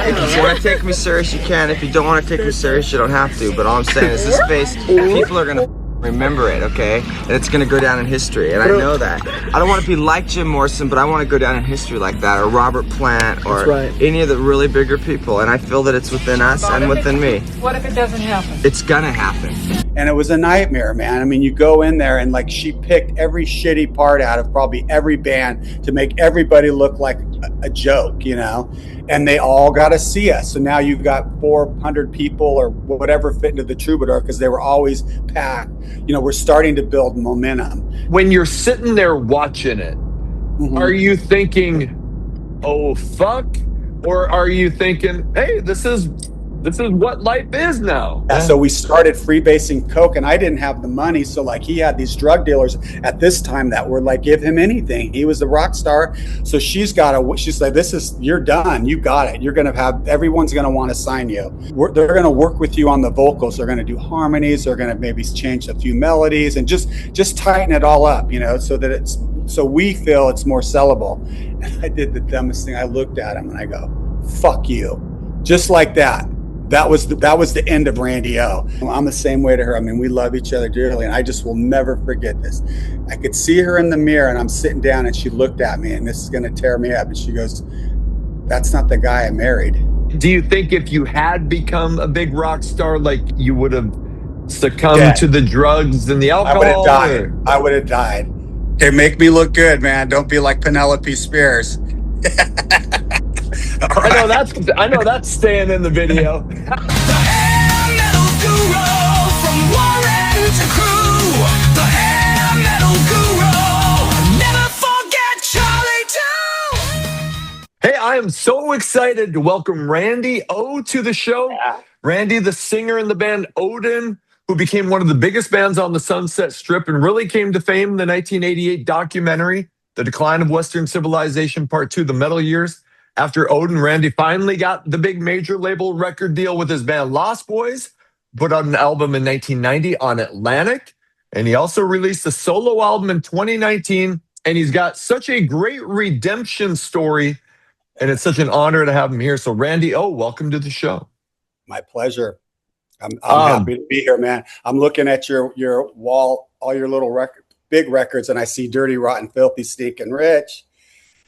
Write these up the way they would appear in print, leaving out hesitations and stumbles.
If you want to take me serious, you can. If you don't want to take me serious, you don't have to. But all I'm saying is this face, people are gonna remember it, okay? And it's gonna go down in history, and I know that. I don't want to be like Jim Morrison, but I want to go down in history like that, or Robert Plant, or any of the really bigger people. And I feel that it's within us and within me. What if it doesn't happen? It's gonna happen. And it was a nightmare, man. I mean, you go in there and like she picked every shitty part out of probably every band to make everybody look like a joke, you know? And they all got to see us. So now you've got 400 people or whatever fit into the Troubadour because they were always packed. You know, we're starting to build momentum. When you're sitting there watching it, are you thinking, oh, fuck? Or are you thinking, hey, this is what life is now? Yeah, so we started freebasing coke, and I didn't have the money. So like he had these drug dealers at this time that were like, give him anything. He was a rock star. So she's like, you're done. You got it. You're going to have, everyone's going to want to sign you. They're going to work with you on the vocals. They're going to do harmonies. They're going to maybe change a few melodies and just tighten it all up, you know, so we feel it's more sellable. And I did the dumbest thing. I looked at him and I go, fuck you. Just like that. That was the end of Randy O. I'm the same way to her. I mean, we love each other dearly, and I just will never forget this. I could see her in the mirror, and I'm sitting down, and she looked at me, and this is going to tear me up. And she goes, "That's not the guy I married." Do you think if you had become a big rock star, like you would have succumbed to the drugs and the alcohol? I would have died. Okay, make me look good, man. Don't be like Penelope Spears. Right. I know that's staying in the video. The hair metal guru from Warren to Crew. The hair metal guru. Never forget Charlie too. Hey, I am so excited to welcome Randy O to the show. Yeah. Randy, the singer in the band Odin, who became one of the biggest bands on the Sunset Strip and really came to fame in the 1988 documentary, The Decline of Western Civilization Part 2, The Metal Years. After Odin, Randy finally got the big major label record deal with his band Lostboys, put out an album in 1990 on Atlantic, and he also released a solo album in 2019, and he's got such a great redemption story, and it's such an honor to have him here. So Randy O, welcome to the show. My pleasure. I'm happy to be here, man. I'm looking at your wall, all your little big records, and I see Dirty, Rotten, Filthy, Stinking Rich,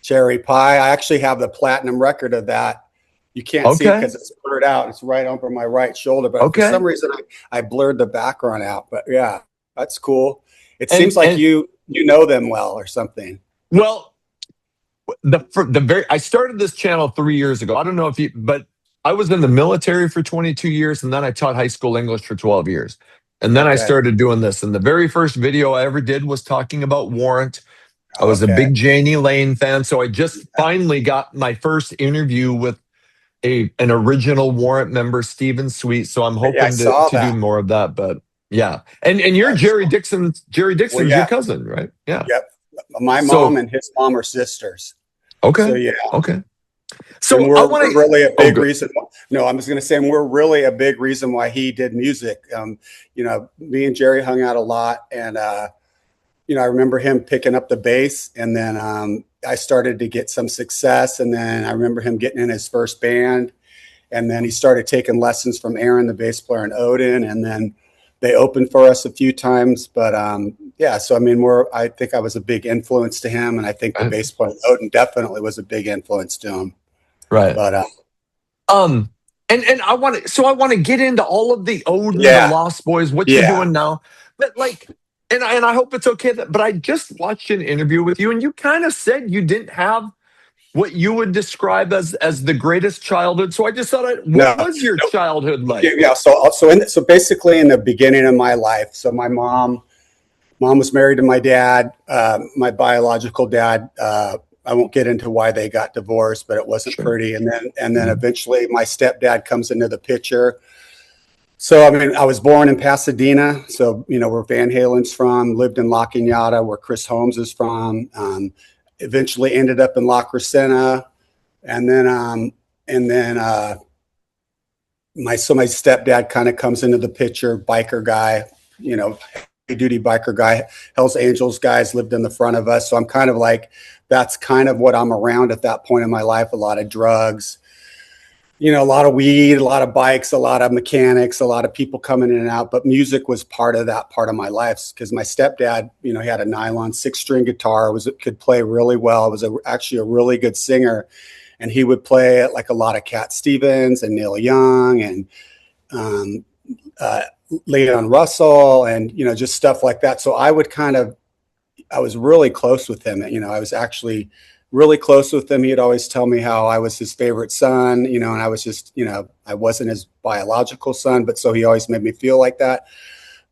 Cherry Pie. I actually have the platinum record of that. You can't see it because it's blurred out. It's right over my right shoulder, but for some reason I blurred the background out. But yeah, that's cool. It seems like you know them well or something. Well, I started this channel 3 years ago. I don't know but I was in the military for 22 years, and then I taught high school English for 12 years. And then I started doing this. And the very first video I ever did was talking about Warrant. I was a big Janie Lane fan, so I just finally got my first interview with an original Warrant member, Stephen Sweet. So I'm hoping to do more of that. But yeah, and you're Jerry Dixon's your cousin, right? Yeah. Yep. My mom and his mom are sisters. Okay. So yeah. Okay. So we're really a big reason. No, I'm just going to say we're really a big reason why he did music. You know, me and Jerry hung out a lot, and you know, I remember him picking up the bass, and then I started to get some success, and then I remember him getting in his first band, and then he started taking lessons from Aaron, the bass player in Odin, and then they opened for us a few times. But yeah, so I mean, I think I was a big influence to him, and I think the bass player in Odin definitely was a big influence to him. Right. But and I want to get into all of the Odin, the Lostboys, what you're doing now, but like. And I hope it's okay, but I just watched an interview with you, and you kind of said you didn't have what you would describe as the greatest childhood. So I just thought, what was your childhood like? Yeah. So basically, in the beginning of my life, so my mom was married to my dad, my biological dad. I won't get into why they got divorced, but it wasn't pretty. And then eventually, my stepdad comes into the picture. So, I mean, I was born in Pasadena, so, you know, where Van Halen's from, lived in La Cañada, where Chris Holmes is from, eventually ended up in La Crescenta, and then my stepdad kind of comes into the picture, biker guy, you know, duty biker guy, Hells Angels guys lived in the front of us. So I'm kind of like, that's kind of what I'm around at that point in my life, a lot of drugs, you know, a lot of weed, a lot of bikes, a lot of mechanics, a lot of people coming in and out. But music was part of that part of my life because my stepdad, you know, he had a nylon 6-string guitar, could play really well. Was actually a really good singer, and he would play like a lot of Cat Stevens and Neil Young and um, uh, Leon Russell and, you know, just stuff like that. So I was really close with him. You know, I was actually really close with him. He'd always tell me how I was his favorite son, you know, and I was just, you know, I wasn't his biological son, but so he always made me feel like that.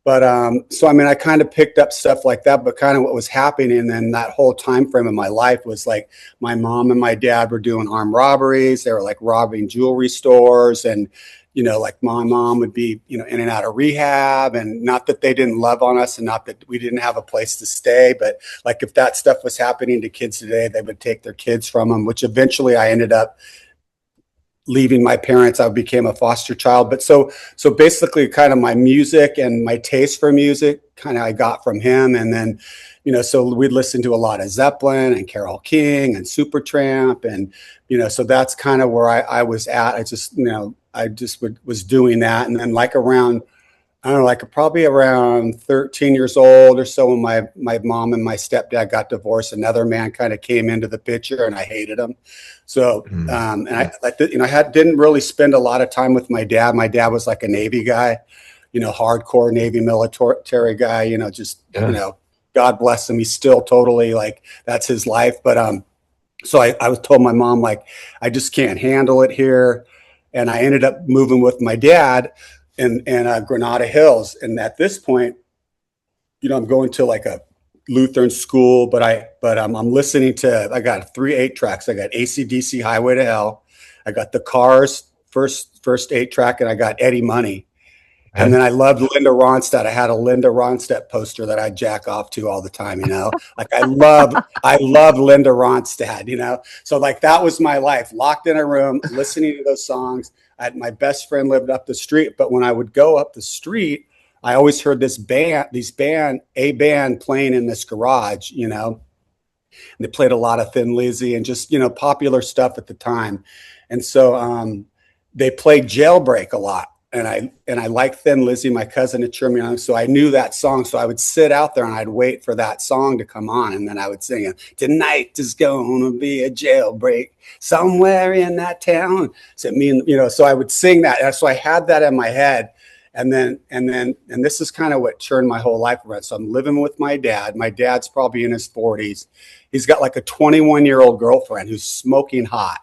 But so I mean, I kind of picked up stuff like that, but kind of what was happening and then that whole time frame of my life was like my mom and my dad were doing armed robberies. They were like robbing jewelry stores and you know, like my mom would be, you know, in and out of rehab and not that they didn't love on us and not that we didn't have a place to stay, but like if that stuff was happening to kids today, they would take their kids from them, which eventually I ended up leaving my parents. I became a foster child. But so basically kind of my music and my taste for music kind of I got from him. And then, you know, so we'd listen to a lot of Zeppelin and Carole King and Supertramp. And, you know, so that's kind of where I was at. I just, you know, was doing that. And then like around, I don't know, like probably around 13 years old or so when my mom and my stepdad got divorced, another man kind of came into the picture and I hated him. So, and I like, you know, didn't really spend a lot of time with my dad. My dad was like a Navy guy, you know, hardcore Navy military guy, you know, just, you know, God bless him. He's still totally like, that's his life. But, so I was told my mom, like, I just can't handle it here. And I ended up moving with my dad in Granada Hills. And at this point, you know, I'm going to like a Lutheran school, but I'm listening to, I got 3 8-tracks. I got AC/DC Highway to Hell. I got the Cars first 8-track, and I got Eddie Money. And then I loved Linda Ronstadt. I had a Linda Ronstadt poster that I jack off to all the time, you know, like I love Linda Ronstadt, you know? So like, that was my life, locked in a room, listening to those songs. My best friend lived up the street, but when I would go up the street, I always heard a band playing in this garage, you know, and they played a lot of Thin Lizzy and just, you know, popular stuff at the time. And so, they played Jailbreak a lot. And I like Thin Lizzy. My cousin had turned me on, so I knew that song. So I would sit out there and I'd wait for that song to come on, and then I would sing it. Tonight is gonna be a jailbreak somewhere in that town. So you know, so I would sing that. And so I had that in my head, and this is kind of what turned my whole life around. So I'm living with my dad. My dad's probably in his 40s. He's got like a 21-year-old girlfriend who's smoking hot,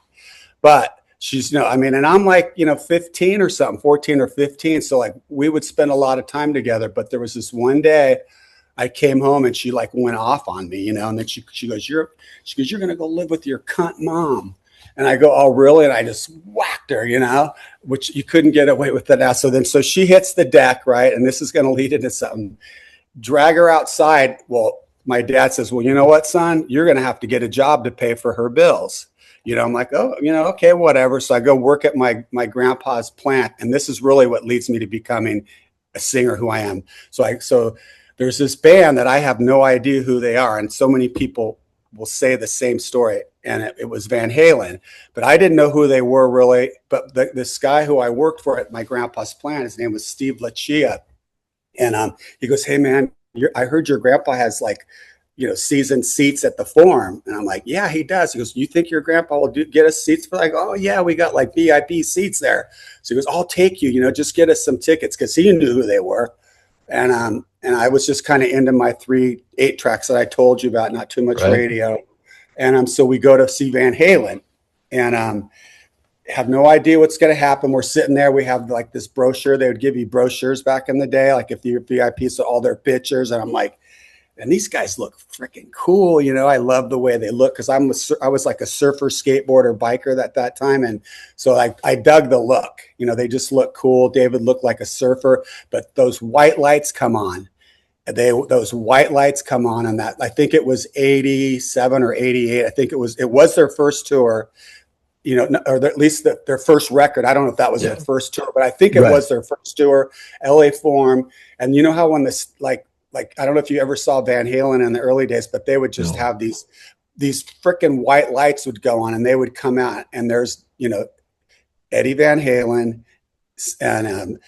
but she's, you know, I mean, and I'm like, you know, 15 or something, 14 or 15. So like we would spend a lot of time together. But there was this one day I came home and she like went off on me, you know, and then she goes, you're going to go live with your cunt mom. And I go, oh, really? And I just whacked her, you know, which you couldn't get away with that now. So she hits the deck, right? And this is going to lead into something. Drag her outside. Well, my dad says, well, you know what, son, you're going to have to get a job to pay for her bills. You know, I'm like, oh, you know, okay, whatever. So I go work at my grandpa's plant. And this is really what leads me to becoming a singer who I am. So there's this band that I have no idea who they are. And so many people will say the same story. And it was Van Halen, but I didn't know who they were really. But this guy who I worked for at my grandpa's plant, his name was Steve Lachia. And he goes, hey, man, I heard your grandpa has like, you know, season seats at the Forum. And I'm like, yeah, he does. He goes, you think your grandpa will get us seats for like, oh yeah, we got like VIP seats there. So he goes, I'll take you, you know, just get us some tickets. Cause he knew who they were. And I was just kind of into my 3 8-tracks that I told you about, not too much radio. And so we go to see Van Halen and have no idea what's going to happen. We're sitting there. We have like this brochure. They would give you brochures back in the day, like if you're VIP, so all their pictures. And I'm like, and these guys look freaking cool. You know, I love the way they look because I was like a surfer, skateboarder, biker at that time. And so I dug the look. You know, they just look cool. David looked like a surfer, but those white lights come on. Those white lights come on, and that I think it was 87 or 88. I think it was their first tour, you know, or at least their first record. I don't know if that was their first tour, but I think it was their first tour, LA Forum. And you know how when this like I don't know if you ever saw Van Halen in the early days, but they would just have these freaking white lights would go on and they would come out and there's, you know, Eddie Van Halen, and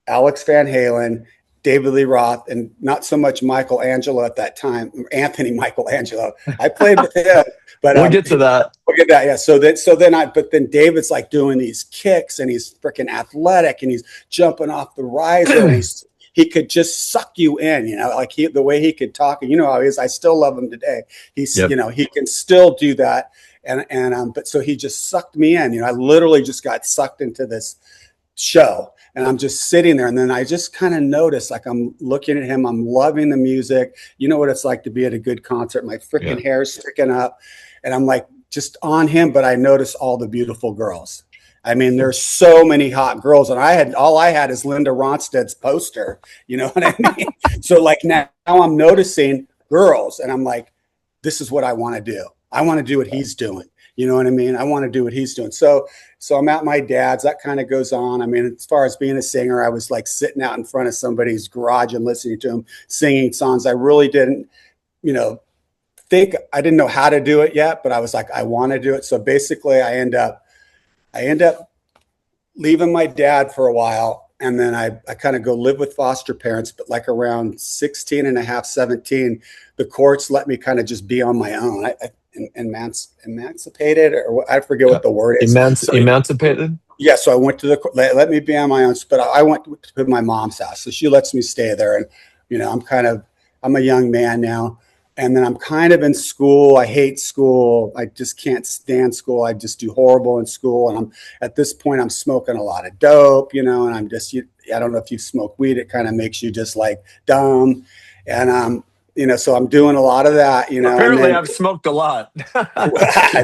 Alex Van Halen, David Lee Roth, and not so much Michelangelo at that time, Anthony Michelangelo. I played with him, but We'll get to that. look at that. Yeah. But then David's like doing these kicks, and he's freaking athletic, and he's jumping off the riser, and he could just suck you in, like the way he could talk, and how he is. I still love him today. He's, Yep. He can still do that. But so he just sucked me in, I literally just got sucked into this show, and I'm just sitting there, and then I just kind of noticed, like, I'm looking at him, I'm loving the music. You know what it's like to be at a good concert. My freaking hair's sticking up, and I'm like just on him, but I noticed all the beautiful girls. I mean, there's so many hot girls, and all I had is Linda Ronstadt's poster. You know what I mean? So like now I'm noticing girls, and I'm like, this is what I want to do. I want to do what he's doing. You know what I mean? I want to do what he's doing. So I'm at my dad's. That kind of goes on. I mean, as far as being a singer, I was like sitting out in front of somebody's garage and listening to him singing songs. I really didn't, think, I didn't know how to do it yet, but I was like, I want to do it. So basically I end up leaving my dad for a while. And then I kind of go live with foster parents, but like around 16 and a half, 17, the courts let me kind of just be on my own. Emancipated, or I forget what the word is. Emancipated? Yeah. So I went to let me be on my own, but I went to my mom's house. So she lets me stay there. And, I'm a young man now. And then I'm kind of in school. I hate school. I just can't stand school. I just do horrible in school. And at this point, I'm smoking a lot of dope, and I'm just, I don't know if you smoke weed, it kind of makes you just like dumb. And, so I'm doing a lot of that, Apparently I've smoked a lot.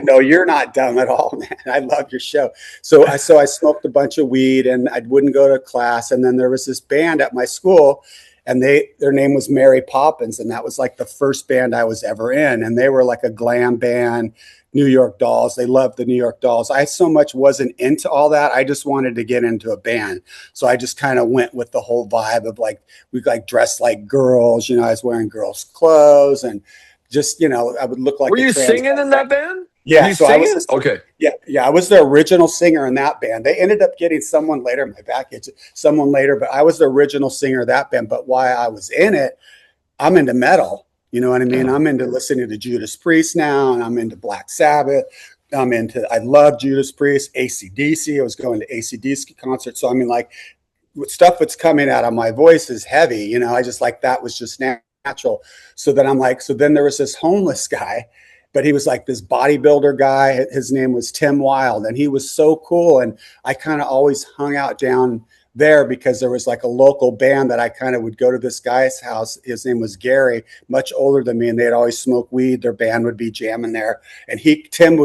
No, you're not dumb at all, man. I love your show. So I smoked a bunch of weed, and I wouldn't go to class. And then there was this band at my school, and their name was Mary Poppins. And that was like the first band I was ever in. And they were like a glam band, New York Dolls. They loved the New York Dolls. I so much wasn't into all that. I just wanted to get into a band. So I just kind of went with the whole vibe of like, we like dressed like girls, I was wearing girls' clothes, and just, I would look like. Were you singing in that band? Yeah. So I was. Okay. Yeah. I was the original singer in that band. They ended up getting someone later. My back itches. Someone later, but I was the original singer of that band. But while I was in it, I'm into metal. You know what I mean? I'm into listening to Judas Priest now, and I'm into Black Sabbath. I love Judas Priest, AC/DC. I was going to AC/DC concerts. So I mean, like, stuff that's coming out of my voice is heavy. I just like, that was just natural. So then there was this homeless guy, but he was like this bodybuilder guy. His name was Tim Wild, and he was so cool. And I kind of always hung out down there because there was like a local band that I kind of would go to this guy's house. His name was Gary, much older than me, and they'd always smoke weed. Their band would be jamming there. And Tim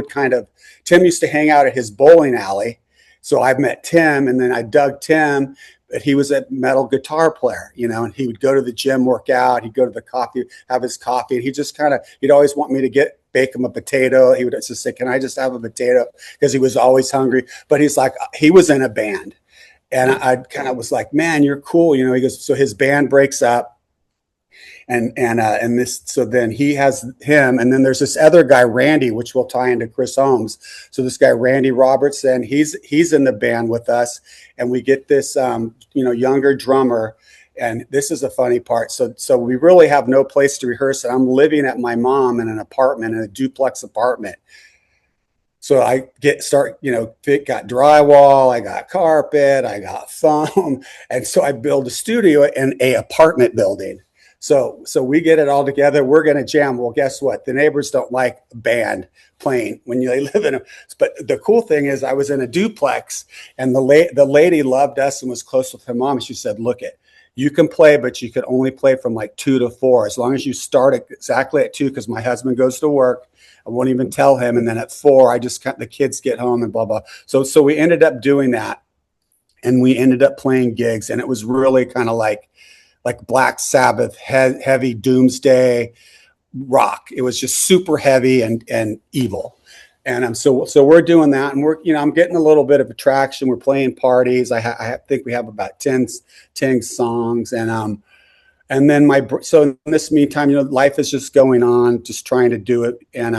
used to hang out at his bowling alley. So I met Tim, and then I dug Tim. But he was a metal guitar player, and he would go to the gym, work out. He'd go to the coffee, have his coffee. And he'd always want me to bake him a potato. He would just say, can I just have a potato? Because he was always hungry. But he's like, he was in a band. And I kind of was like, man, you're cool. He goes, so his band breaks up. So then he has him, and then there's this other guy, Randy, which will tie into Chris Holmes. So this guy, Randy Robertson, he's in the band with us, and we get this, younger drummer. And this is a funny part. So we really have no place to rehearse, and I'm living at my mom in an apartment, in a duplex apartment. So I got drywall, I got carpet, I got foam, and so I build a studio in a apartment building. So we get it all together. We're going to jam. Well, guess what? The neighbors don't like a band playing when they live in a. But the cool thing is, I was in a duplex, and the lady loved us and was close with her mom. She said, "Look, you can play, but you can only play from like 2 to 4, as long as you start exactly at 2, because my husband goes to work. I won't even tell him. And then at 4, the kids get home and blah, blah. So we ended up doing that, and we ended up playing gigs, and it was really kind of like Black Sabbath, heavy doomsday rock. It was just super heavy and evil. And so we're doing that, and I'm getting a little bit of attraction. We're playing parties. I think we have about 10 songs, and And then so in this meantime, life is just going on, just trying to do it, and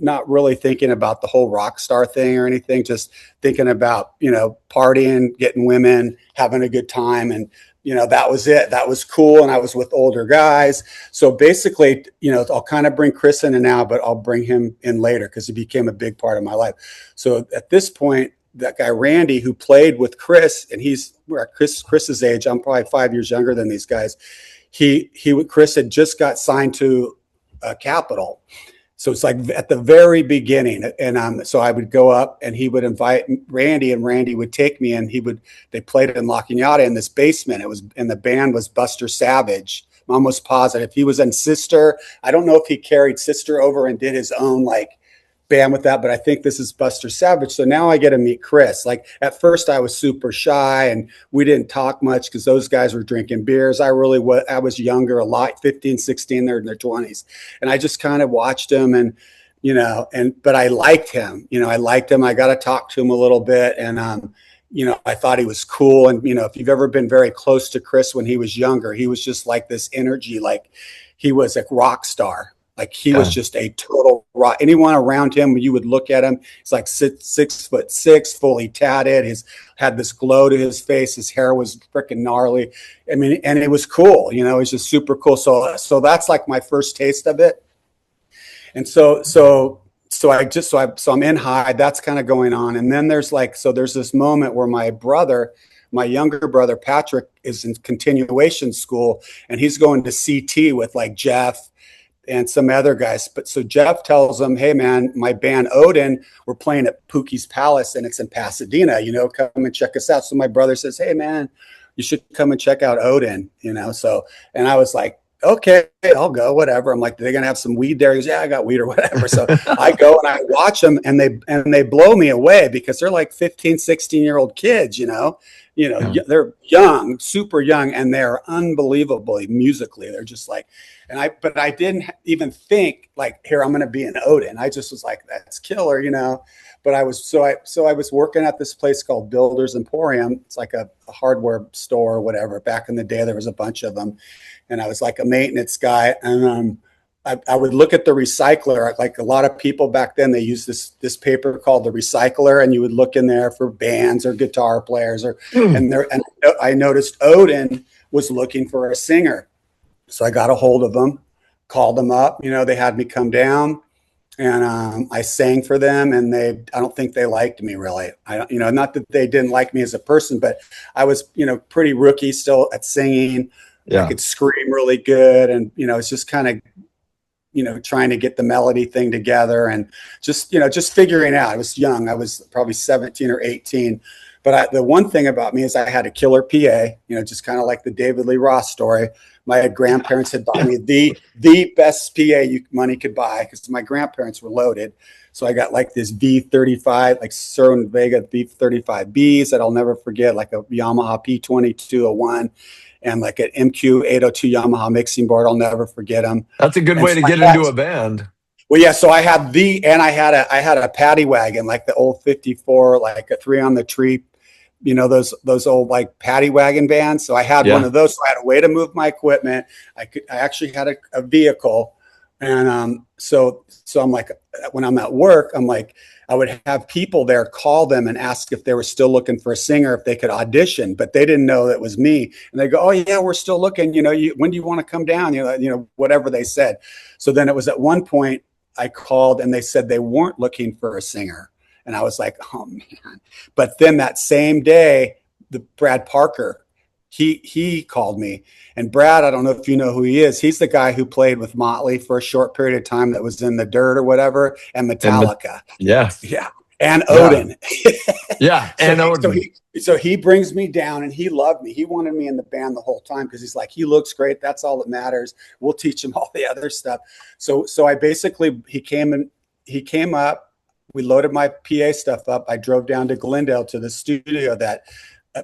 not really thinking about the whole rock star thing or anything. Just thinking about partying, getting women, having a good time, and that was it. That was cool, and I was with older guys. So basically, I'll kind of bring Chris in now, but I'll bring him in later because he became a big part of my life. So at this point, that guy Randy, who played with Chris, and we're at Chris's age. I'm probably 5 years younger than these guys. Chris had just got signed to Capitol. So it's like at the very beginning. And so I would go up and he would invite Randy, and Randy would take me, and they played it in La Cañada in this basement. And the band was Buster Savage. I'm almost positive. He was in Sister. I don't know if he carried Sister over and did his own band with that, but I think this is Buster Savage. So now I get to meet Chris. Like at first I was super shy and we didn't talk much because those guys were drinking beers. I was younger, a lot, 15, 16, they're in their 20s. And I just kind of watched him but I liked him. I liked him. I got to talk to him a little bit. And, I thought he was cool. And, if you've ever been very close to Chris when he was younger, he was just like this energy, like he was a rock star. Like he was just a total rock. Anyone around him, you would look at him. He's like 6'6", fully tatted. He's had this glow to his face. His hair was freaking gnarly. I mean, and it was cool. It was just super cool. So that's like my first taste of it. And so I'm in high. That's kind of going on. And then there's this moment where my younger brother Patrick is in continuation school, and he's going to CT with like Jeff and some other guys. But so Jeff tells him, hey man, my band Odin, we're playing at Pookie's Palace and it's in Pasadena, come and check us out. So my brother says, hey man, you should come and check out Odin, so, and I was like, okay, I'll go, whatever. I'm like, they're going to have some weed there. He goes, yeah, I got weed or whatever. So I go and I watch them, and they blow me away because they're like 15, 16-year-old kids, they're young, super young, and they're unbelievably musically. They're just like, but I didn't even think like, here, I'm going to be an Odin. I just was like, that's killer, But I was working at this place called Builders Emporium. It's like a hardware store or whatever. Back in the day, there was a bunch of them, and I was like a maintenance guy. And I would look at the recycler. Like a lot of people back then, they used this paper called the recycler, and you would look in there for bands or guitar players, and I noticed Odin was looking for a singer. So I got a hold of them, called them up. They had me come down. And I sang for them, and I don't think they liked me really. Not that they didn't like me as a person, but I was, pretty rookie still at singing. Yeah. I could scream really good, and it's just kind of, trying to get the melody thing together, and just figuring out. I was young. I was probably 17 or 18. But the one thing about me is I had a killer PA. Just kind of like the David Lee Roth story. My grandparents had bought me the best PA money could buy because my grandparents were loaded. So I got like this V35, like Cerwin Vega V35Bs that I'll never forget, like a Yamaha P2201 and like an MQ802 Yamaha mixing board. I'll never forget them. That's a good way to get into a band. Well, yeah. So I had I had a paddy wagon, like the old 54, like a 3 on the Tree. Those old like paddy wagon vans. So I had one of those. So I had a way to move my equipment. I actually had a vehicle. And so I'm like, when I'm at work, I'm like, I would have people there call them and ask if they were still looking for a singer, if they could audition, but they didn't know that was me. And they go, oh yeah, we're still looking. When do you want to come down? Whatever they said. So then it was at one point I called and they said they weren't looking for a singer. And I was like, oh man. But then that same day, the Brad Parker, he called me. And Brad, I don't know if you know who he is. He's the guy who played with Motley for a short period of time that was in The Dirt or whatever, and Metallica. Yeah. And Odin. Yeah. And Odin. So he brings me down, and he loved me. He wanted me in the band the whole time because he's like, he looks great. That's all that matters. We'll teach him all the other stuff. So I basically, he came up. We loaded my PA stuff up. I drove down to Glendale to the studio that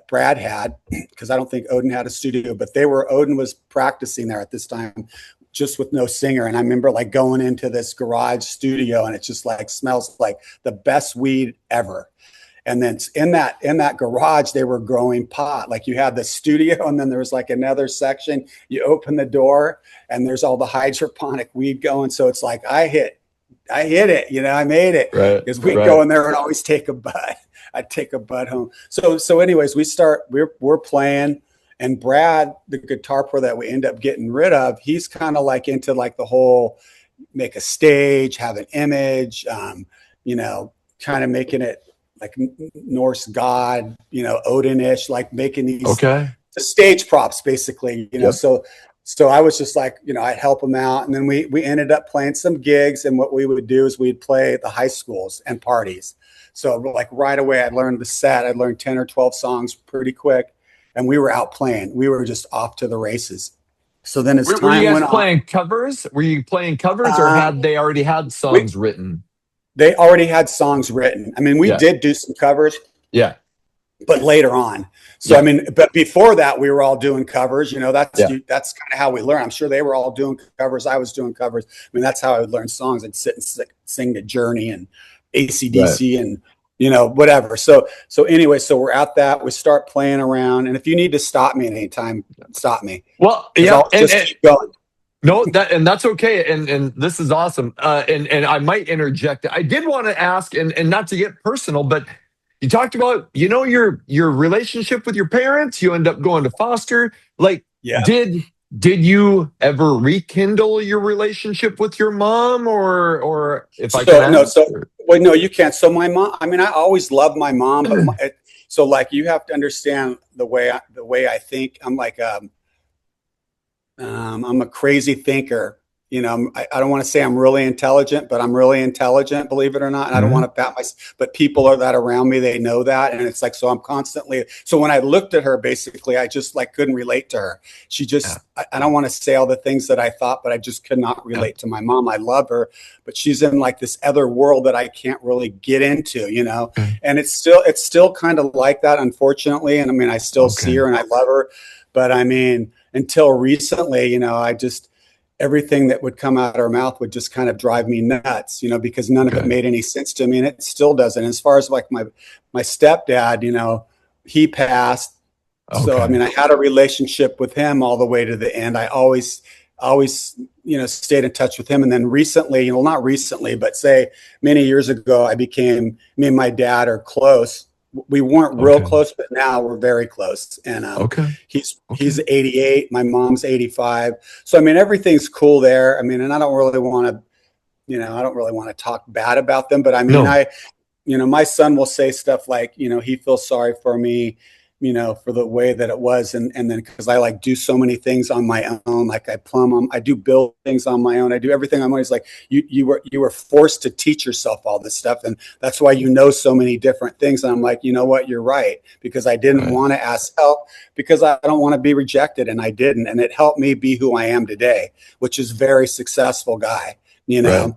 Brad had, because I don't think Odin had a studio, but Odin was practicing there at this time, just with no singer. And I remember like going into this garage studio, and it just like smells like the best weed ever. And then in that garage, they were growing pot. Like you had the studio, and then there was like another section. You open the door, and there's all the hydroponic weed going. So it's like I hit it. You know, I made it Right. because we'd Right. go in there and always take a bud. I'd take a bud home. So anyways, we're playing, and Brad, the guitar player that we end up getting rid of, he's kind of like into like the whole make a stage, have an image, you know, kind of making it like Norse god, you know, Odin-ish, like making these Okay. stage props basically, you know. Yep. So I was just like, you know, I'd help him out. And then we ended up playing some gigs. And what we would do is we'd play at the high schools and parties. So like right away, I'd learned the set. I'd learned 10 or 12 songs pretty quick. And we were out playing. We were just off to the races. So then as Were time you guys went on, playing covers? Were you playing covers, or had they already had songs written? they already had songs written. I mean, we did do some covers. Yeah. But later on. So, I mean, but before that, we were all doing covers, you know, that's kind of how we learn. I'm sure they were all doing covers. I was doing covers. I mean, that's how I would learn songs. I'd sit and sing to Journey and AC/DC and, you know, whatever. So anyway, so we're at that. We start playing around. And if you need to stop me at any time, stop me. Well, yeah. I'll just keep going. No, that's okay, and this is awesome. And I might interject. I did want to ask, and not to get personal, but you talked about, you know, your relationship with your parents. You end up going to foster. Like, did you ever rekindle your relationship with your mom, or if I can ask? No, you can't. So my mom. I mean, I always loved my mom, but so like you have to understand the way I think. I'm like I'm a crazy thinker. You know, I don't want to say I'm really intelligent, but I'm really intelligent, believe it or not. And I don't want to pat myself, but people that around me, they know that. And it's like, so I'm constantly, so when I looked at her, basically, I just like couldn't relate to her. She just, I don't want to say all the things that I thought, but I just could not relate to my mom. I love her, but she's in like this other world that I can't really get into, you know? And it's still kind of like that, unfortunately. And I mean, I still see her and I love her, but I mean, until recently, you know, everything that would come out of her mouth would just kind of drive me nuts, you know, because none of it made any sense to me, and it still doesn't. As far as like my stepdad, you know, he passed. So, I mean, I had a relationship with him all the way to the end. I always, you know, stayed in touch with him. And then recently, you know, not recently, but say many years ago, me and my dad are close. We weren't real close, but now we're very close. And he's 88. My mom's 85. So, I mean, everything's cool there. I mean, and I don't really want to talk bad about them, but I mean, you know, my son will say stuff like, you know, he feels sorry for me, you know, for the way that it was. And then because I like do so many things on my own, like I plumb them, I do build things on my own. I do everything on my own. He's like, you were forced to teach yourself all this stuff. And that's why you know so many different things. And I'm like, you know what, you're right. Because I didn't want to ask help because I don't want to be rejected. And I didn't. And it helped me be who I am today, which is very successful guy, you know.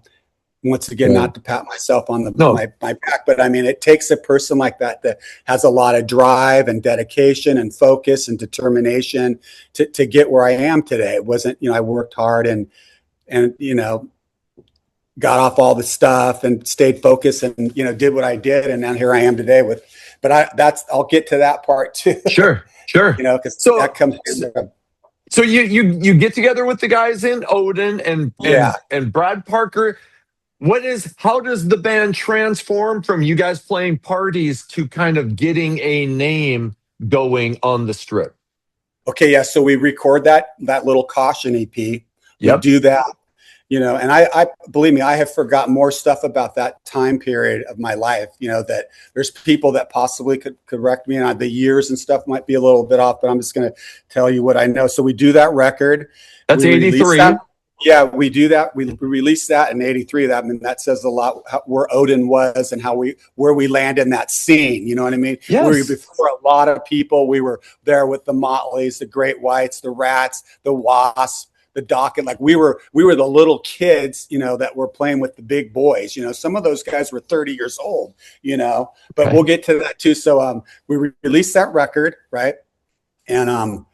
Once again, not to pat myself on my back, but I mean, it takes a person like that has a lot of drive and dedication and focus and determination to get where I am today. It wasn't, you know, I worked hard and, you know, got off all the stuff and stayed focused and, you know, did what I did. And now here I am today I'll get to that part too. Sure. You know, because that comes. So you get together with the guys in Odin and Brad Parker. How does the band transform from you guys playing parties to kind of getting a name going on the Strip? Okay, yeah. So we record that little caution EP. We do that, you know, and I believe me, I have forgotten more stuff about that time period of my life, you know, that there's people that possibly could correct me, and the years and stuff might be a little bit off, but I'm just going to tell you what I know. So we do that record. That's 83. Yeah, we do that. We released that in 83. That says a lot where Odin was and where we land in that scene. You know what I mean? Yes. Before a lot of people, we were there with the Motleys, the Great Whites, the Rats, the Wasps, the Docket. Like we were the little kids, you know, that were playing with the big boys. You know, some of those guys were 30 years old, you know, but we'll get to that too. So we released that record, right? And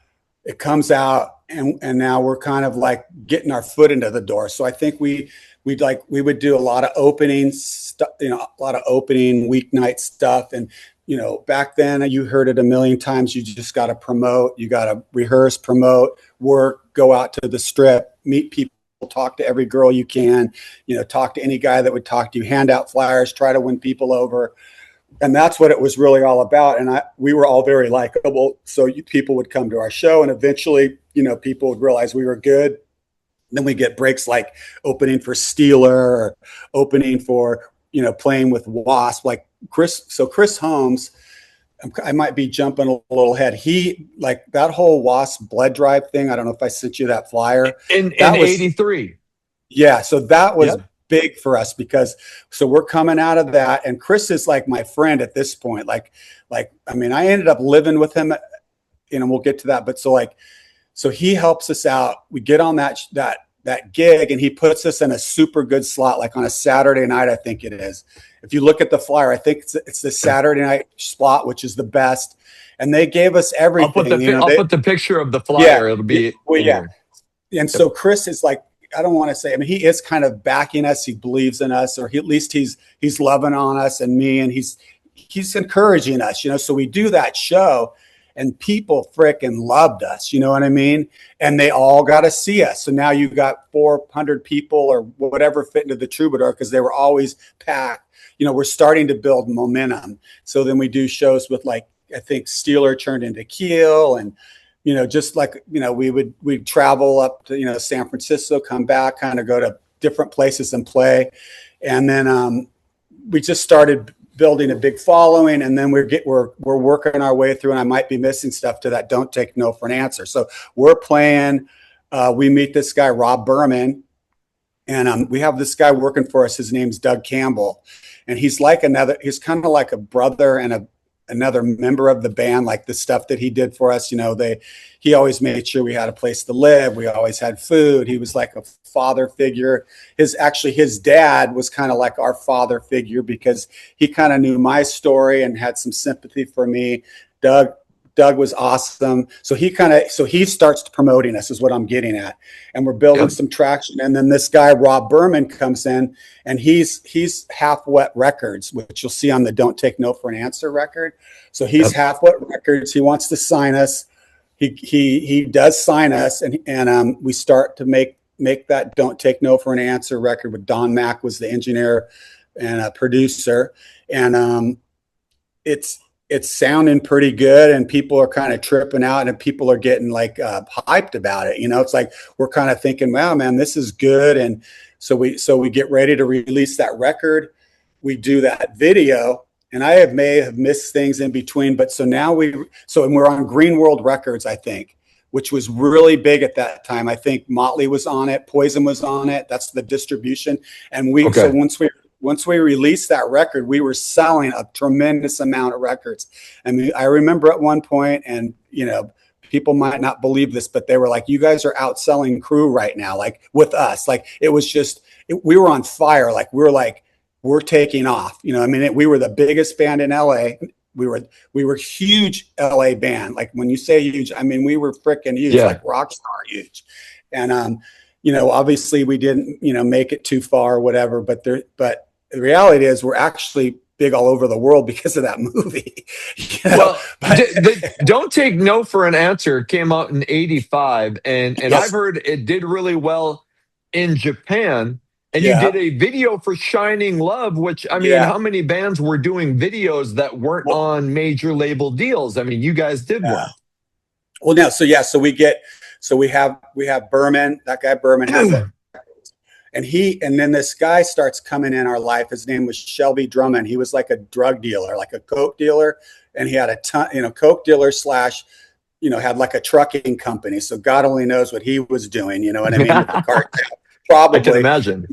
it comes out. And now we're kind of like getting our foot into the door. So I think we we would do a lot of opening stuff, you know, a lot of opening weeknight stuff. And, you know, back then you heard it a million times. You just got to promote, you got to rehearse, promote, work, go out to the strip, meet people, talk to every girl you can, you know, talk to any guy that would talk to you, hand out flyers, try to win people over. And that's what it was really all about. And we were all very likable. So people would come to our show, and eventually, you know, people would realize we were good. Then we get breaks like opening for Steeler or opening for, you know, playing with Wasp, like Chris. So Chris Holmes, I might be jumping a little ahead. He, like, that whole Wasp blood drive thing. I don't know if I sent you that flyer. In that was, 83. Yeah. So that was Yep. big for us because, so we're coming out of that, and Chris is like my friend at this point. Like, I mean, I ended up living with him, you know, we'll get to that. But so he helps us out. We get on that gig, and he puts us in a super good slot, like on a Saturday night, I think it is. If you look at the flyer, I think it's the Saturday night slot, which is the best. And they gave us everything. I'll put the picture of the flyer. Yeah, It'll be And so Chris is like, I don't want to say, I mean, he is kind of backing us. He believes in us, or at least he's loving on us and me, and he's encouraging us, you know. So we do that show, and people fricking loved us, you know what I mean? And they all got to see us. So now you've got 400 people or whatever fit into the Troubadour, because they were always packed. You know, we're starting to build momentum. So then we do shows with, like, I think Steeler turned into Keel, and, you know, just like, you know, we'd travel up to, you know, San Francisco, come back, kind of go to different places and play. And then we just started building a big following, and then we're working our way through, and I might be missing stuff to that Don't Take No for an Answer. So we're playing, we meet this guy, Rob Berman, and we have this guy working for us. His name's Doug Campbell, and he's kind of like a brother and another member of the band. Like the stuff that he did for us, you know, he always made sure we had a place to live. We always had food. He was like a father figure. His dad was kind of like our father figure, because he kind of knew my story and had some sympathy for me. Doug was awesome. So he starts promoting us, is what I'm getting at. And we're building some traction. And then this guy, Rob Berman, comes in, and he's Half Wet Records, which you'll see on the Don't Take No for an Answer record. So he's Half Wet Records. He wants to sign us. He does sign us, and we start to make that Don't Take No for an Answer record with Don Mack was the engineer and a producer. And it's sounding pretty good, and people are kind of tripping out, and people are getting like hyped about it. You know, it's like we're kind of thinking, wow, man, this is good. And so we get ready to release that record. We do that video, and may have missed things in between, but and we're on Green World Records, I think, which was really big at that time. I think Motley was on it, Poison was on it. That's the distribution. And so once we released that record, we were selling a tremendous amount of records. I mean, I remember at one point, and, you know, people might not believe this, but they were like, you guys are outselling Crew right now, like with us. Like it was just, we were on fire. Like we're taking off. You know, I mean, we were the biggest band in LA. We were huge LA band. Like when you say huge, I mean, we were freaking huge, like rock star huge. And, you know, obviously we didn't, you know, make it too far or whatever, but the reality is we're actually big all over the world because of that movie. You know? Well, Don't Take No for an Answer came out in 85, and I've heard it did really well in Japan. And you did a video for Shining Love, which, I mean, how many bands were doing videos that weren't on major label deals? I mean, you guys did one. Well, now, we have Berman. That guy Berman has it. And then this guy starts coming in our life. His name was Shelby Drummond. He was like a drug dealer, like a coke dealer, and he had a ton, you know, coke dealer / you know, had like a trucking company. So God only knows what he was doing. You know what I mean? With the cartel, probably. I can imagine.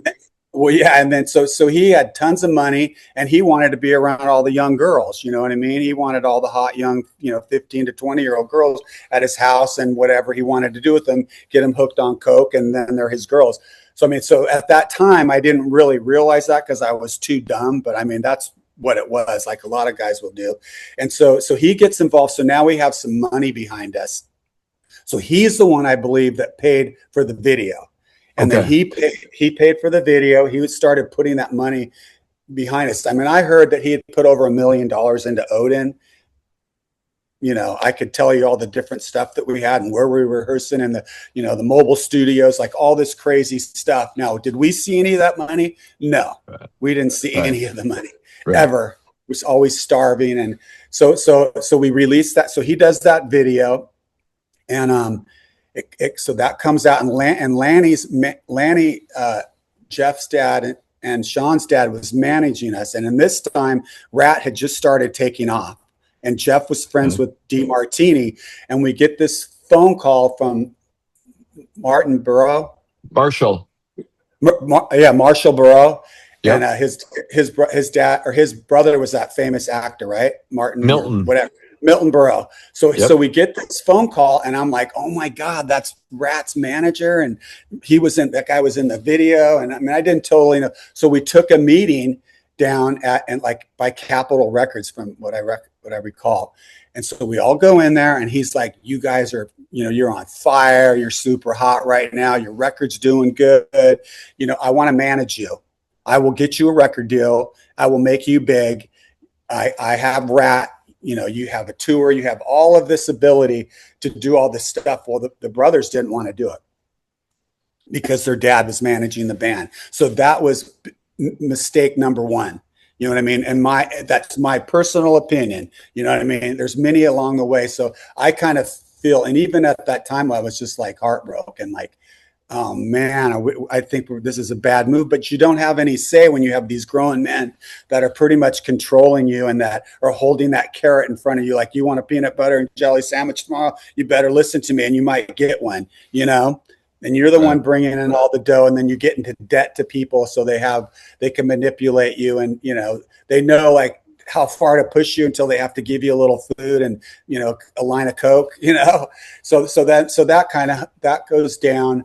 Well, yeah, and then so he had tons of money, and he wanted to be around all the young girls. You know what I mean? He wanted all the hot young, you know, 15 to 20-year-old girls at his house, and whatever he wanted to do with them, get them hooked on coke, and then they're his girls. So I mean, so at that time, I didn't really realize that because I was too dumb. But I mean, that's what it was. Like a lot of guys will do. And so he gets involved. So now we have some money behind us. So he's the one, I believe, that paid for the video. And then Okay. he paid for the video. He started putting that money behind us. I mean, I heard that he had put over $1 million into Odin. I could tell you all the different stuff that we had and where we were rehearsing and the mobile studios, like all this crazy stuff. Now, did we see any of that money? No, we didn't see any of the money ever. It was always starving. And so we released that. So he does that video, and so that comes out, and Lanny, Jeff's dad and Sean's dad was managing us. And in this time, Rat had just started taking off. And Jeff was friends with DeMartini, and we get this phone call from Marshall Burrow. Marshall Burrow, yep. And his dad or his brother was that famous actor, right? Milton Burrow. So we get this phone call, and I'm like, oh my God, that's Rat's manager, and that guy was in the video, and I mean, I didn't totally know. So we took a meeting down by Capitol Records, from what I recall. And so we all go in there, and he's like, you guys are, you're on fire. You're super hot right now. Your record's doing good. I want to manage you. I will get you a record deal. I will make you big. I have Rat, you have a tour, you have all of this ability to do all this stuff. Well, the brothers didn't want to do it because their dad was managing the band. So that was mistake number one. You know what I mean? And that's my personal opinion. You know what I mean? There's many along the way. So I kind of feel, and even at that time, I was just like heartbroken, like, oh man, I think this is a bad move. But you don't have any say when you have these grown men that are pretty much controlling you and that are holding that carrot in front of you. Like, you want a peanut butter and jelly sandwich tomorrow? You better listen to me, and you might get one, and you're the one bringing in all the dough, and then you get into debt to people, so they can manipulate you, and they know like how far to push you until they have to give you a little food and a line of Coke, so that goes down,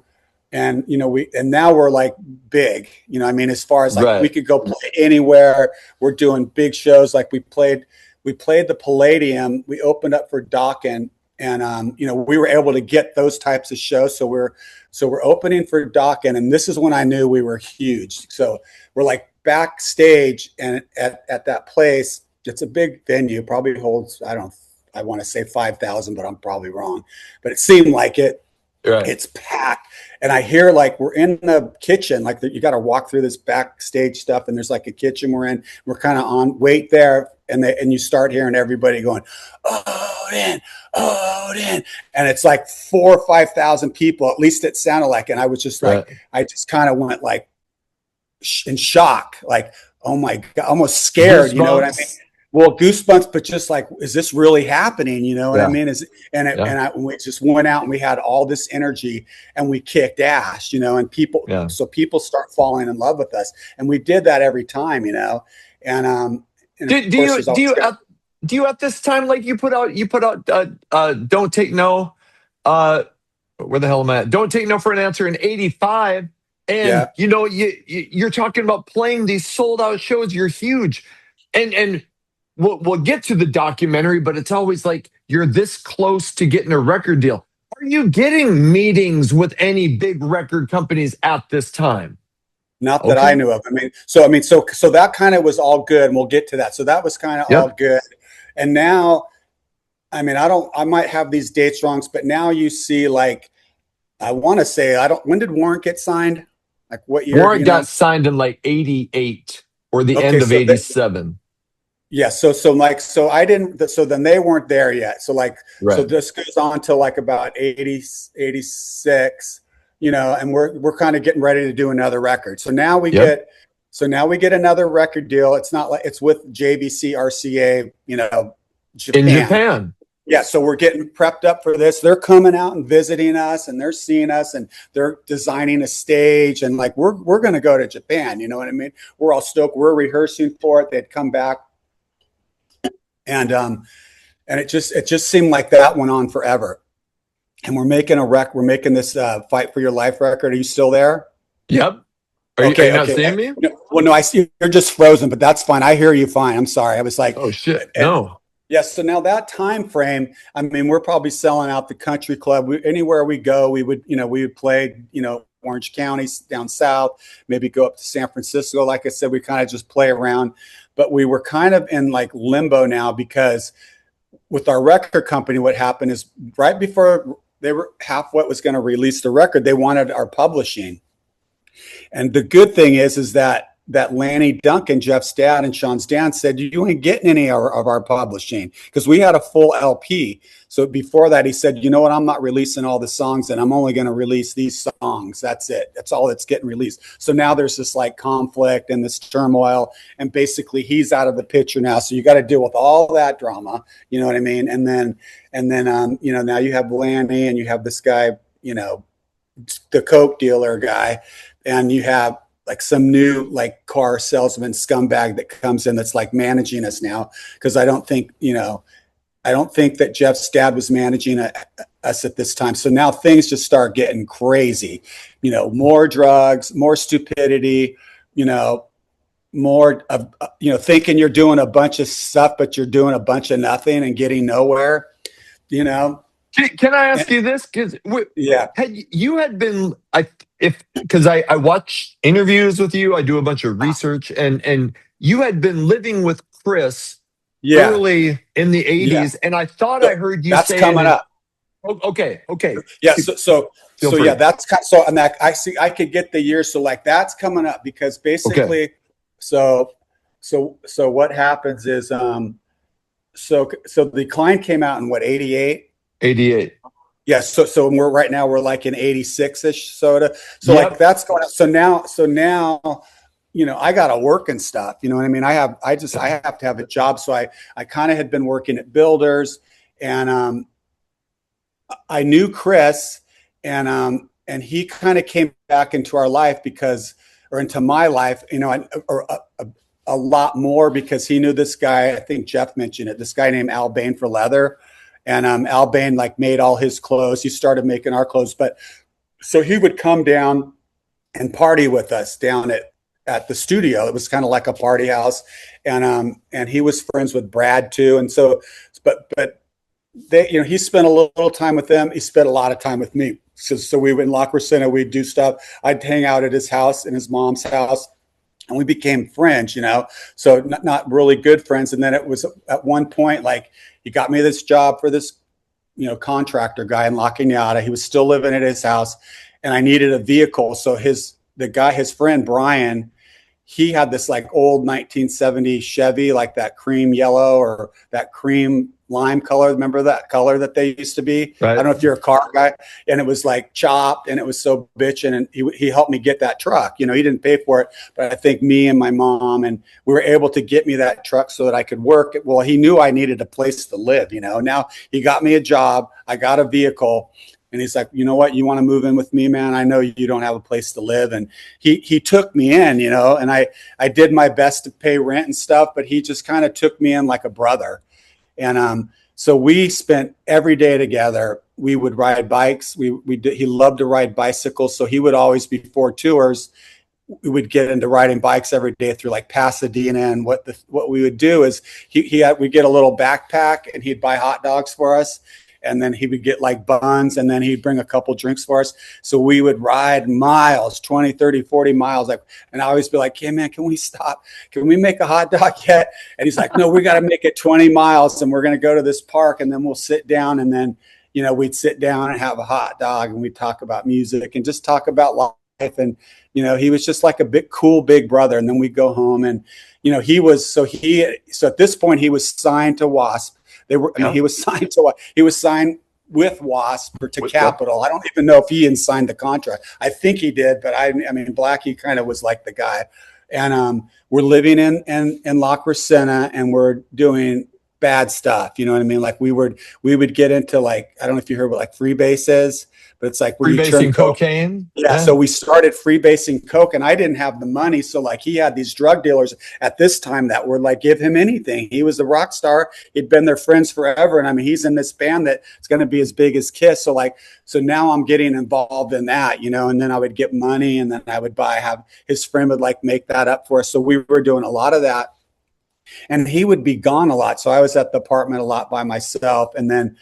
and and now we're like big, I mean, as far as like we could go play anywhere. We're doing big shows, like we played the Palladium. We opened up for Dawkins. And we were able to get those types of shows. So we're opening for Dawkins, and this is when I knew we were huge. So we're like backstage, and at that place, it's a big venue, probably holds, I want to say 5,000, but I'm probably wrong. But it seemed like it. Right. It's packed. And I hear like we're in the kitchen, like you got to walk through this backstage stuff, and there's like a kitchen we're in. We're kind of on wait there, and you start hearing everybody going, Odin, Odin, and it's like 4,000 or 5,000 people. At least it sounded like. And I was just like, I just kind of went like in shock, like, oh my God, almost scared. Goosebumps. You know what I mean? Well, goosebumps, but just like, is this really happening? You know what I mean? We just went out, and we had all this energy, and we kicked ass, and people, so people start falling in love with us, and we did that every time, and do you at this time, like you put out Don't Take No, where the hell am I at? Don't Take No for an Answer in '85, and you're talking about playing these sold out shows. You're huge, and we'll get to the documentary, but it's always like you're this close to getting a record deal. Are you getting meetings with any big record companies at this time? Not that I knew of. So that kind of was all good, and we'll get to that. So that was kind of all good. And now, I might have these dates wrong, but now you see, like, I want to say, when did Warrant get signed? Like what year? Warrant got signed in like '88 or the end of '87. Yeah. So I didn't, so then they weren't there yet. So so this goes on till like about 86, and we're kind of getting ready to do another record. So now we get another record deal. It's not like it's with JVC RCA, Japan. In Japan. Yeah. So we're getting prepped up for this. They're coming out and visiting us, and they're seeing us, and they're designing a stage, and like, we're going to go to Japan. You know what I mean? We're all stoked. We're rehearsing for it. They'd come back. And it just seemed like that went on forever. And we're making this Fight for Your Life record. Are you still there? Yep. Are you not seeing me? No, I see you're just frozen, but that's fine. I hear you fine. I'm sorry. I was like, oh shit. No. Yes. So now that time frame, we're probably selling out the country club. Anywhere we go, we would play, Orange County down south, maybe go up to San Francisco. Like I said, we kind of just play around, but we were kind of in like limbo now because with our record company, what happened is right before they were halfway was going to release the record, they wanted our publishing. And the good thing is that Lanny Duncan, Jeff's dad and Sean's dad said, you ain't getting any of our publishing, because we had a full LP. So before that, he said, you know what, I'm not releasing all the songs, and I'm only going to release these songs. That's it. That's all that's getting released. So now there's this like conflict and this turmoil, and basically he's out of the picture now. So you got to deal with all that drama. You know what I mean? And then, you know, now you have Lanny and you have this guy, you know, the Coke dealer guy, and you have like some new like car salesman scumbag that comes in that's like managing us now. Cause I don't think that Jeff's dad was managing us at this time. So now things just start getting crazy, you know, more drugs, more stupidity, you know, more of, you know, thinking you're doing a bunch of stuff, but you're doing a bunch of nothing and getting nowhere, you know? Can I ask you this? Because yeah, because I watch interviews with you, I do a bunch of research, and you had been living with Chris early in the 80s, and I thought I heard you that's say coming up. Okay. Yeah, so yeah, that's so, and that I could get the year, so like that's coming up because basically, so what happens is so the Decline came out in what, 88. Yeah, so we're right now we're like in 86ish soda. So like that's going up. So now, you know, I gotta work and stuff. You know what I mean? I have to have a job. So I kind of had been working at Builders, and I knew Chris, and he kind of came back into our life into my life, you know, a lot more because he knew this guy. I think Jeff mentioned it. This guy named Al Bain for leather. And Al Bain like made all his clothes. He started making our clothes, but so he would come down and party with us down at the studio. It was kind of like a party house, and he was friends with Brad too. And so, but they, you know, he spent a little time with them. He spent a lot of time with me. So we went in La Crescenta. We'd do stuff. I'd hang out at his house, in his mom's house. And we became friends, you know, so not really good friends. And then it was at one point, like, he got me this job for this, you know, contractor guy in La Cañada. He was still living at his house, and I needed a vehicle. So his friend, Brian, he had this like old 1970 Chevy, like that cream yellow or that cream lime color. Remember that color that they used to be? Right. I don't know if you're a car guy. And it was like chopped, and it was so bitching. And he helped me get that truck. You know, he didn't pay for it, but I think me and my mom, and we were able to get me that truck so that I could work. Well, he knew I needed a place to live, you know. Now he got me a job. I got a vehicle. And he's like, you know what, you want to move in with me, man? I know you don't have a place to live. And he took me in, you know, and I did my best to pay rent and stuff, but he just kind of took me in like a brother. And so we spent every day together. We would ride bikes. He loved to ride bicycles. So he would always, before tours, we would get into riding bikes every day through like Pasadena. And what we would do is we'd get a little backpack, and he'd buy hot dogs for us. And then he would get like buns, and then he'd bring a couple drinks for us. So we would ride miles, 20, 30, 40 miles. Like, and I always be like, hey man, can we stop? Can we make a hot dog yet? And he's like, no, we got to make it 20 miles, and we're going to go to this park, and then we'll sit down. And then, you know, we'd sit down and have a hot dog, and we'd talk about music and just talk about life. And, you know, he was just like a cool big brother. And then we'd go home, and, you know, so at this point he was signed to Wasp. He was signed with Wasp or to Capitol. I don't even know if he even signed the contract. I think he did, but I mean, Blackie kind of was like the guy. And we're living in La Crescenta, and we're doing bad stuff. You know what I mean? Like we would get into, like, I don't know if you heard what like freebase is, but it's like freebasing cocaine. Yeah. So we started freebasing coke, and I didn't have the money. So like he had these drug dealers at this time that were like, give him anything. He was a rock star. He'd been their friends forever. And I mean, he's in this band that's going to be as big as Kiss. So now I'm getting involved in that, you know, and then I would get money, and then I would have his friend would like make that up for us. So we were doing a lot of that, and he would be gone a lot. So I was at the apartment a lot by myself. And then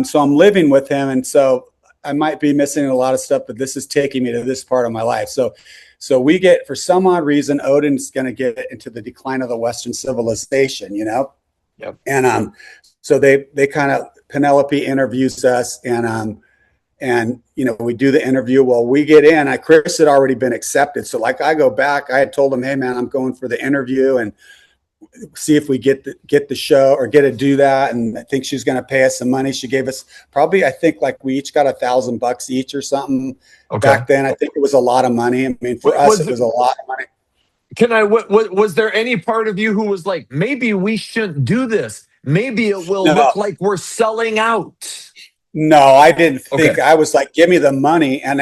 so I'm living with him. And so I might be missing a lot of stuff, but this is taking me to this part of my life. So we get, for some odd reason, Odin's going to get into the decline of the Western civilization, you know? Yep. And so they kind of, Penelope interviews us, and you know, we do the interview. Well, we get in. Chris had already been accepted, so like I go back. I had told him, "Hey, man, I'm going for the interview and see if we get the show or get to do that." And I think she's going to pay us some money. She gave us probably, I think, like we each got $1,000 each or something. Okay. Back then. I think it was a lot of money. I mean, for us, it was a lot of money. Was there any part of you who was like, maybe we shouldn't do this? Maybe it will look like we're selling out. No, I didn't think. Okay. I was like, give me the money. And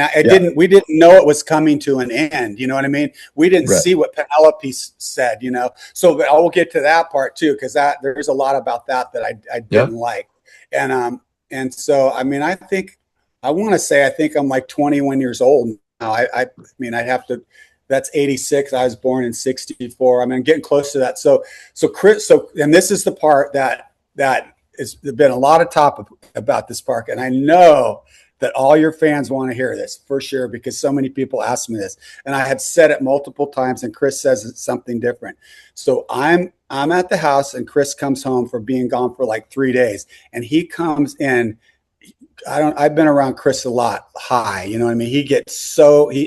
we didn't know it was coming to an end. You know what I mean? We didn't see what Penelope said, you know? So I will get to that part too, because there's a lot about that I didn't like. And so, I mean, I want to say, I think I'm like 21 years old now. I mean, I'd have to, that's 86. I was born in 64. I mean, getting close to that. So Chris, and this is the part that has been a lot of talk about this park. And I know that all your fans want to hear this for sure, because so many people ask me this, and I have said it multiple times, and Chris says it's something different. So I'm at the house, and Chris comes home for being gone for like 3 days, and he comes in. I've been around Chris a lot high, you know what I mean?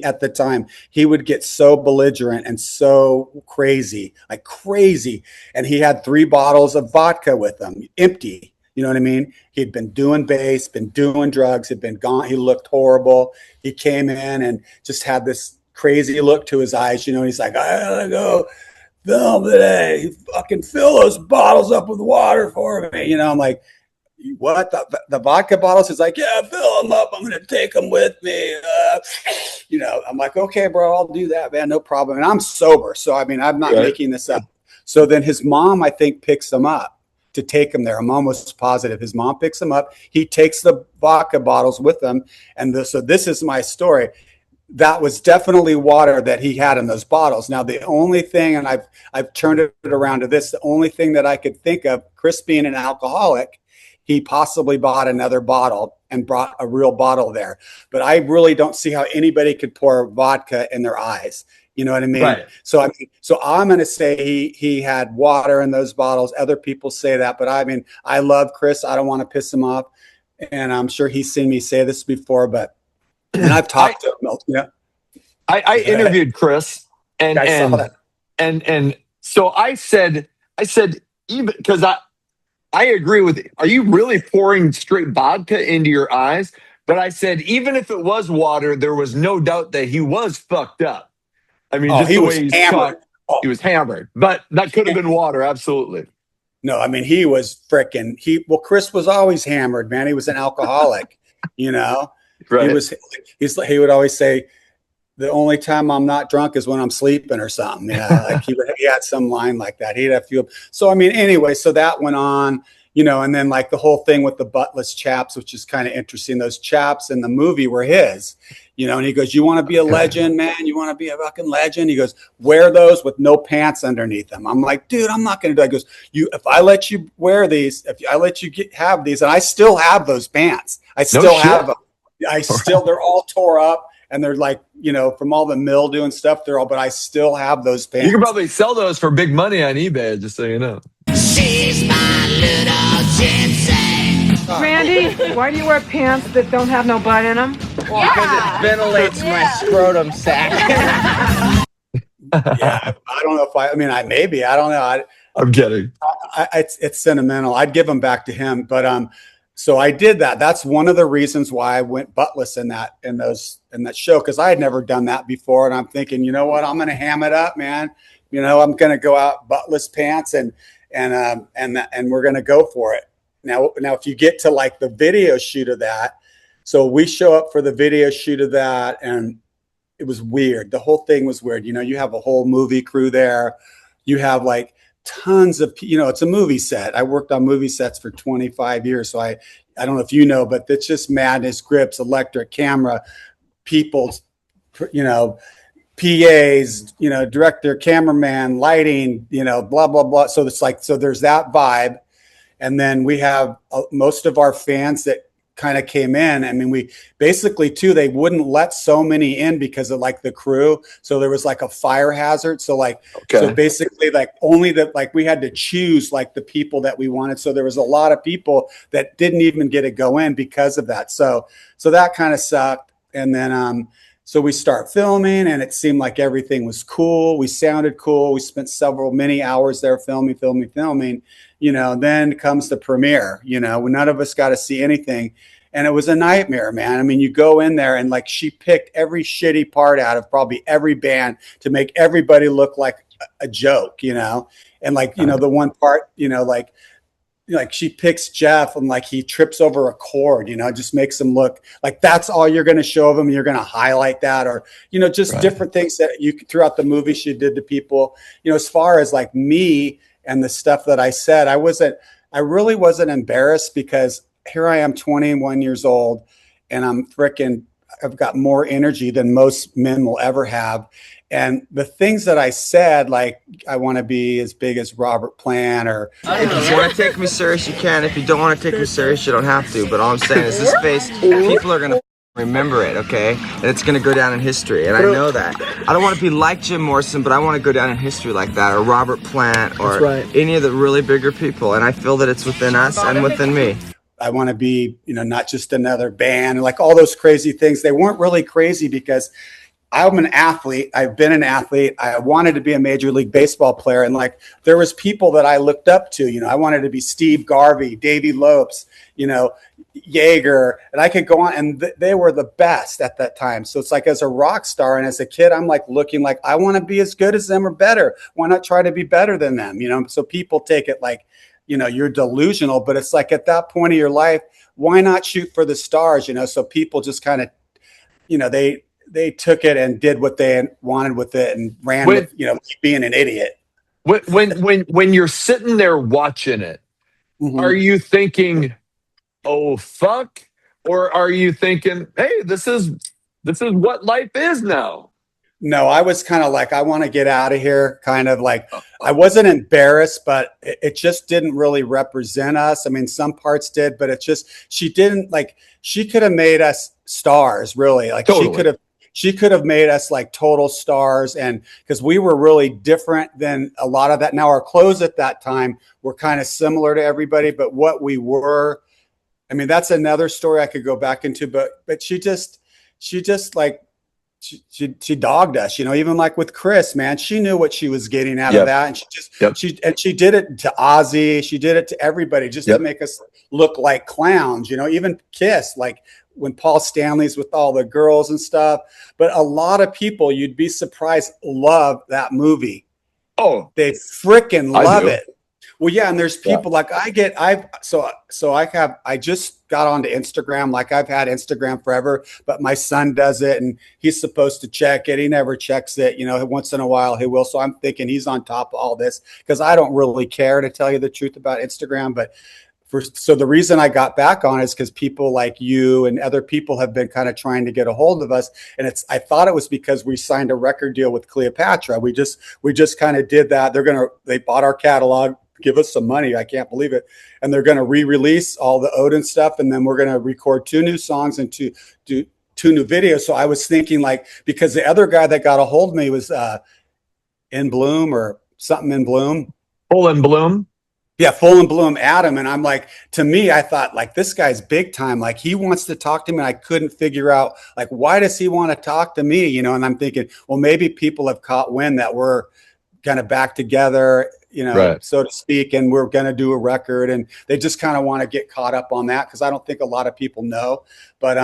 At the time, he would get so belligerent and so crazy, like crazy. And he had 3 bottles of vodka with him, empty, you know what I mean? He'd been doing bass, been doing drugs, had been gone. He looked horrible. He came in and just had this crazy look to his eyes, you know, he's like, I gotta go film today. Fucking fill those bottles up with water for me. You know, I'm like, what, the vodka bottles? He's like, yeah, fill them up. I'm gonna take them with me. You know, I'm like, okay, bro, I'll do that, man, no problem. And I'm sober, so I mean, I'm not making this up. So then his mom, I think, picks him up to take him there. I'm almost positive his mom picks him up. He takes the vodka bottles with him, and so this is my story. That was definitely water that he had in those bottles. Now, the only thing, and I've turned it around to this, the only thing that I could think of, Chris being an alcoholic, he possibly bought another bottle and brought a real bottle there. But I really don't see how anybody could pour vodka in their eyes. You know what I mean? Right. So I'm going to say he had water in those bottles. Other people say that, but I mean, I love Chris. I don't want to piss him off, and I'm sure he's seen me say this before. But and I've talked to him. Yeah, I interviewed Chris, and so I said even because I agree with you. Are you really pouring straight vodka into your eyes? But I said, even if it was water, there was no doubt that he was fucked up. I mean, just he the was way he's hammered. He was hammered. But that could have been water, absolutely. No, I mean, he was freaking, Chris was always hammered, man. He was an alcoholic, you know? Right. He would always say, the only time I'm not drunk is when I'm sleeping or something. You know, like he had some line like that. He'd have few. So, I mean, anyway, so that went on, you know, and then like the whole thing with the buttless chaps, which is kind of interesting. Those chaps in the movie were his, you know, and he goes, you want to be a legend, man? You want to be a fucking legend? He goes, wear those with no pants underneath them. I'm like, dude, I'm not going to do that. He goes, if I let you wear these, if I let you have these, and I still have those pants. I still have them. They're all tore up. And they're like, you know, from all the mildew and stuff, but I still have those pants. You can probably sell those for big money on eBay, just so you know. She's my little gypsy. Randy, why do you wear pants that don't have no butt in them? Well, because it ventilates my scrotum sack. Yeah, I don't know if I don't know. I'm kidding. It's sentimental. I'd give them back to him, but so I did that. That's one of the reasons why I went buttless in that show, because I had never done that before. And I'm thinking, you know what? I'm going to ham it up, man. You know, I'm going to go out buttless pants and we're going to go for it. Now, if you get to like the video shoot of that, so we show up for the video shoot of that, and it was weird. The whole thing was weird. You know, you have a whole movie crew there. You have like tons of, you know, it's a movie set. I worked on movie sets for 25 years. So I don't know if you know, but it's just madness, grips, electric, camera, people, you know, PAs, you know, director, cameraman, lighting, you know, blah, blah, blah. So it's like, so there's that vibe. And then we have most of our fans that kind of came in. I mean, we basically too, they wouldn't let so many in because of like the crew. So there was like a fire hazard. So like, so basically like only that, like we had to choose like the people that we wanted. So there was a lot of people that didn't even get to go in because of that. So that kind of sucked. And then, so we start filming and it seemed like everything was cool. We sounded cool. We spent many hours there filming, you know, then comes the premiere, you know, when none of us got to see anything. And it was a nightmare, man. I mean, you go in there and like she picked every shitty part out of probably every band to make everybody look like a joke, you know? And like, you know, the one part, you know, like she picks Jeff and like he trips over a cord, you know, just makes him look like that's all you're going to show them. You're going to highlight that, or, you know, just different things that you throughout the movie she did to people, you know, as far as like me and the stuff that I said, I really wasn't embarrassed because here I am 21 years old and I've got more energy than most men will ever have. And the things that I said, like, I want to be as big as Robert Plant, or if you want to take me serious, you can. If you don't want to take me serious, you don't have to. But all I'm saying is this face, people are going to remember it, okay? And it's going to go down in history. And I know that. I don't want to be like Jim Morrison, but I want to go down in history like that, or Robert Plant, or any of the really bigger people. And I feel that it's within us and within me. I want to be, you know, not just another band, like all those crazy things. They weren't really crazy because I'm an athlete. I've been an athlete. I wanted to be a Major League Baseball player. And like, there was people that I looked up to, you know, I wanted to be Steve Garvey, Davey Lopes, you know, Yeager, and I could go on, and they were the best at that time. So it's like, as a rock star and as a kid, I'm like looking like I want to be as good as them or better. Why not try to be better than them? You know, so people take it like, you know, you're delusional, but it's like at that point of your life, why not shoot for the stars? You know, so people just kind of, you know, they took it and did what they wanted with it and ran with, you know, being an idiot. When you're sitting there watching it, are you thinking, oh, fuck? Or are you thinking, hey, this is what life is now? No, I was kind of like, I want to get out of here. Kind of like, I wasn't embarrassed, but it just didn't really represent us. I mean, some parts did, but it's just, she could have made us stars, really. Like totally. She could have made us like total stars, and because we were really different than a lot of that. Now our clothes at that time were kind of similar to everybody, but what we were, I mean, that's another story I could go back into, but she just like, she dogged us, you know, even like with Chris, man, she knew what she was getting out of that. And she just, she did it to Ozzy. She did it to everybody just to make us look like clowns, you know, even Kiss, like when Paul Stanley's with all the girls and stuff. But a lot of people, you'd be surprised, love that movie. Oh, they freaking love it. Well, yeah, and there's people like I just got onto Instagram. Like I've had Instagram forever, but my son does it and he's supposed to check it. He never checks it, you know, once in a while he will. So I'm thinking he's on top of all this because I don't really care, to tell you the truth, about Instagram. But so the reason I got back on is because people like you and other people have been kind of trying to get a hold of us. And I thought it was because we signed a record deal with Cleopatra. We just kind of did that. They bought our catalog, give us some money. I can't believe it. And they're going to re-release all the Odin stuff. And then we're going to record 2 new songs and do 2 new videos. So I was thinking like, because the other guy that got a hold of me was In Bloom or something in Bloom. Full in Bloom. Yeah, Full in Bloom, Adam. And I'm like, to me, I thought like, this guy's big time. Like he wants to talk to me. And I couldn't figure out like, why does he want to talk to me? You know, and I'm thinking, well, maybe people have caught wind that we're kind of back together, you know, so to speak, and we're going to do a record, and they just kind of want to get caught up on that because I don't think a lot of people know. But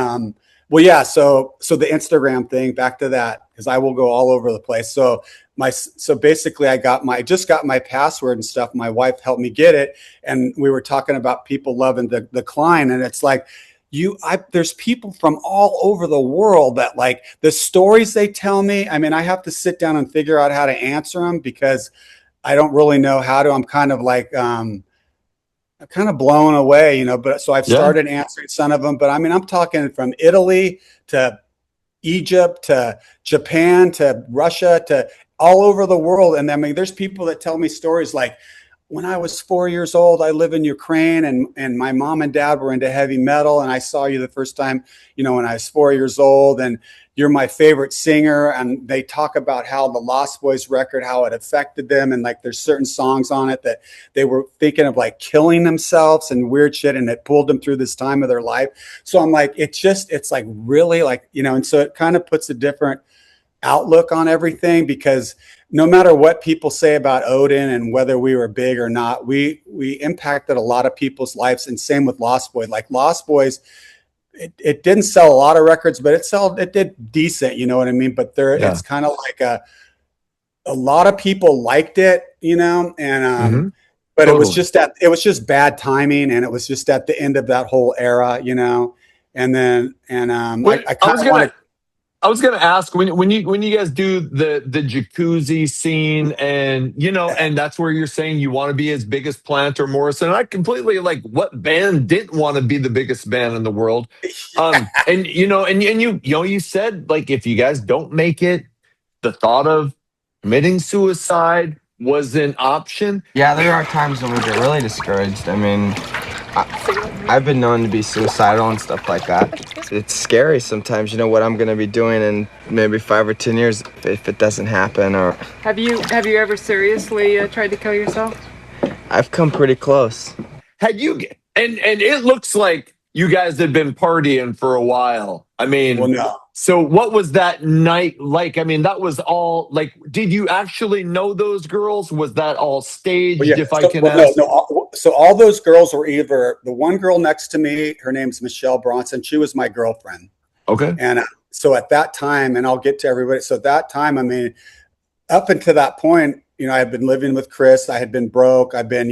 well, yeah. So the Instagram thing, back to that, because I will go all over the place. So basically, I just got my password and stuff. My wife helped me get it, and we were talking about people loving the Klein, and it's like, there's people from all over the world that like the stories they tell me. I mean, I have to sit down and figure out how to answer them because I don't really know how to. I'm kind of like, I'm kind of blown away, you know, but so I've started answering some of them, but I mean, I'm talking from Italy to Egypt to Japan to Russia to all over the world. And I mean, there's people that tell me stories like, when I was 4 years old, I live in Ukraine, and my mom and dad were into heavy metal, and I saw you the first time, when I was 4 years old, and you're my favorite singer. And they talk about how the Lostboys record, how it affected them, and like there's certain songs on it that they were thinking of like killing themselves and weird shit, and it pulled them through this time of their life. So I'm like, it's like really like, and so it kind of puts a different outlook on everything, because no matter what people say about Odin and whether we were big or not, we impacted a lot of people's lives. And same with Lost Boys. Like Lost Boys, it didn't sell a lot of records, but it did decent, you know what I mean? But it's kind of like a lot of people liked it, and but Totally. it was just bad timing, and it was just at the end of that whole era, and then I was gonna ask, when you guys do the jacuzzi scene, and and that's where you're saying you want to be as big as Plant or Morrison. I completely, like, what band didn't want to be the biggest band in the world? And you said, like, if you guys don't make it, the thought of committing suicide was an option. Yeah, there are times when we get really discouraged. I mean, I've been known to be suicidal and stuff like that. It's scary sometimes, what I'm gonna be doing in maybe 5 or 10 years if it doesn't happen. Or Have you ever seriously tried to kill yourself? I've come pretty close. Had you and it looks like you guys had been partying for a while. I mean, well, no. So what was that night like? I mean, that was all like, did you actually know those girls? Was that all staged, if I can ask? No. So all those girls were either the one girl next to me, her name's Michelle Bronson. She was my girlfriend. Okay. And so at that time, and I'll get to everybody. So at that time, I mean, up until that point, I had been living with Chris. I had been broke. I've been,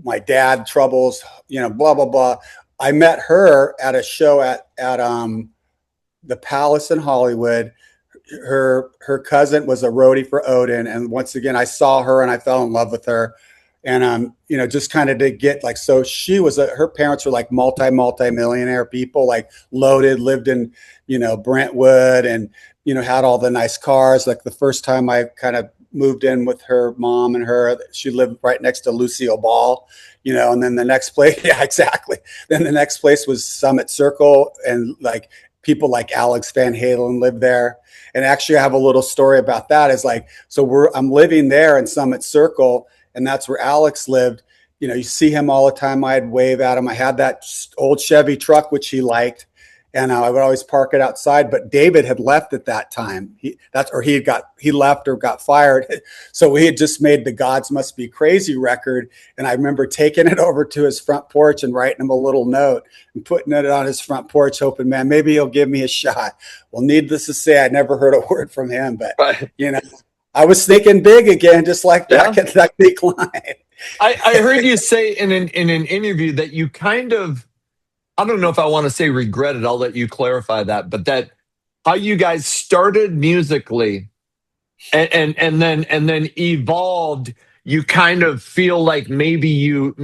my dad troubles, blah, blah, blah. I met her at a show at the Palace in Hollywood. Her cousin was a roadie for Odin, and once again I saw her and I fell in love with her, and just kind of did get like, so she was her parents were like multi-millionaire people, like loaded, lived in Brentwood, and had all the nice cars. Like the first time I kind of moved in with her mom and her, she lived right next to Lucille Ball, and then the next place, yeah, exactly. Then the next place was Summit Circle, and like people like Alex Van Halen lived there. And actually I have a little story about that. Is like, so I'm living there in Summit Circle, and that's where Alex lived. You see him all the time. I'd wave at him. I had that old Chevy truck, which he liked, and I would always park it outside. But David had left at that time. He left or got fired. So we had just made the Gods Must Be Crazy record. And I remember taking it over to his front porch and writing him a little note and putting it on his front porch, hoping, man, maybe he'll give me a shot. Well, needless to say, I never heard a word from him, but I was thinking big again, just like that decline. I heard you say in an interview that you kind of, I don't know if I want to say regretted, I'll let you clarify that, but that how you guys started musically and then evolved, you kind of feel like maybe you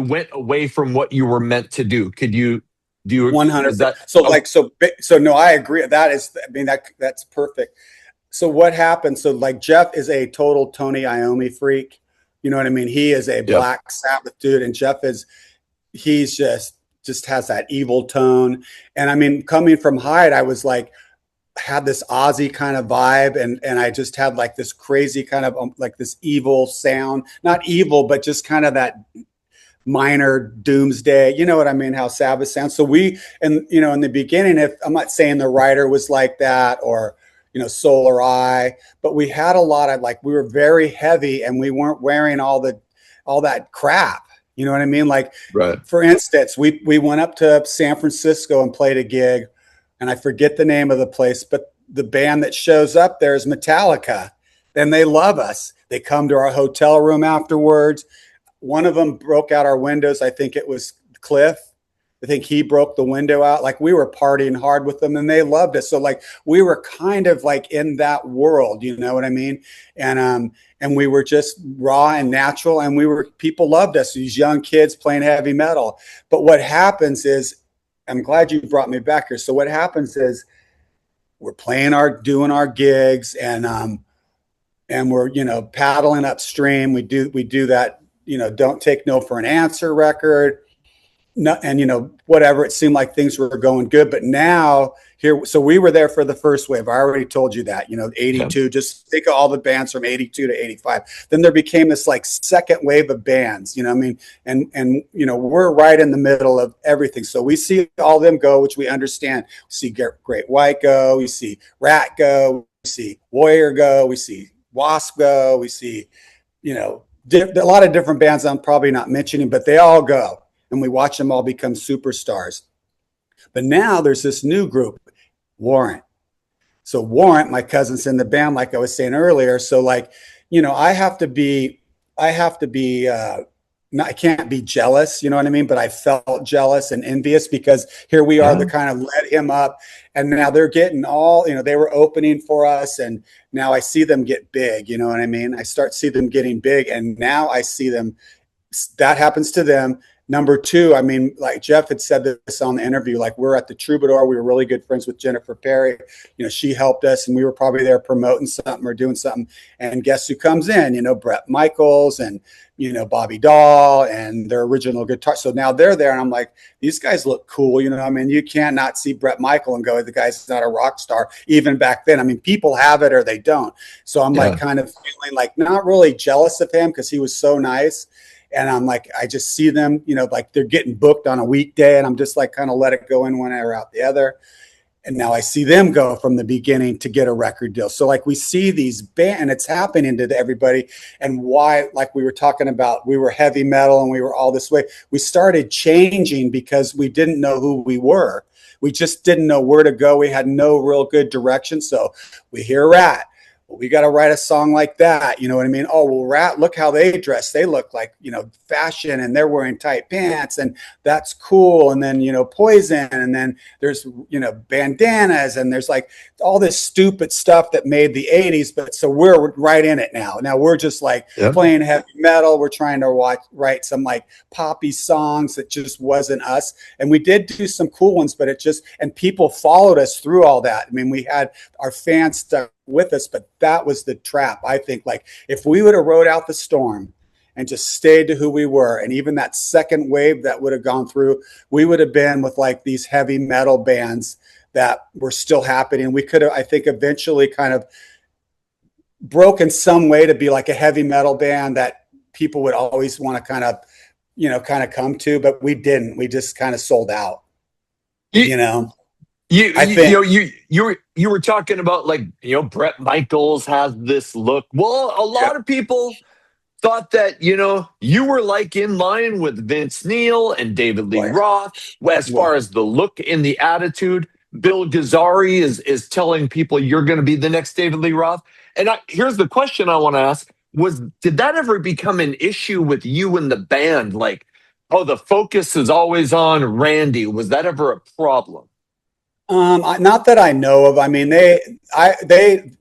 went away from what you were meant to do. Do you 100%? So no, I agree. That's perfect. So what happened? So like Jeff is a total Tony Iommi freak. You know what I mean? He is a Black Sabbath dude, and he's just has that evil tone. And I mean, coming from Hyde, I was like, had this Ozzy kind of vibe, and I just had like this crazy kind of like this evil sound, not evil, but just kind of that minor doomsday, you know what I mean, how Sabbath sounds. So in the beginning, if I'm not saying the writer was like that, or Solar Eye, but we had a lot of we were very heavy, and we weren't wearing all that crap. You know what I mean? Like, right. For instance, we went up to San Francisco and played a gig, and I forget the name of the place, but the band that shows up there is Metallica, and they love us. They come to our hotel room afterwards. One of them broke out our windows. I think it was Cliff. I think he broke the window out. Like, we were partying hard with them, and they loved us. So like, we were kind of like in that world, you know what I mean? And we were just raw and natural, and people loved us, these young kids playing heavy metal. But what happens is, I'm glad you brought me back here. So what happens is, we're doing our gigs, and and we're, paddling upstream. We do that, don't take no for an answer record. No, and whatever, it seemed like things were going good, but now here, so we were there for the first wave. I already told you that, 82, just think of all the bands from 82 to 85. Then there became this like second wave of bands, what I mean? And we're right in the middle of everything. So we see all them go, which we understand. We see Great White go, we see Rat go, we see Warrior go, we see Wasp go, we see, a lot of different bands I'm probably not mentioning, but they all go. And we watch them all become superstars. But now there's this new group, Warrant. So Warrant, my cousin's in the band, like I was saying earlier. So like, I have to be, I can't be jealous, you know what I mean? But I felt jealous and envious because here we are, the kind of led him up, and now they're getting all, they were opening for us, and now I see them get big, you know what I mean? I start see them getting big, and now I see them, that happens to them. Number two, I mean, like Jeff had said this on the interview, like we're at the Troubadour. We were really good friends with Jennifer Perry. She helped us, and we were probably there promoting something or doing something. And guess who comes in? Brett Michaels and, Bobby Dahl and their original guitar. So now they're there, and I'm like, these guys look cool. I mean, you can't not see Brett Michael and go, the guy's not a rock star. Even back then, I mean, people have it or they don't. So I'm like kind of feeling like not really jealous of him because he was so nice. And I'm like, I just see them, like they're getting booked on a weekday, and I'm just like kind of let it go in one ear out the other. And now I see them go from the beginning to get a record deal. So like we see these bands, and it's happening to everybody. And why, like we were talking about, we were heavy metal and we were all this way. We started changing because we didn't know who we were. We just didn't know where to go. We had no real good direction. So we hear Rat. Well, we got to write a song like that. You know what I mean? Oh, well, Rat, look how they dress. They look like, fashion, and they're wearing tight pants, and that's cool. And then, Poison. And then there's, bandanas, and there's like all this stupid stuff that made the 80s. But so we're right in it now. Now we're just like playing heavy metal. We're trying to write some like poppy songs that just wasn't us. And we did do some cool ones, but and people followed us through all that. I mean, we had our fans stuck with us, but that was the trap. I think like if we would have rode out the storm and just stayed to who we were, and even that second wave that would have gone through, we would have been with like these heavy metal bands that were still happening. We could have, I think, eventually kind of broken some way to be like a heavy metal band that people would always want to kind of come to, but we didn't. We just kind of sold out. You were talking about like, Brett Michaels has this look. Well, a lot of people thought that, you were like in line with Vince Neil and David Lee Roth as far as the look and the attitude. Bill Gazzari is telling people you're going to be the next David Lee Roth. And here's the question I want to ask did that ever become an issue with you and the band? Like, oh, the focus is always on Randy. Was that ever a problem? Not that I know of. I mean,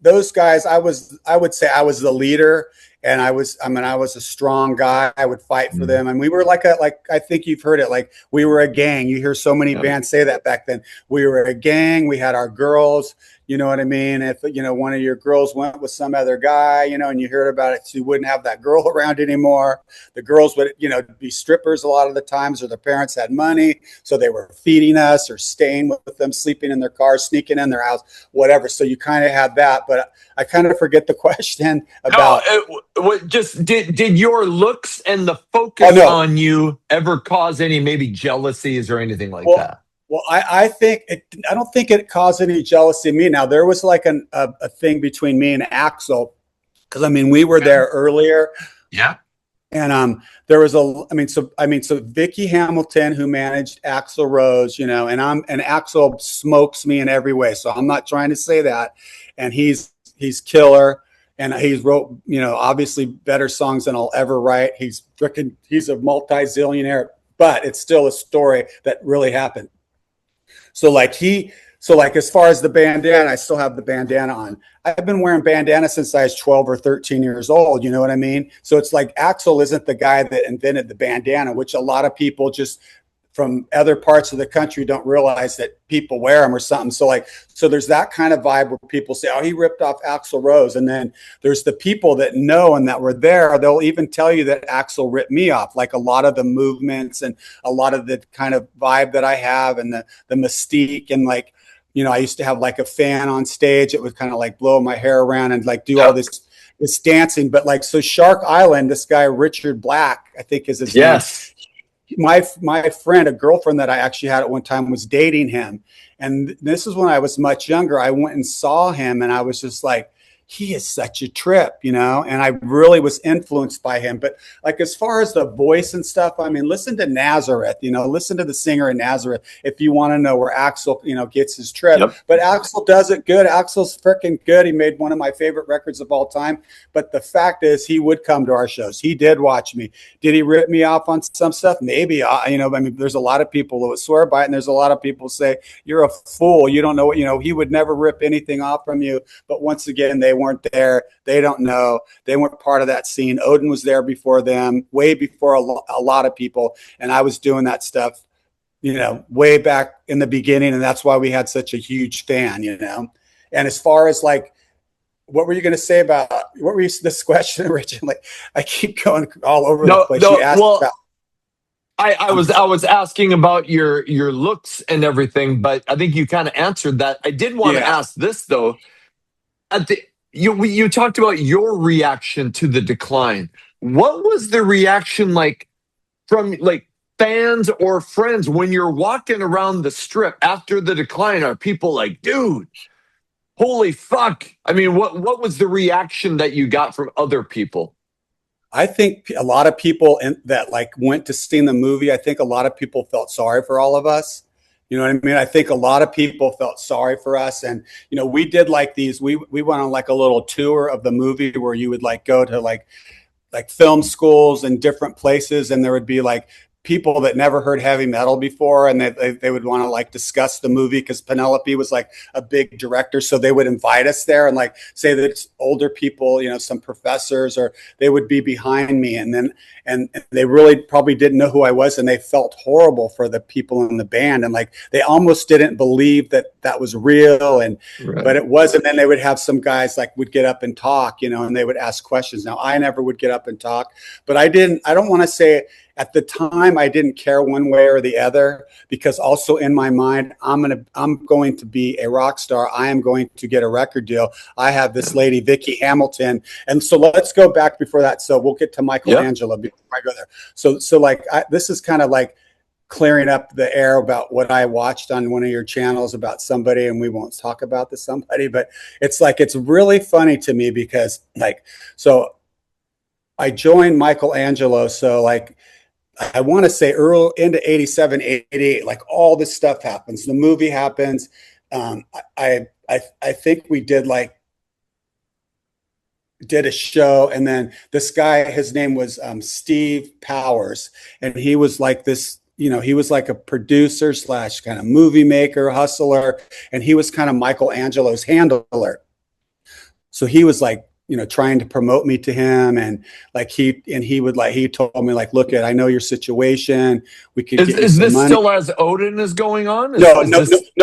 those guys, I would say I was the leader, and I was a strong guy. I would fight for them. And we were like I think you've heard it, like we were a gang. You hear so many bands say that back then. We were a gang. We had our girls, you know what I mean? If, one of your girls went with some other guy, and you heard about it, so you wouldn't have that girl around anymore. The girls would, be strippers a lot of the times, or their parents had money, so they were feeding us or staying with them, sleeping in their cars, sneaking in their house, whatever. So you kind of had that, but I kind of forget the question about. Did your looks and the focus on you ever cause any maybe jealousies or anything like that? Well, I don't think it caused any jealousy in me. Now there was like a thing between me and Axl, because I mean we were there earlier. Yeah. And there was so Vicky Hamilton, who managed Axl Rose, and Axl smokes me in every way. So I'm not trying to say that. And he's killer. And he's wrote, obviously better songs than I'll ever write. He's a multi-zillionaire, but it's still a story that really happened. So as far as the bandana, I still have the bandana on. I've been wearing bandana since I was 12 or 13 years old. You know what I mean? So it's like Axl isn't the guy that invented the bandana, which a lot of people just from other parts of the country don't realize that people wear them or something. So there's that kind of vibe where people say, oh, he ripped off Axl Rose. And then there's the people that know and that were there. They'll even tell you that Axl ripped me off, like a lot of the movements and a lot of the kind of vibe that I have and the mystique. And like, you know, I used to have like a fan on stage. It would kind of like blow my hair around and like do all this dancing. But like, so Shark Island, this guy, Richard Black, I think is his name. My friend, a girlfriend that I actually had at one time, was dating him. And this is when I was much younger. I went and saw him and I was just like, he is such a trip, you know, and I really was influenced by him. But like, as far as the voice and stuff, I mean, listen to Nazareth, you know, listen to the singer in Nazareth if you want to know where Axl, you know, gets his trip. Yep. But Axl does it good. Axl's freaking good. He made one of my favorite records of all time. But the fact is, he would come to our shows. He did watch me. Did he rip me off on some stuff? Maybe. You know, I mean, there's a lot of people who would swear by it, and there's a lot of people who say, you're a fool. You don't know what, you know, he would never rip anything off from you. But once again, they weren't there. They don't know. They weren't part of that scene. Odin was there before them, way before a lot of people. And I was doing that stuff, you know, way back in the beginning. And that's why we had such a huge fan, you know. And as far as like, what were you going to say about, what were you, this question originally? I keep going all over the place. You asked about. I was asking about your looks and everything, but I think you kind of answered that. I did want to ask this though. You talked about your reaction to the decline. What was the reaction like from like fans or friends when you're walking around the strip after the decline? Are people like, dude, holy fuck? I mean, what was the reaction that you got from other people? I think a lot of people that like went to see the movie, I think a lot of people felt sorry for all of us. You know what I mean? I think a lot of people felt sorry for us. And, you know, we did like these, we went on like a little tour of the movie where you would like go to like film schools and different places. And there would be like people that never heard heavy metal before. And they would want to like discuss the movie because Penelope was like a big director. So they would invite us there and like say that it's older people, you know, some professors, or they would be behind me. And they really probably didn't know who I was. And they felt horrible for the people in the band. And like, they almost didn't believe that was real. And, but it was. And then they would have some guys like would get up and talk, you know, and they would ask questions. Now I never would get up and talk, but I don't want to say at the time, I didn't care one way or the other, because also in my mind, I'm going to be a rock star. I am going to get a record deal. I have this lady, Vicky Hamilton. And so let's go back before that. So we'll get to Michelangelo before I go there. So like, this is kind of like clearing up the air about what I watched on one of your channels about somebody, and we won't talk about the somebody, but it's like, it's really funny to me because like, so I joined Michelangelo. So like, I want to say early into 87, 88, like all this stuff happens. The movie happens. I think we did a show, and then this guy, his name was Steve Powers, and he was like this, you know, he was like a producer / kind of movie maker, hustler, and he was kind of Michelangelo's handler. So he was like, you know, trying to promote me to him, and like he told me like, look, I know your situation. We could. Is this money. Still as Odin is going on? No.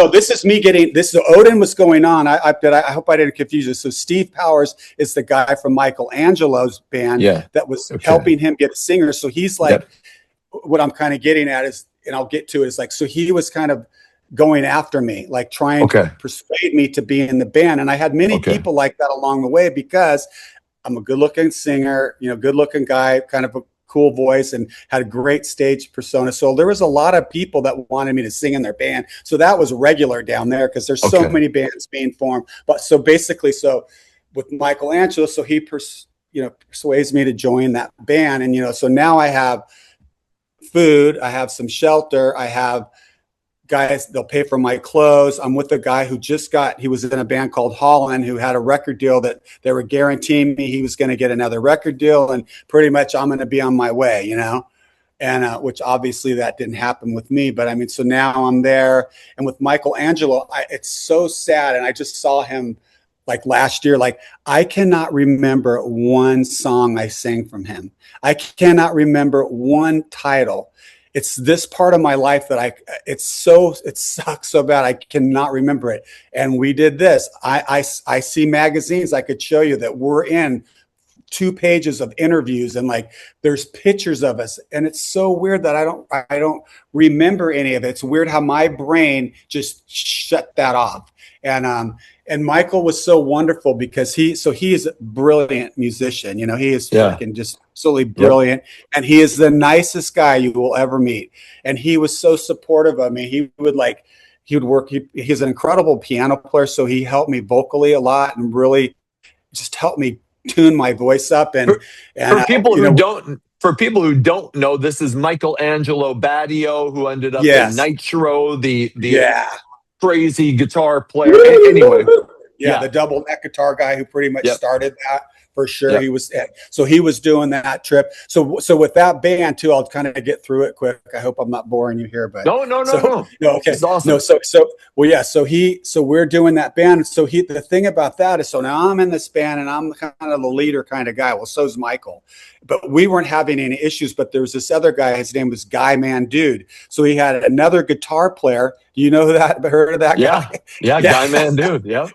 This is me getting this. Odin was going on. I hope I didn't confuse you. So Steve Powers is the guy from Michelangelo's band that was helping him get a singer. So he's like, what I'm kind of getting at is, and I'll get to it, is like, so he was kind of going after me, like trying to persuade me to be in the band. And I had many people like that along the way, because I'm a good looking singer, you know, good looking guy, kind of a cool voice, and had a great stage persona. So there was a lot of people that wanted me to sing in their band. So that was regular down there, because there's so many bands being formed. But so basically, so with Michelangelo, so he persuades me to join that band. And, you know, so now I have food, I have some shelter, I have guys, they'll pay for my clothes. I'm with a guy who he was in a band called Holland, who had a record deal that they were guaranteeing me he was going to get another record deal. And pretty much I'm going to be on my way, you know, and which obviously that didn't happen with me. But I mean, so now I'm there. And with Michelangelo, it's so sad. And I just saw him like last year. Like, I cannot remember one song I sang from him. I cannot remember one title. it's this part of my life that it sucks so bad. I cannot remember it. And we did this. I see magazines I could show you that we're in 2 pages of interviews, and like there's pictures of us, and it's so weird that I don't remember any of it. It's weird how my brain just shut that off. And Michael was so wonderful because he is a brilliant musician. You know, he is fucking just absolutely brilliant. Yep. And he is the nicest guy you will ever meet. And he was so supportive of me. He would work. He's an incredible piano player. So he helped me vocally a lot and really just helped me tune my voice up. And for people who don't know, this is Michelangelo Badio, who ended up in Nitro, the crazy guitar player. Anyway, the double neck guitar guy who pretty much started that for sure. He was doing that trip. So with that band too, I'll kind of get through it quick. I hope I'm not boring you here, but no. Okay, it's awesome. So we're doing that band. So the thing about that is, so now I'm in this band and I'm kind of the leader kind of guy. Well, so's Michael, but we weren't having any issues. But there was this other guy. His name was Guy Man Dude. So he had another guitar player. Do you know heard of that guy? Yeah, Guy Man Dude. Yeah.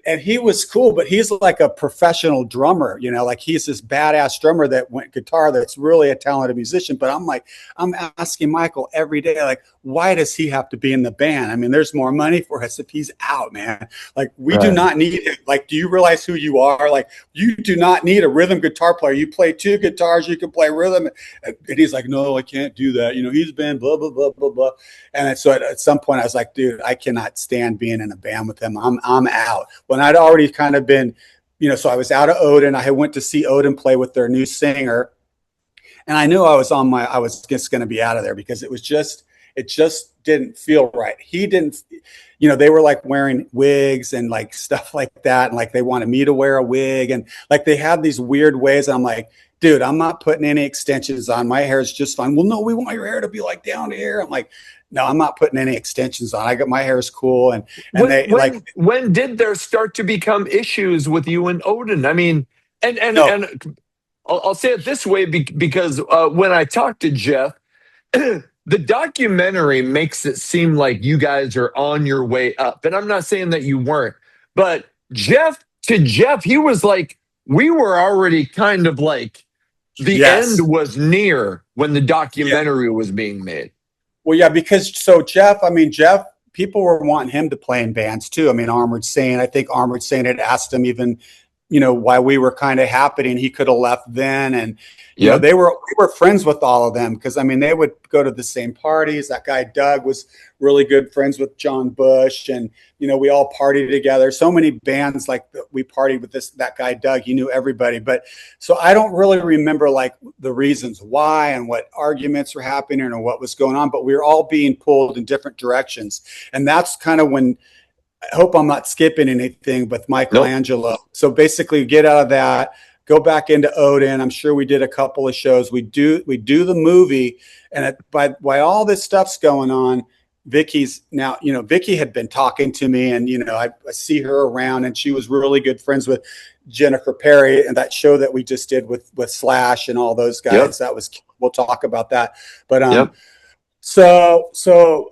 And he was cool, but he's like a professional drummer, you know, like he's this badass drummer that went guitar that's really a talented musician. But I'm asking Michael every day, like, why does he have to be in the band? I mean, there's more money for us if he's out, man. Like, we do not need it. Like, do you realize who you are? Like, you do not need a rhythm guitar player. You play 2 guitars, you can play rhythm. And he's like, no, I can't do that. You know, he's been blah, blah, blah, blah, blah. And so at some point I was like, dude, I cannot stand being in a band with him. I'm out. When I'd already kind of been, you know, so I was out of Odin. I went to see Odin play with their new singer. And I knew I was just going to be out of there because it just didn't feel right. He didn't, you know, they were like wearing wigs and like stuff like that. And like, they wanted me to wear a wig and like, they had these weird ways. And I'm like, dude, I'm not putting any extensions on. My hair is just fine. Well, no, we want your hair to be like down here. I'm like, no, I'm not putting any extensions on. I got my hair is cool. And when did there start to become issues with you and Odin? I mean, and I'll say it this way because when I talked to Jeff, the documentary makes it seem like you guys are on your way up. And I'm not saying that you weren't, but Jeff, he was like, we were already kind of like the end was near when the documentary was being made. Well, yeah, because Jeff, people were wanting him to play in bands too. I mean, Armored Saint, I think Armored Saint had asked him even, you know, why we were kind of happening. He could have left then. And, you know, we were friends with all of them because, I mean, they would go to the same parties. That guy, Doug, was really good friends with John Bush. And, you know, we all partied together. So many bands, like we partied with that guy, Doug. He knew everybody. But so I don't really remember like the reasons why and what arguments were happening or what was going on. But we were all being pulled in different directions. And that's kind of when, I hope I'm not skipping anything with Michelangelo. Nope. So basically get out of that, go back into Odin. I'm sure we did a couple of shows. We do the movie. And while all this stuff's going on, Vicky's now, you know, Vicky had been talking to me and, you know, I see her around and she was really good friends with Jennifer Perry and that show that we just did with Slash and all those guys. We'll talk about that. But, So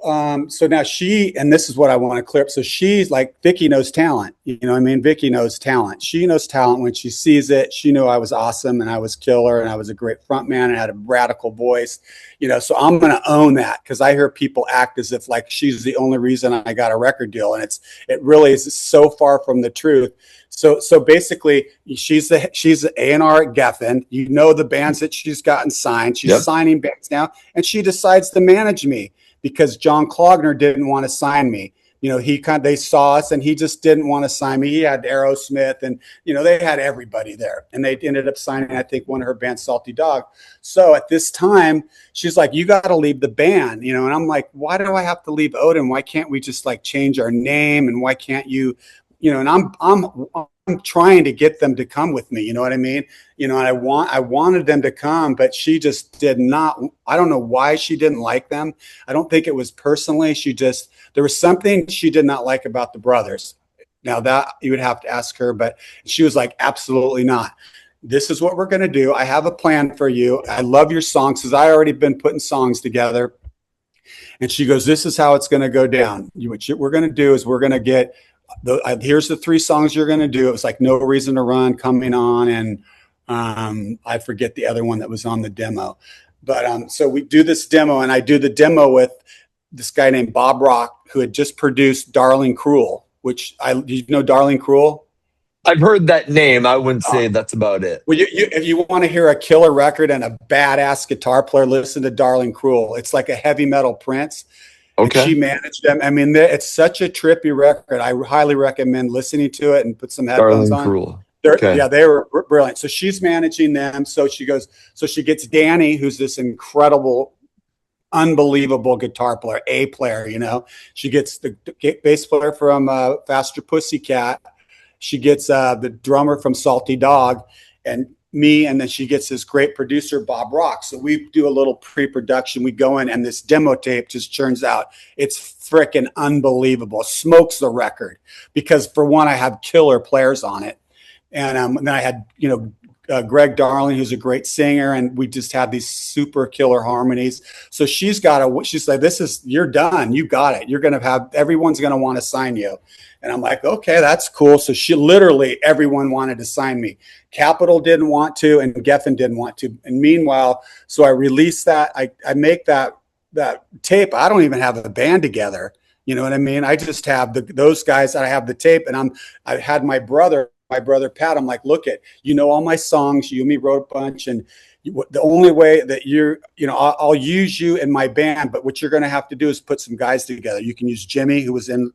now and this is what I want to clear up. So she's like, Vicky knows talent. You know what I mean? Vicky knows talent. She knows talent when she sees it. She knew I was awesome and I was killer and I was a great front man and had a radical voice, you know, so I'm going to own that because I hear people act as if like she's the only reason I got a record deal. And it really is so far from the truth. So basically she's the A&R at Geffen. You know, the bands that she's gotten signed, she's signing bands now and she decides to manage me because John Klogner didn't want to sign me. You know, they saw us and he just didn't want to sign me. He had Aerosmith and, you know, they had everybody there and they ended up signing, I think, one of her bands, Salty Dog. So at this time, she's like, you got to leave the band, you know, and I'm like, why do I have to leave Odin? Why can't we just like change our name? And why can't you, you know, and I'm trying to get them to come with me. You know what I mean? You know, and I wanted them to come, but she just did not. I don't know why she didn't like them. I don't think it was personally. There was something she did not like about the brothers. Now that you would have to ask her, but she was like, absolutely not. this is what we're going to do. I have a plan for you. I love your songs because I already been putting songs together. And she goes, this is how it's going to go down. What we're going to do is we're going to get here's the 3 songs you're going to do. It was like No Reason to Run, Coming On, and I forget the other one that was on the demo. But so we do this demo, and I do the demo with this guy named Bob Rock, who had just produced Darling Cruel, which do you know Darling Cruel? I've heard that name. I wouldn't say that's about it. Well, if you want to hear a killer record and a badass guitar player, listen to Darling Cruel. It's like a heavy metal Prince. Okay. And she managed them. I mean, it's such a trippy record. I highly recommend listening to it and put some headphones on. Cruel. Yeah, they were brilliant. So she's managing them. So she gets Danny, who's this incredible, unbelievable guitar player, A player, you know. She gets the bass player from Faster Pussycat. She gets the drummer from Salty Dog and me, and then she gets this great producer, Bob Rock. So we do a little pre-production. We go in, and this demo tape just turns out it's freaking unbelievable. Smokes the record because, for one, I have killer players on it. And then I had, Greg Darling, who's a great singer, and we just had these super killer harmonies. So she's like, you're done. You got it. You're going to everyone's going to want to sign you. And I'm like, okay, that's cool. So everyone wanted to sign me. Capitol didn't want to, and Geffen didn't want to. And meanwhile, so I released that. I make that tape. I don't even have a band together. You know what I mean? I just have those guys that I have the tape, and I had my brother Pat. I'm like, look all my songs. You and me wrote a bunch, and the only way that I'll use you in my band, but what you're going to have to do is put some guys together. You can use Jimmy, who was in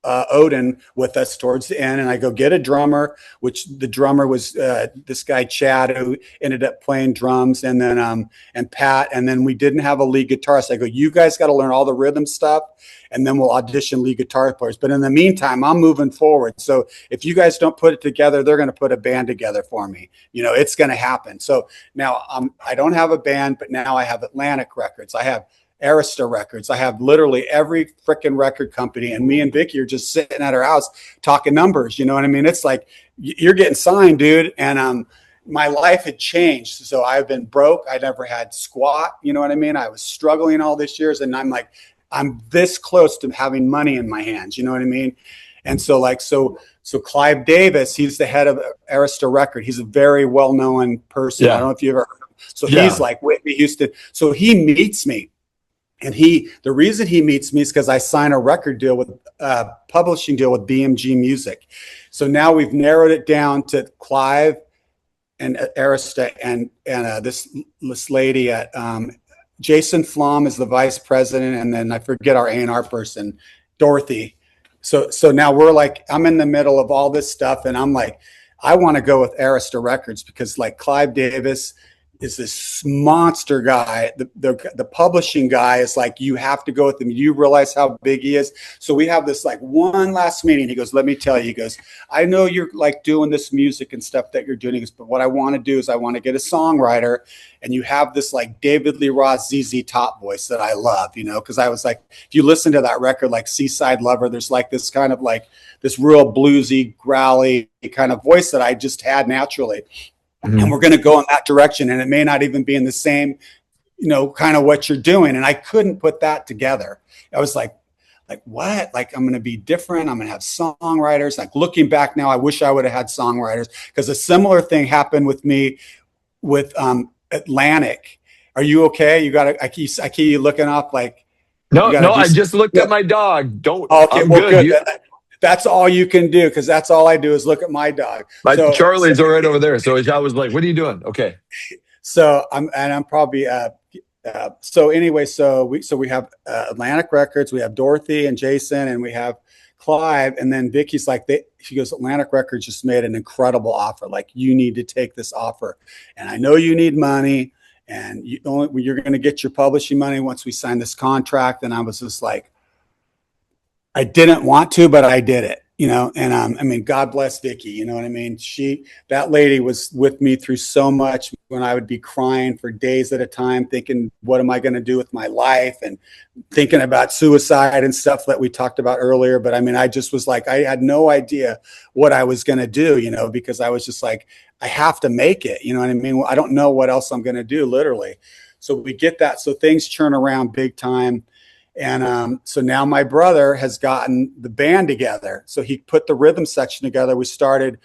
Odin with us towards the end, and I go get a drummer, which the drummer was this guy Chad, who ended up playing drums, and then and Pat, and then we didn't have a lead guitarist. I go, you guys got to learn all the rhythm stuff, and then we'll audition lead guitar players. But in the meantime, I'm moving forward. So if you guys don't put it together, they're going to put a band together for me. It's going to happen. So now I don't have a band, but now I have Atlantic Records. I have Arista Records. I have literally every freaking record company, and me and Vicky are just sitting at our house talking numbers. You know what I mean? It's like, you're getting signed, dude. And my life had changed. So I've been broke. I never had squat. You know what I mean? I was struggling all these years, and I'm like, I'm this close to having money in my hands. You know what I mean? And so Clive Davis, he's the head of Arista Record. He's a very well-known person. Yeah. I don't know if you ever heard of him. So he's like Whitney Houston. So he meets me. And the reason he meets me is because I sign a record deal with publishing deal with BMG Music. So now we've narrowed it down to Clive and Arista and this lady at Jason Flom is the vice president, and then I forget our A&R person, Dorothy. So now we're like, I'm in the middle of all this stuff, and I'm like, I want to go with Arista Records because like Clive Davis is this monster guy. The publishing guy is like, you have to go with him. You realize how big he is. So we have this like one last meeting. He goes, let me tell you, he goes, I know you're like doing this music and stuff that you're doing. He goes, but what I want to do is I want to get a songwriter, and you have this like David Lee Roth, ZZ Top voice that I love, because I was like, if you listen to that record, like Seaside Lover, there's like this kind of like this real bluesy, growly kind of voice that I just had naturally. Mm-hmm. And we're going to go in that direction, and it may not even be in the same, kind of what you're doing. And I couldn't put that together. I was like what? Like, I'm going to be different. I'm going to have songwriters. Like, looking back now, I wish I would have had songwriters, because a similar thing happened with me with Atlantic. Are you okay? I keep you looking up like. No, I just looked at my dog. Don't. Okay, well, good. That's all you can do, because that's all I do is look at my dog. Charlie's right over there. So I was like, what are you doing? Okay. So I'm probably so anyway, so we have Atlantic Records, we have Dorothy and Jason, and we have Clive, and then Vicky's like, she goes, Atlantic Records just made an incredible offer. Like, you need to take this offer. And I know you need money, and you're going to get your publishing money once we sign this contract. And I was just like, I didn't want to, but I did it, and I mean, God bless Vicky, you know what I mean? That lady was with me through so much when I would be crying for days at a time, thinking, what am I going to do with my life? And thinking about suicide and stuff that we talked about earlier. But I mean, I just was like, I had no idea what I was going to do, because I was just like, I have to make it. You know what I mean? I don't know what else I'm going to do, literally. So we get that. So things turn around big time. And so now my brother has gotten the band together. So he put the rhythm section together. We started,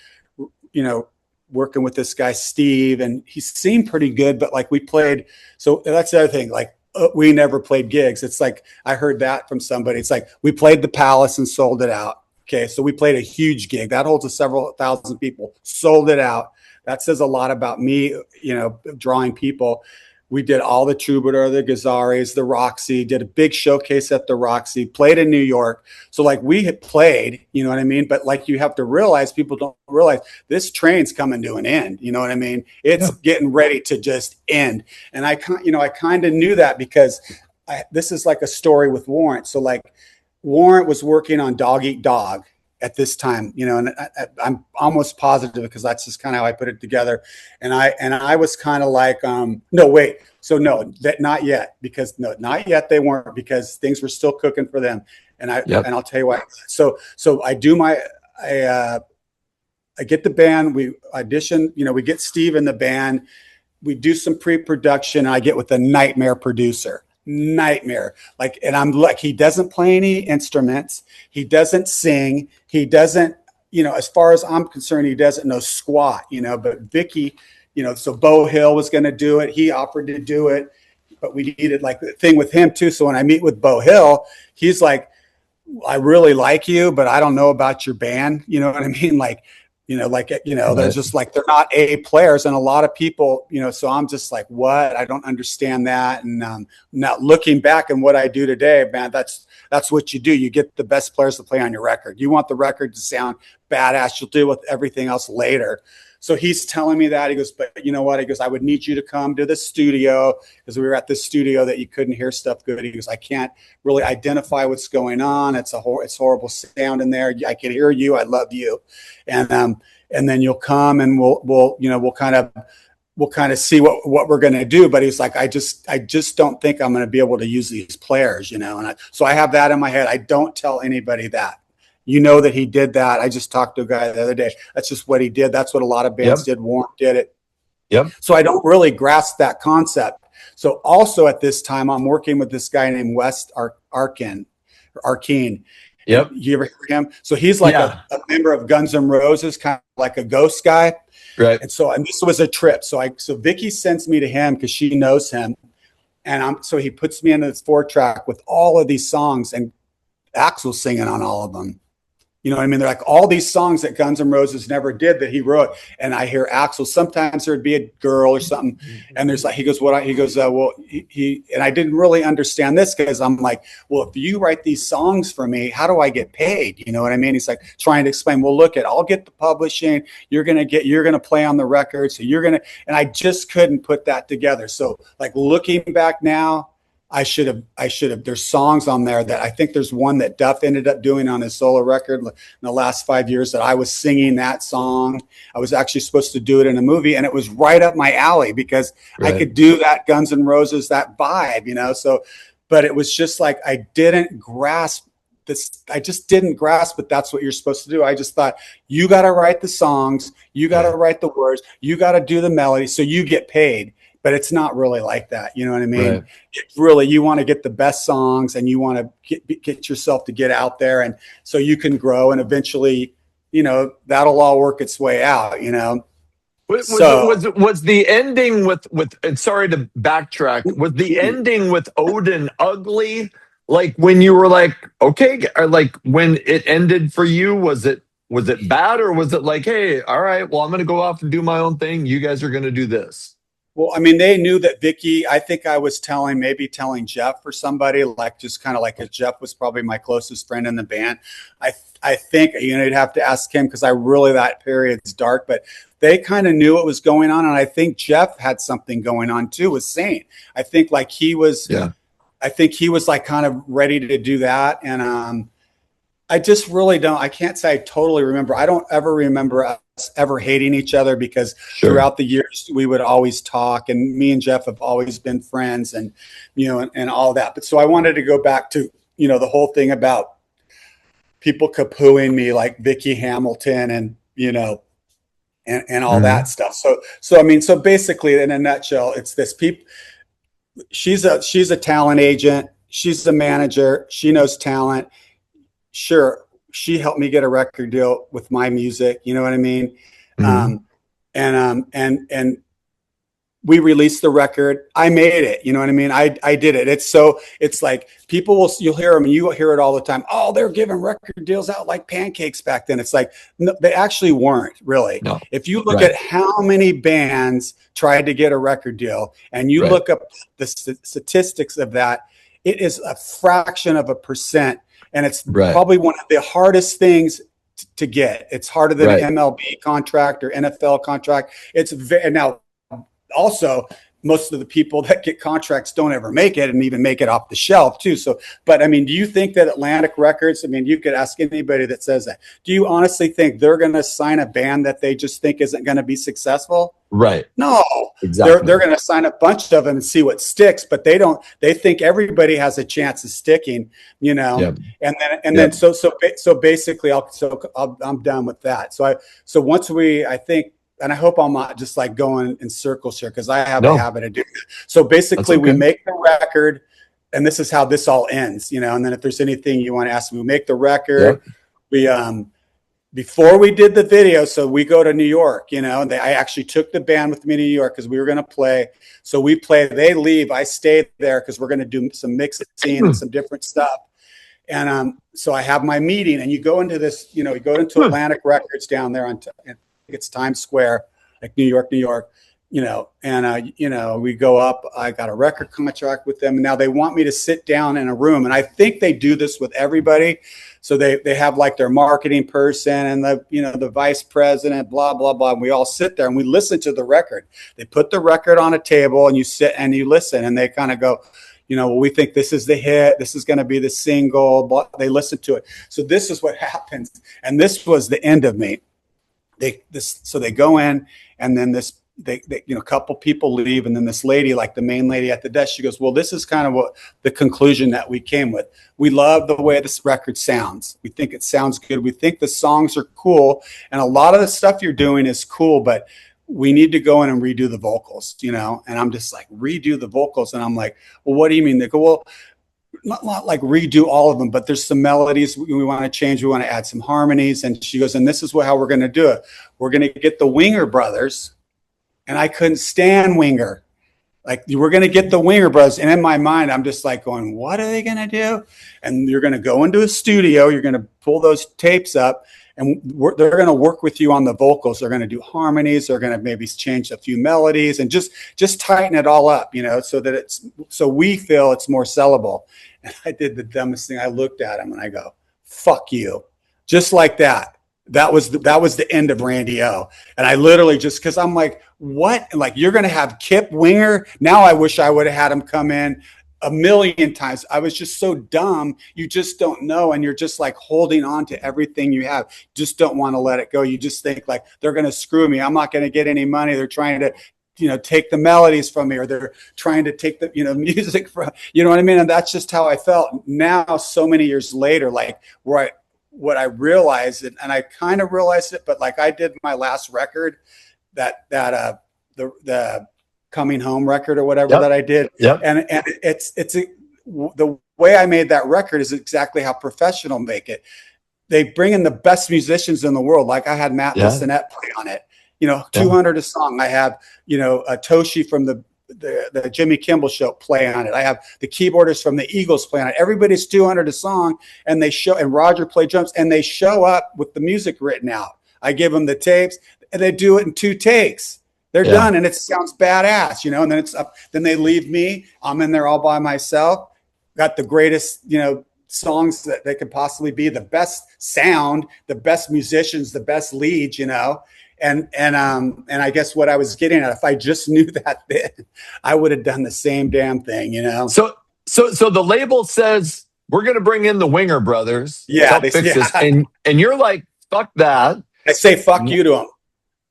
you know, working with this guy, Steve, and he seemed pretty good, but like we played. So that's the other thing. Like we never played gigs. It's like, I heard that from somebody. It's like, we played the Palace and sold it out. Okay. So we played a huge gig that holds a several thousand people, sold it out. That says a lot about me, you know, drawing people. We did all the Troubadour, the Gazaris, the Roxy, did a big showcase at the Roxy, played in New York. So like we had played, you know what I mean? But like you have to realize, people don't realize this train's coming to an end. You know what I mean? It's getting ready to just end. And I kind of knew that because this is like a story with Warrant. So like Warrant was working on Dog Eat Dog at this time, you know, and I'm almost positive because that's just kind of how I put it together. And I was kind of like, no, wait. So no, that not yet, because no, not yet. They weren't, because things were still cooking for them. And and I'll tell you what, so I do I get the band, we audition, you know, we get Steve in the band, we do some pre-production. I get with a nightmare producer. Like, and I'm like, he doesn't play any instruments, he doesn't sing, he doesn't, you know, as far as I'm concerned, he doesn't know squat, you know. But Vicky, you know, so Bo Hill was going to do it, he offered to do it, but we needed like the thing with him too. So when I meet with Bo Hill, he's like, I really like you, but I don't know about your band, you know what I mean? Like, you know, like, you know, they're just like, they're not A players. And a lot of people, you know, so I'm just like, what? I don't understand that. And now looking back and what I do today, man, that's what you do. You get the best players to play on your record. You want the record to sound badass. You'll deal with everything else later. So he's telling me that. He goes, but you know what? He goes, I would need you to come to the studio, because we were at this studio that you couldn't hear stuff good. He goes, I can't really identify what's going on. It's horrible sound in there. I can hear you. I love you. And then you'll come and we'll kind of see what we're going to do. But he's like, I just don't think I'm going to be able to use these players, you know? And so I have that in my head. I don't tell anybody that. You know that he did that. I just talked to a guy the other day. That's just what he did. That's what a lot of bands did. Warrant did it. Yep. So I don't really grasp that concept. So also at this time, I'm working with this guy named West Arkeen. Yep. You ever hear him? So he's like a member of Guns N' Roses, kind of like a ghost guy. Right. And this was a trip. So Vicky sends me to him because she knows him. And so he puts me into this 4-track with all of these songs, and Axl's singing on all of them. You know what I mean? They're like all these songs that Guns N' Roses never did that he wrote. And I hear Axl. Sometimes there'd be a girl or something. And there's like, he goes, and I didn't really understand this, because I'm like, well, if you write these songs for me, how do I get paid? You know what I mean? He's like trying to explain, well, look, I'll get the publishing. You're going to play on the record. So and I just couldn't put that together. So like looking back now, I should have, there's songs on there that I think there's one that Duff ended up doing on his solo record in the last 5 years that I was singing that song. I was actually supposed to do it in a movie, and it was right up my alley because I could do that Guns N' Roses, that vibe, you know? So, but it was just like, I didn't grasp this. I just didn't grasp that that's what you're supposed to do. I just thought, you got to write the songs, you got to write the words, you got to do the melody, so you get paid. But it's not really like that. You know what I mean? Right. It's really, you want to get the best songs, and you want to get yourself to get out there, and so you can grow, and eventually, you know, that'll all work its way out, you know? Was the ending with and sorry to backtrack, was the ending with Odin ugly? Like when you were like, okay, or like when it ended for you, was it bad, or was it like, hey, all right, well, I'm going to go off and do my own thing. You guys are going to do this. Well, I mean, they knew that Vicky, I think I was telling Jeff or somebody, like just kind of like, because Jeff was probably my closest friend in the band. I think, you know, you'd have to ask him, because that period's dark, but they kind of knew what was going on. And I think Jeff had something going on too with Saint. I think like he was like kind of ready to do that. And I just really I can't say I totally remember. I don't ever remember us ever hating each other, because throughout the years we would always talk, and me and Jeff have always been friends, and, you know, and all that. But so I wanted to go back to, you know, the whole thing about people kapooing me like Vicky Hamilton, and, you know, and all that stuff. So I mean, so basically, in a nutshell, it's this people. She's a talent agent. She's a manager. She knows talent. Sure, she helped me get a record deal with my music. You know what I mean? And we released the record. I made it. You know what I mean? I did it. It's like you'll hear them and you hear it all the time. Oh, they're giving record deals out like pancakes back then. It's like, no, they actually weren't really. No. If you look at how many bands tried to get a record deal and you look up the statistics of that, it is a fraction of a percent. And it's probably one of the hardest things to get. It's harder than an MLB contract or NFL contract. Now, also, most of the people that get contracts don't ever make it and even make it off the shelf too. So, but I mean, do you think that Atlantic Records, I mean, you could ask anybody that says that, do you honestly think they're going to sign a band that they just think isn't going to be successful? Right. No, exactly. They're going to sign a bunch of them and see what sticks, but they think everybody has a chance of sticking, you know? And then, so basically I'm done with that. So once I think, and I hope I'm not just like going in circles here because I have a habit of doing it. So basically we make the record and this is how this all ends, you know, and then if there's anything you want to ask me, we make the record. We, before we did the video, so we go to New York, you know, I actually took the band with me to New York because we were going to play. So we play, they leave, I stayed there because we're going to do some mixing and some different stuff. And so I have my meeting and you go into this, you know, you go into Atlantic Records down there it's Times Square, like New York, you know, and, you know, we go up, I got a record contract with them. And now they want me to sit down in a room. And I think they do this with everybody. So they have like their marketing person and the vice president, blah, blah, blah. And we all sit there and we listen to the record. They put the record on a table and you sit and you listen and they kind of go, you know, well, we think this is the hit. This is going to be the single. Blah, they listen to it. So this is what happens. And this was the end of me. So they go in and then they you know, a couple people leave. And then this lady, like the main lady at the desk, she goes, well, this is kind of what the conclusion that we came with. We love the way this record sounds. We think it sounds good. We think the songs are cool. And a lot of the stuff you're doing is cool, but we need to go in and redo the vocals, you know? And I'm just like, redo the vocals. And I'm like, well, what do you mean? They go, well, not like redo all of them, but there's some melodies we want to change. We want to add some harmonies. And she goes, and this is how we're going to do it. We're going to get the Winger brothers. And I couldn't stand Winger. Like, we're going to get the Winger brothers. And in my mind, I'm just like going, what are they going to do? And you're going to go into a studio. You're going to pull those tapes up. And they're going to work with you on the vocals. They're going to do harmonies. They're going to maybe change a few melodies and just tighten it all up, you know, so we feel it's more sellable. And I did the dumbest thing. I looked at him and I go, fuck you. Just like that. That was the end of Randy O. And I literally because I'm like, what? Like, you're going to have Kip Winger? Now I wish I would have had him come in a million times. I was just so dumb. You just don't know. And you're just like holding on to everything you have. Just don't want to let it go. You just think like, they're going to screw me. I'm not going to get any money. They're trying to, you know, take the melodies from me, or they're trying to take the, you know, music from, you know what I mean? And that's just how I felt. Now, so many years later, like what I realized, and I kind of realized it, but like I did my last record, the Coming Home record or whatever that I did. And the way I made that record is exactly how professional make it. They bring in the best musicians in the world. Like I had Matt Bissonette play on it, you know, 200 a song. I have, you know, Toshi from the Jimmy Kimmel Show play on it. I have the keyboarders from the Eagles play on it. Everybody's 200 a song, and Roger play drums, and they show up with the music written out. I give them the tapes, and they do it in 2 takes. They're done, and it sounds badass, you know. And then it's up. Then they leave me. I'm in there all by myself. Got the greatest, you know, songs that they could possibly be. The best sound, the best musicians, the best leads, you know. And I guess what I was getting at, if I just knew that then, I would have done the same damn thing, you know. So the label says we're going to bring in the Winger brothers. Yeah, to fix this. And you're like, fuck that. I say fuck you to them.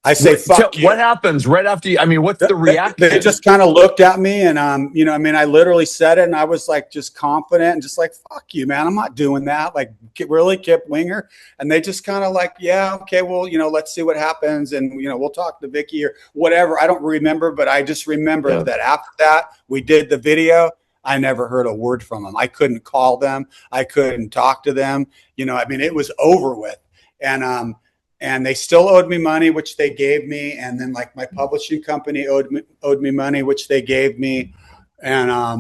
I say, fuck you. What happens right after you? I mean, what's the reaction? They just kind of looked at me and, you know, I mean, I literally said it and I was like, just confident and just like, fuck you, man. I'm not doing that. Like, really, Kip Winger? And they just kind of like, yeah, okay, well, you know, let's see what happens. And, you know, we'll talk to Vicky or whatever. I don't remember, but I just remember that after that, we did the video. I never heard a word from them. I couldn't call them. I couldn't talk to them. You know, I mean, it was over with. And they still owed me money, which they gave me. And then like my publishing company owed me money, which they gave me. And I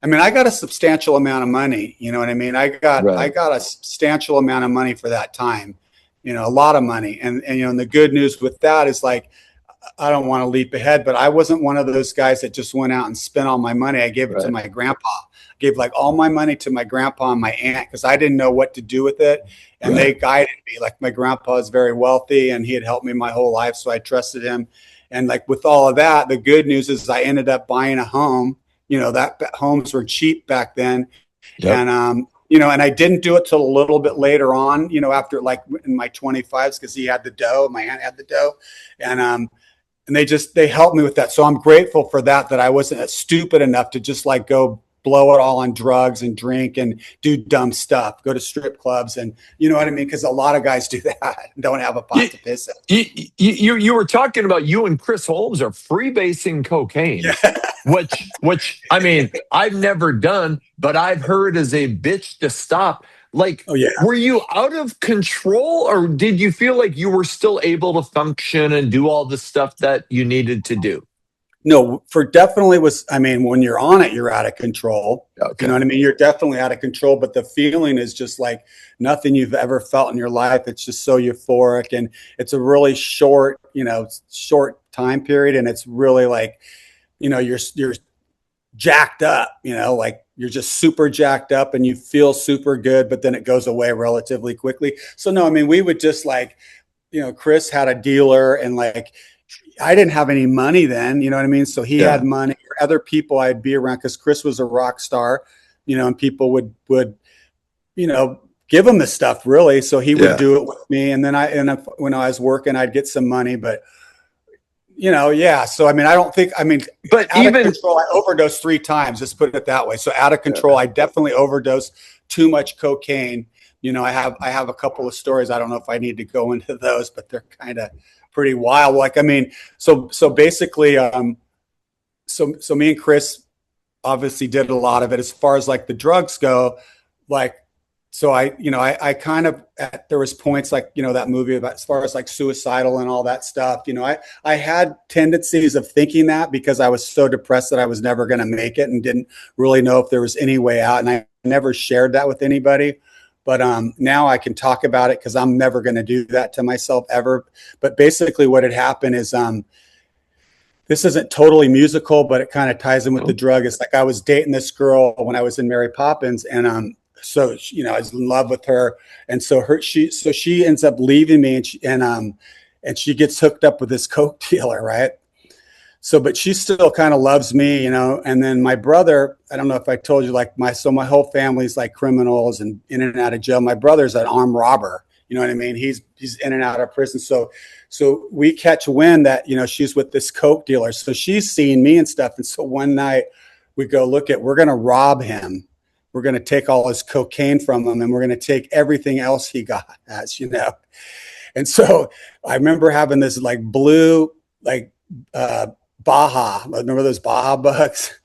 mean, I got a substantial amount of money. You know what I mean? I got a substantial amount of money for that time. You know, a lot of money. And you know, and the good news with that is like, I don't want to leap ahead, but I wasn't one of those guys that just went out and spent all my money. I gave it to my grandpa. I gave like all my money to my grandpa and my aunt because I didn't know what to do with it. And they guided me. Like my grandpa is very wealthy and he had helped me my whole life. So I trusted him. And like with all of that, the good news is I ended up buying a home. You know, that homes were cheap back then. And, you know, and I didn't do it till a little bit later on, you know, after like in my 25s, because he had the dough, my aunt had the dough. And they helped me with that. So I'm grateful for that I wasn't stupid enough to just like go blow it all on drugs and drink and do dumb stuff, go to strip clubs. And you know what I mean? Because a lot of guys do that and don't have a pot to piss in. You were talking about you and Chris Holmes are freebasing cocaine, which I mean, I've never done, but I've heard is a bitch to stop. Like, were you out of control or did you feel like you were still able to function and do all the stuff that you needed to do? No, for definitely was, I mean, when you're on it, you're out of control. Okay. You know what I mean? You're definitely out of control, but the feeling is just like nothing you've ever felt in your life. It's just so euphoric and it's a really short time period. And it's really like, you know, you're jacked up, you know, like you're just super jacked up and you feel super good, but then it goes away relatively quickly. So no, I mean, we would just like, you know, Chris had a dealer and like, I didn't have any money then, you know what I mean? So he had money, or other people I'd be around because Chris was a rock star, you know, and people would, you know, give him the stuff really. So he would do it with me. And then when I was working, I'd get some money, but you know, So, I mean, but out of control, I overdosed 3 times, just put it that way. So out of control, I definitely overdosed too much cocaine. You know, I have a couple of stories. I don't know if I need to go into those, but they're kind of pretty wild. Like, I mean, so basically, so me and Chris obviously did a lot of it as far as like the drugs go. Like, so I kind of, there was points like, you know, that movie about as far as like suicidal and all that stuff, you know, I had tendencies of thinking that because I was so depressed that I was never going to make it and didn't really know if there was any way out. And I never shared that with anybody. But now I can talk about it because I'm never going to do that to myself ever. But basically what had happened is this isn't totally musical, but it kind of ties in with the drug. It's like I was dating this girl when I was in Mary Poppins. And so, you know, I was in love with her. And so she ends up leaving me and she gets hooked up with this coke dealer, right? So, but she still kind of loves me, you know. And then my brother, I don't know if I told you, like my whole family's like criminals and in and out of jail. My brother's an armed robber, you know what I mean? He's in and out of prison. So we catch wind that, you know, she's with this coke dealer. So she's seeing me and stuff. And so one night we go, we're going to rob him. We're going to take all his cocaine from him and we're going to take everything else he got, as you know. And so I remember having this like blue, like, Baja, remember those Baja bugs?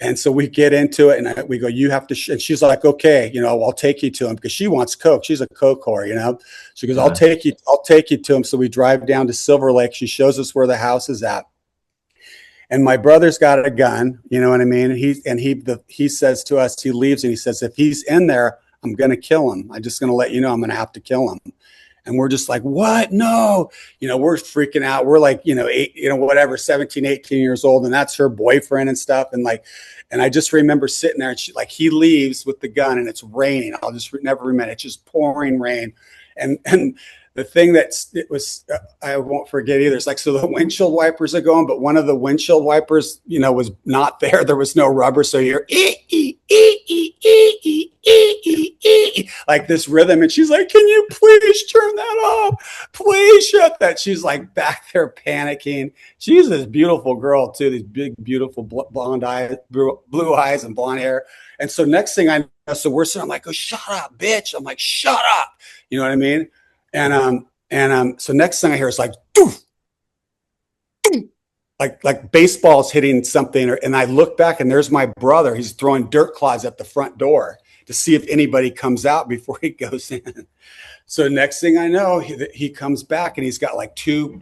And so we get into it and we go, you have to, and she's like, okay, you know, I'll take you to him because she wants coke. She's a coke whore, you know? She goes, I'll take you to him. So we drive down to Silver Lake. She shows us where the house is at. And my brother's got a gun, you know what I mean? He says to us, he leaves and he says, if he's in there, I'm going to kill him. I'm just going to let you know I'm going to have to kill him. And we're just like, what? No, you know, we're freaking out. We're like, you know, 17, 18 years old. And that's her boyfriend and stuff. And like, and I just remember sitting there and he leaves with the gun and it's raining. I'll just never remember. It's just pouring rain. And the thing I won't forget either. It's like, so the windshield wipers are going, but one of the windshield wipers, you know, was not there. There was no rubber. So you're like this rhythm. And she's like, can you please turn that off? Please shut that. She's like back there panicking. She's this beautiful girl too. These big, beautiful blonde eyes, blue eyes and blonde hair. And so next thing I know, so we're sitting, I'm like, oh, shut up, bitch. I'm like, shut up. You know what I mean? So next thing I hear is like, doof, doof, like baseball's hitting something, and I look back and there's my brother. He's throwing dirt clods at the front door to see if anybody comes out before he goes in. So next thing I know, he comes back and he's got like two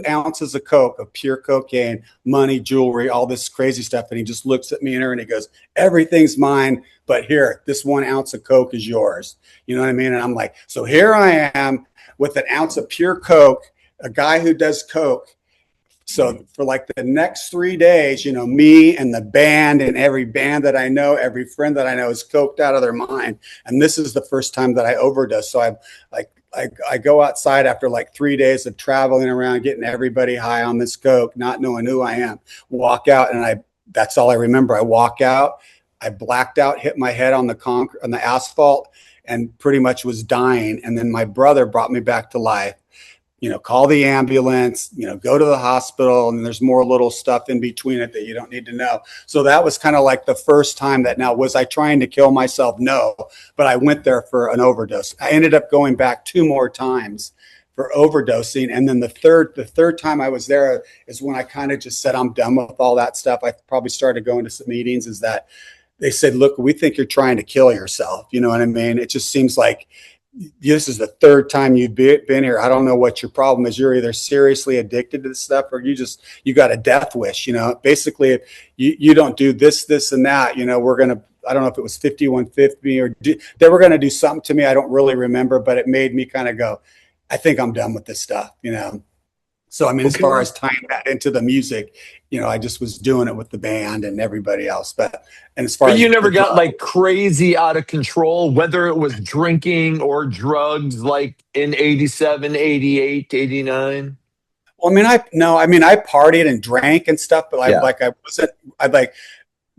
ounces of coke, of pure cocaine, money, jewelry, all this crazy stuff. And he just looks at me and her and he goes, everything's mine, but here, this 1 ounce of coke is yours. You know what I mean? And I'm like, so here I am with an ounce of pure coke, a guy who does coke. So for like the next 3 days, you know, me and the band and every band that I know, every friend that I know is coked out of their mind. And this is the first time that I overdosed. So I'm like, I go outside after like 3 days of traveling around, getting everybody high on this coke, not knowing who I am, walk out. And that's all I remember. I walk out, I blacked out, hit my head on the asphalt, and pretty much was dying. And then my brother brought me back to life. You know, call the ambulance, you know, go to the hospital, and there's more little stuff in between it that you don't need to know. So that was kind of like the first time that, now, was I trying to kill myself? No, but I went there for an overdose. I ended up going back 2 more times for overdosing. And then the third time I was there is when I kind of just said, I'm done with all that stuff. I probably started going to some meetings, is that they said, look, we think you're trying to kill yourself. You know what I mean? It just seems like this is the 3rd time you've been here. I don't know what your problem is. You're either seriously addicted to this stuff, or you got a death wish. You know, basically, if you don't do this and that, you know, I don't know if it was 5150 or they were going to do something to me. I don't really remember, but it made me kind of go, I think I'm done with this stuff, you know? So, I mean, as far as tying that into the music, you know, I just was doing it with the band and everybody else. But you never got like crazy out of control, whether it was drinking or drugs, like in 87, 88, 89? Well, I partied and drank and stuff, but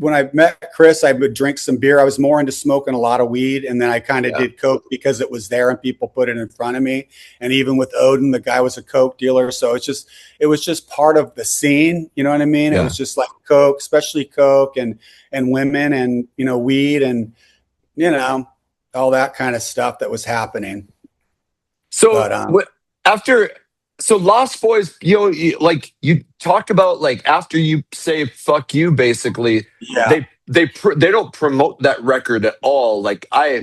when I met Chris, I would drink some beer. I was more into smoking a lot of weed. And then I kind of did coke because it was there and people put it in front of me. And even with Odin, the guy was a coke dealer. So it was just part of the scene. You know what I mean? Yeah. It was just like coke, especially coke and women and, you know, weed and, you know, all that kind of stuff that was happening. So So Lostboys, you know, like you talk about, like after you say "fuck you," basically, they don't promote that record at all. Like I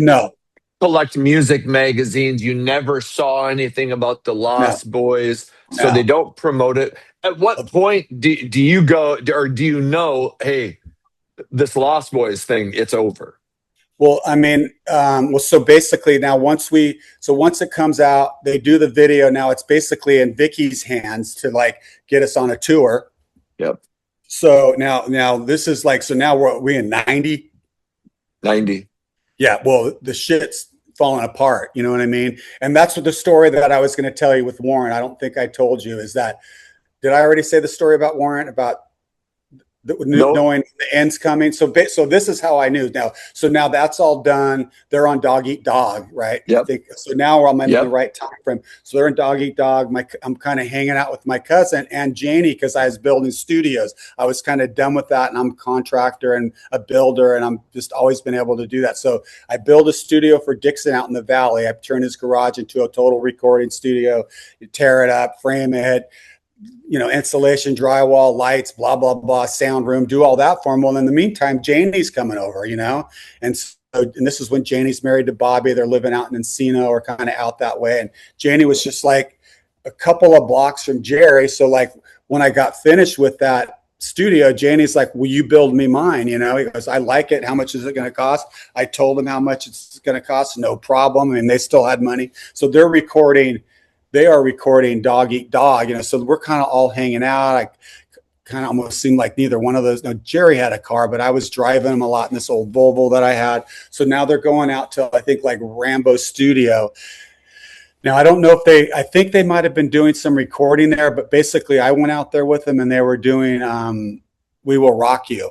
collect music magazines. You never saw anything about the Lostboys, so they don't promote it. At what point do you go, or do you know, hey, this Lostboys thing, it's over? Well, I mean, so basically now once it comes out, they do the video. Now it's basically in Vicky's hands to like get us on a tour. Yep. So now this is like, so now we in 90? 90. Yeah. Well, the shit's falling apart. You know what I mean? And that's what the story that I was going to tell you with Warren. I don't think I told you, is that, did I already say the story about Warren, about knowing the end's coming? So this is how I knew. Now that's all done. They're on Dog Eat Dog, right? Yep. So now I'm in the right time frame. So they're in Dog Eat Dog. I'm kind of hanging out with my cousin and Janie, because I was building studios. I was kind of done with that, and I'm a contractor and a builder, and I'm just always been able to do that. So I build a studio for Dixon out in the valley. I turned his garage into a total recording studio. You tear it up, frame it, you know, installation, drywall, lights, blah, blah, blah, sound room, do all that for him. Well, in the meantime, Janie's coming over, you know, and this is when Janie's married to Bobby. They're living out in Encino, or kind of out that way. And Janie was just like a couple of blocks from Jerry. So like when I got finished with that studio, Janie's like, will you build me mine? You know, he goes, I like it. How much is it going to cost? I told him how much it's going to cost. No problem. I mean, they still had money. So they are recording Dog Eat Dog, you know, so we're kind of all hanging out. I kind of almost seemed like neither one of those. No, Jerry had a car, but I was driving him a lot in this old Volvo that I had. So now they're going out to, I think, like Rambo Studio. Now, I don't know if I think they might have been doing some recording there, but basically I went out there with them and they were doing We Will Rock You.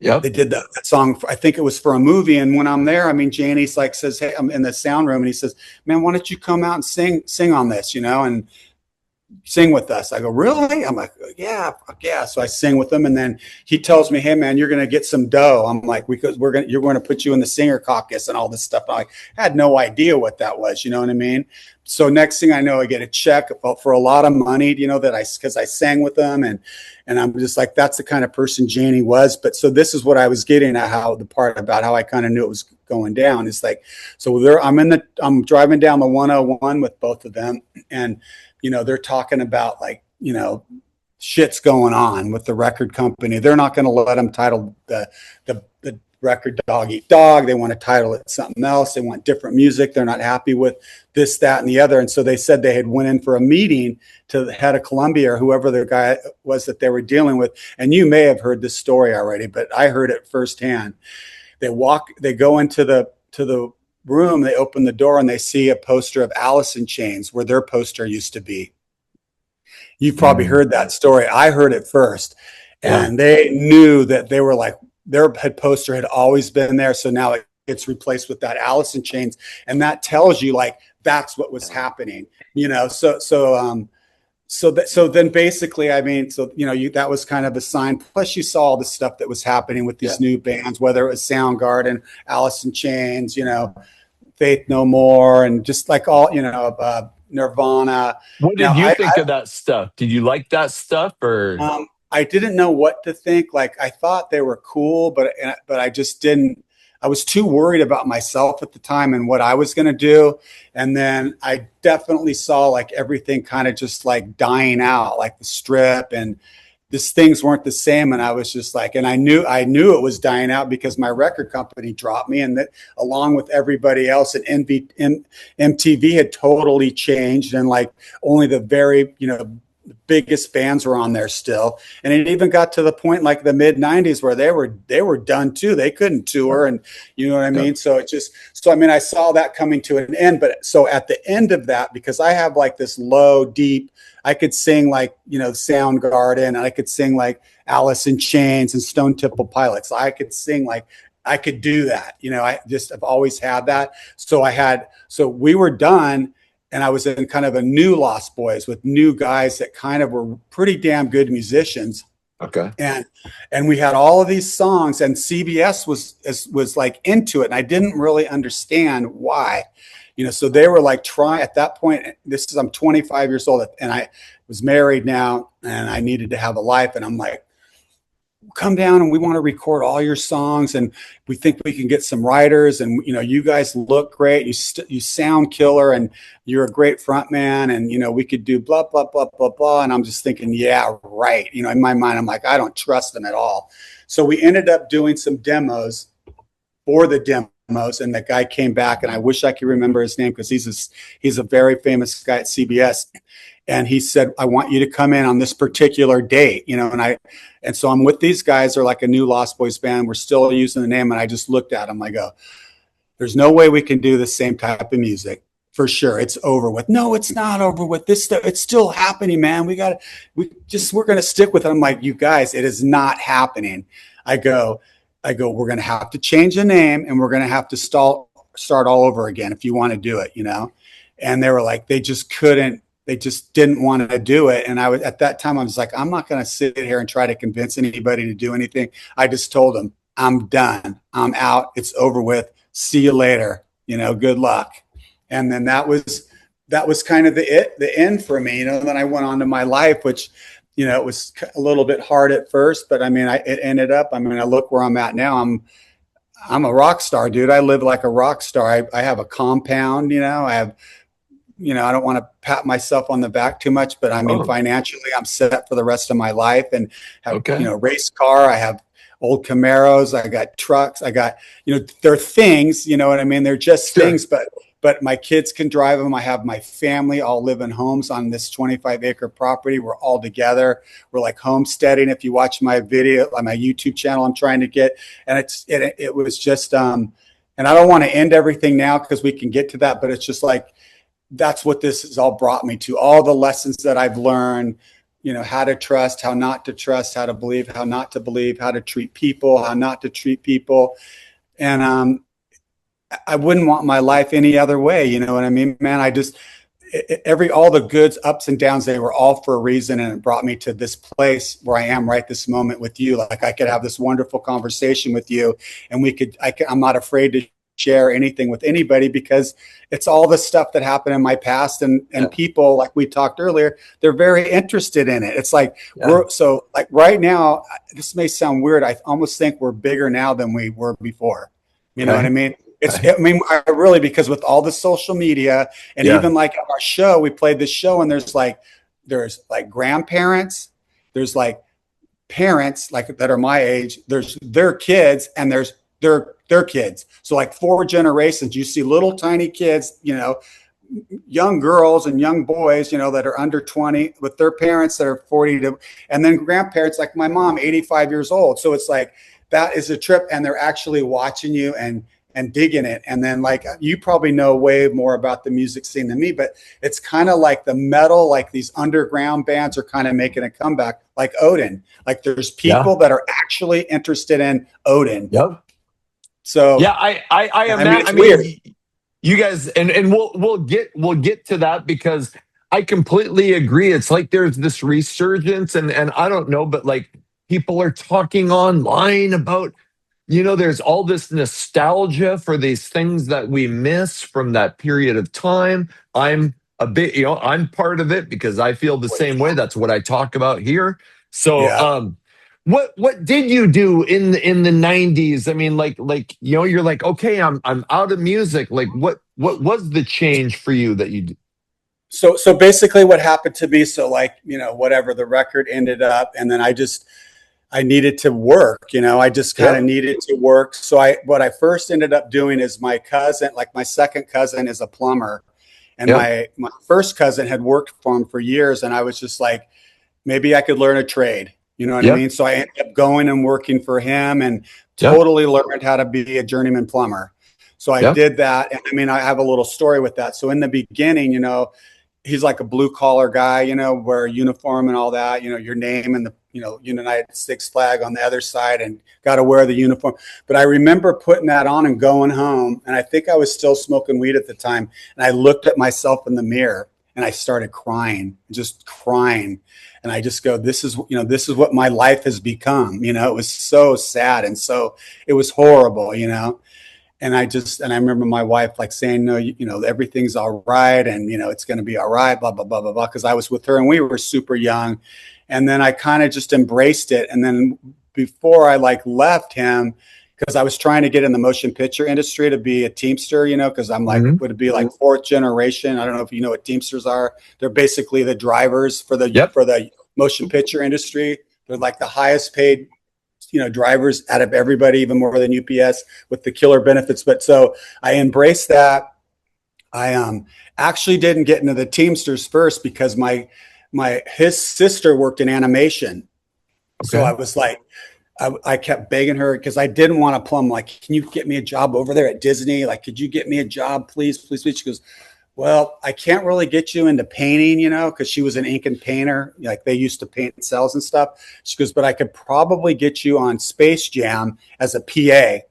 Yep. They did that song. I think it was for a movie. And when I'm there, I mean, Janie's like says, "Hey, I'm in the sound room," and he says, "Man, why don't you come out and sing on this, and sing with us?" I go, "Really?" I'm like, "Yeah, fuck yeah." So I sing with him, and then he tells me, "Hey, man, you're gonna get some dough." I'm like, "Because you're going to put you in the singer caucus and all this stuff." I had no idea what that was. You know what I mean? So next thing I know, I get a check for a lot of money. Because I sang with them, and I'm just like, that's the kind of person Janie was. But so this is what I was getting at, how the part about how I kind of knew it was going down. It's like, so I'm driving down the 101 with both of them, and they're talking about like, shit's going on with the record company. They're not going to let them title the record Dog Eat Dog. They want to title it something else. They want different music. They're not happy with this, that, and the other. And so they said they had went in for a meeting to the head of Columbia or whoever the guy was that they were dealing with. And you may have heard this story already, but I heard it firsthand. They go into the room, they open the door, and they see a poster of Alice in Chains where their poster used to be. You've probably heard that story. I heard it first. And they knew that they were like, their head poster had always been there. So now it gets replaced with that Alice in Chains. And that tells you like, that's what was happening, so then basically, I mean, that was kind of a sign. Plus you saw all the stuff that was happening with these new bands, whether it was Soundgarden, Alice in Chains, Faith No More, and just like all, Nirvana. What did you think of that stuff? Did you like that stuff, or? I didn't know what to think. Like, I thought they were cool, but I just didn't. I was too worried about myself at the time and what I was going to do. And then I definitely saw like everything kind of just like dying out, like the Strip, and these things weren't the same. And I was just like, and I knew it was dying out because my record company dropped me, and that along with everybody else, and MTV had totally changed, and like only the very, biggest bands were on there still. And it even got to the point like the mid 90s where they were done too. They couldn't tour, and you know what I mean? So I mean, I saw that coming to an end. But so at the end of that, because I have like this low, deep, I could sing like, Soundgarden, and I could sing like Alice in Chains and Stone Temple Pilots. I could sing like, I could do that. I've always had that. So we were done. And I was in kind of a new Lostboys with new guys that kind of were pretty damn good musicians. Okay. And we had all of these songs, and CBS was like into it. And I didn't really understand why, so they were like trying at that point. I'm 25 years old, and I was married now, and I needed to have a life. And I'm like, come down and we want to record all your songs, and we think we can get some writers, and you guys look great, you sound killer, and you're a great front man, and we could do blah blah blah blah blah. And I'm just thinking, yeah, right. In my mind, I'm like, I don't trust them at all. So we ended up doing some demos for the demos, and the guy came back, and I wish I could remember his name because he's a very famous guy at CBS. And he said, I want you to come in on this particular date, and so I'm with these guys. They're like a new Lostboys band. We're still using the name. And I just looked at them. I go, there's no way we can do the same type of music for sure. It's over with. No, it's not over with. This stuff, it's still happening, man. we're going to stick with it. I'm like, you guys, it is not happening. I go, we're going to have to change the name, and we're going to have to start all over again if you want to do it, And they were like, they just couldn't. They just didn't want to do it. And at that time, I was like, I'm not going to sit here and try to convince anybody to do anything. I just told them, I'm done. I'm out. It's over with. See you later. Good luck. And then that was kind of the end for me. Then I went on to my life, which, it was a little bit hard at first, but I mean, it ended up, I look where I'm at now. I'm a rock star, dude. I live like a rock star. I have a compound, I have, I don't want to pat myself on the back too much, but financially I'm set for the rest of my life, and have, race car. I have old Camaros. I got trucks. I got, they're things, you know what I mean? They're just things, but my kids can drive them. I have my family all live in homes on this 25-acre property. We're all together. We're like homesteading. If you watch my video on my YouTube channel, I'm trying to get, and it was just, and I don't want to end everything now because we can get to that, but it's just like, that's what this has all brought me to. All the lessons that I've learned, how to trust, how not to trust, how to believe, how not to believe, how to treat people, how not to treat people. And I wouldn't want my life any other way. You know what I mean, man? All the goods, ups and downs, they were all for a reason. And it brought me to this place where I am right this moment with you. Like I could have this wonderful conversation with you, and I'm not afraid to share anything with anybody, because it's all the stuff that happened in my past, and people, like we talked earlier, they're very interested in it. It's like, so like right now, this may sound weird, I almost think we're bigger now than we were before. You know what I mean? I really, because with all the social media, and even like our show, we played this show, and there's like grandparents, there's like parents like that are my age, there's their kids, and there's their kids. So like 4 generations, you see little tiny kids, young girls and young boys, that are under 20 with their parents that are 40 and then grandparents like my mom, 85 years old. So it's like, that is a trip, and they're actually watching you and digging it. And then like, you probably know way more about the music scene than me, but it's kind of like the metal, like these underground bands are kind of making a comeback, like Odin. Like there's people that are actually interested in Odin. Yep. So yeah, I mean, weird. You guys, and we'll get to that, because I completely agree. It's like there's this resurgence, and I don't know, but like people are talking online about, there's all this nostalgia for these things that we miss from that period of time. I'm a bit, I'm part of it because I feel the same way. That's what I talk about here. So, what did you do in the 90s? I mean, like you're like, okay, I'm out of music. Like what was the change for you that you did? So basically what happened to me, so like, whatever, the record ended up, and then I needed to work, I just kind of needed to work. So what I first ended up doing is my cousin, like my second cousin is a plumber, and my first cousin had worked for him for years. And I was just like, maybe I could learn a trade. You know what I mean? So I ended up going and working for him, and totally learned how to be a journeyman plumber. So I did that. And I mean, I have a little story with that. So in the beginning, he's like a blue collar guy, wear a uniform and all that, your name and the, United States flag on the other side, and got to wear the uniform. But I remember putting that on and going home. And I think I was still smoking weed at the time. And I looked at myself in the mirror, and I started crying, just crying. And I just go, this is what my life has become. It was so sad. And so it was horrible, And I remember my wife like saying, no, everything's all right. And, it's going to be all right, blah, blah, blah, blah, blah. Cause I was with her, and we were super young. And then I kind of just embraced it. And then before I like left him, because I was trying to get in the motion picture industry to be a Teamster, because I'm like, would it be like 4th generation? I don't know if you know what Teamsters are. They're basically the drivers for the motion picture industry. They're like the highest paid, drivers out of everybody, even more than UPS, with the killer benefits. But so I embraced that. I actually didn't get into the Teamsters first because his sister worked in animation. Okay. So I was like, I kept begging her, because I didn't want to plumb. Like, can you get me a job over there at Disney? Like, could you get me a job, please, please, please? She goes, well, I can't really get you into painting, because she was an ink and painter. Like they used to paint cells and stuff. She goes, but I could probably get you on Space Jam as a PA.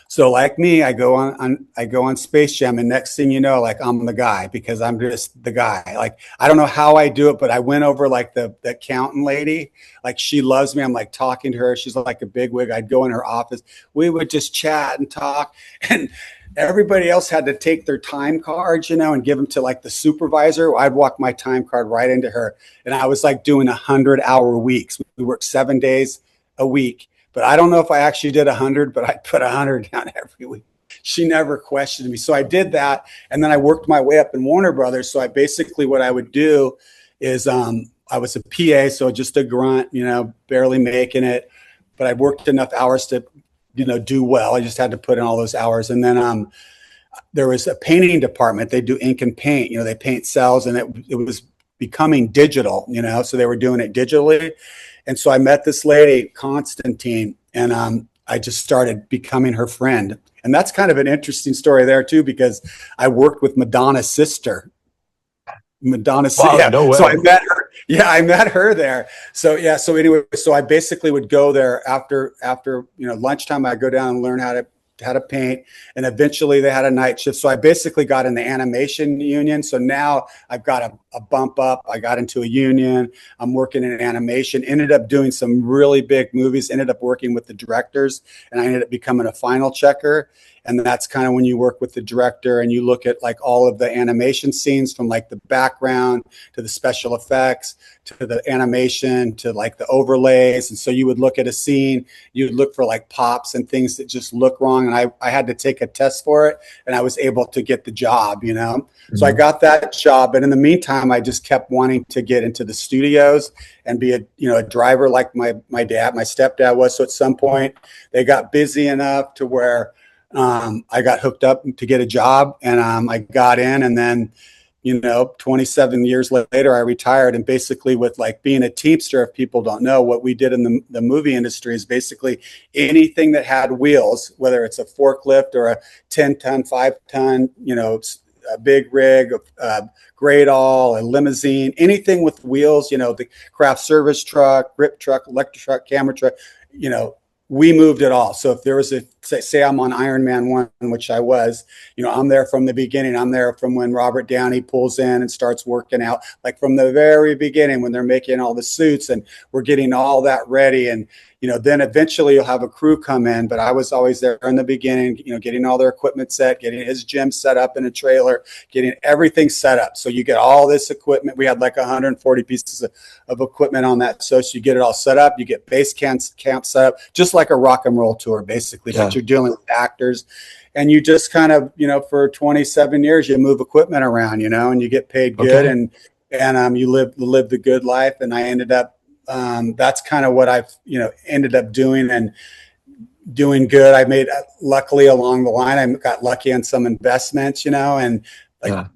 So like me, I go on Space Jam, and next thing you know, like I'm the guy, because I'm just the guy. Like, I don't know how I do it, but I went over like the accountant lady, like she loves me. I'm like talking to her. She's like a bigwig. I'd go in her office. We would just chat and talk, and everybody else had to take their time cards, and give them to like the supervisor. I'd walk my time card right into her. And I was like doing 100-hour weeks. We worked 7 days a week. But I don't know if I actually did 100, but I put 100 down every week. She never questioned me. So I did that. And then I worked my way up in Warner Brothers. So what I would do is I was a PA, so just a grunt, barely making it. But I worked enough hours to, do well. I just had to put in all those hours. And then there was a painting department. They do ink and paint. They paint cells, and it was becoming digital, so they were doing it digitally. And so I met this lady, Constantine, and I just started becoming her friend. And that's kind of an interesting story there too, because I worked with Madonna's sister. Wow, no way. So I met her. Yeah, I met her there. So yeah, so anyway, so I basically would go there after lunchtime. I go down and learn how to paint, and eventually they had a night shift. So I basically got in the animation union. So now I've got a bump up. I got into a union. I'm working in animation. Ended up doing some really big movies. Ended up working with the directors, and I ended up becoming a final checker. And that's kind of when you work with the director and you look at like all of the animation scenes, from like the background to the special effects to the animation to like the overlays. And so you would look at a scene, you would look for like pops and things that just look wrong. And I had to take a test for it, and I was able to get the job, you know? So I got that job. But in the meantime, I just kept wanting to get into the studios and be a driver like my stepdad was. So at some point they got busy enough to where I got hooked up to get a job, and I got in, and then 27 years later I retired. And basically, with like being a teamster, if people don't know, what we did in the movie industry is basically anything that had wheels, whether it's a forklift or a 10-ton, 5-ton, a big rig, great all, a limousine, anything with wheels, the craft service truck, grip truck, electric truck, camera truck, we moved it all. So if there was say I'm on Iron Man 1, which I was, I'm there from the beginning. I'm there from when Robert Downey pulls in and starts working out, like from the very beginning when they're making all the suits and we're getting all that ready. And, then eventually you'll have a crew come in, but I was always there in the beginning, getting all their equipment set, getting his gym set up in a trailer, getting everything set up. So you get all this equipment. We had like 140 pieces of equipment on that. So you get it all set up, you get base camp set up, just like a rock and roll tour, basically, but you're dealing with actors. And you just kind of, for 27 years, you move equipment around, and you get paid good, and you live the good life. And I ended up, that's kind of what I've, ended up doing and doing good. I made, luckily along the line, I got lucky on some investments, and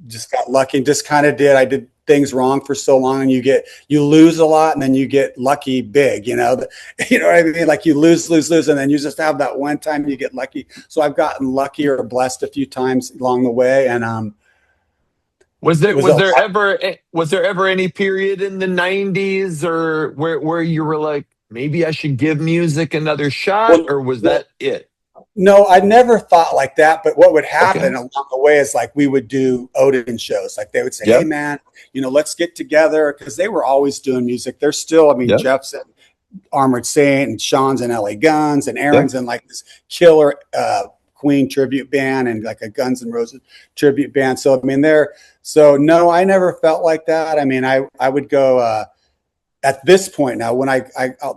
just got lucky, just kind of I did things wrong for so long, and you lose a lot, and then you get lucky big, you know what I mean? Like you lose, and then you just have that one time you get lucky. So I've gotten lucky or blessed a few times along the way. And was there ever any period in the 90s or where you were like, maybe I should give music another shot, or was that it? No, I never thought like that. But what would happen along the way is like we would do Odin shows. Like they would say, "Hey, man, let's get together," because they were always doing music. They're still, Jeff's at Armored Saint, and Sean's in LA Guns, and Aaron's in like this killer Queen tribute band and like a Guns N' Roses tribute band. So so no, I never felt like that. I would go. At this point now, when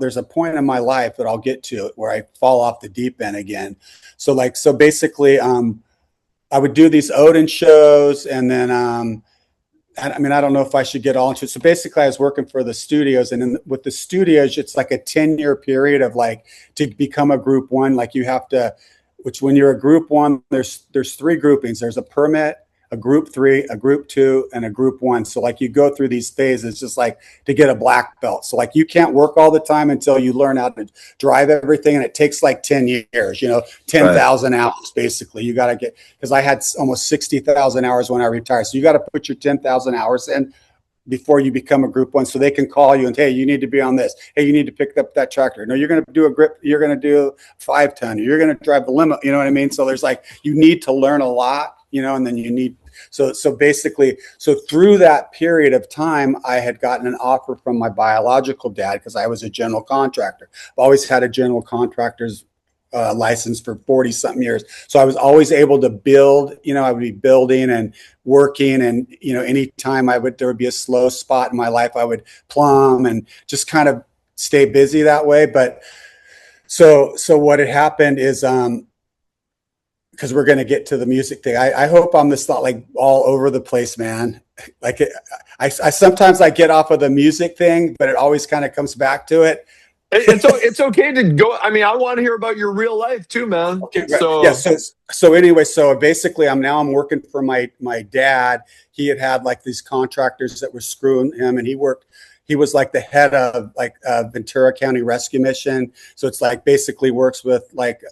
there's a point in my life that I'll get to where I fall off the deep end again. So basically, I would do these Odin shows, and then, I don't know if I should get all into it. So basically I was working for the studios, and with the studios, it's like a 10-year period of like, to become a group one, like you have to, which when you're a group one, there's 3 groupings. There's a permit, a group 3, a group 2, and a group 1. So like you go through these phases just like to get a black belt. So like you can't work all the time until you learn how to drive everything. And it takes like 10 years, 10,000 hours, basically. You got to get, because I had almost 60,000 hours when I retired. So you got to put your 10,000 hours in before you become a group 1. So they can call you and, hey, you need to be on this. Hey, you need to pick up that tractor. No, you're going to do a grip. You're going to do 5-ton. You're going to drive the limo. You know what I mean? So there's like, you need to learn a lot, and then you need, so basically, through that period of time, I had gotten an offer from my biological dad, because I was a general contractor. I've always had a general contractor's license for 40 something years. So I was always able to build, I would be building and working, and, anytime there would be a slow spot in my life, I would plumb and just kind of stay busy that way. But so what had happened is, because we're going to get to the music thing. I hope I'm just not like all over the place, man. Like I sometimes I get off of the music thing, but it always kind of comes back to it. It's okay to go. I want to hear about your real life too, man. Okay, so yeah. So anyway, so basically, I'm working for my dad. He had like these contractors that were screwing him, and he was like the head of like Ventura County Rescue Mission. So it's like basically works with like,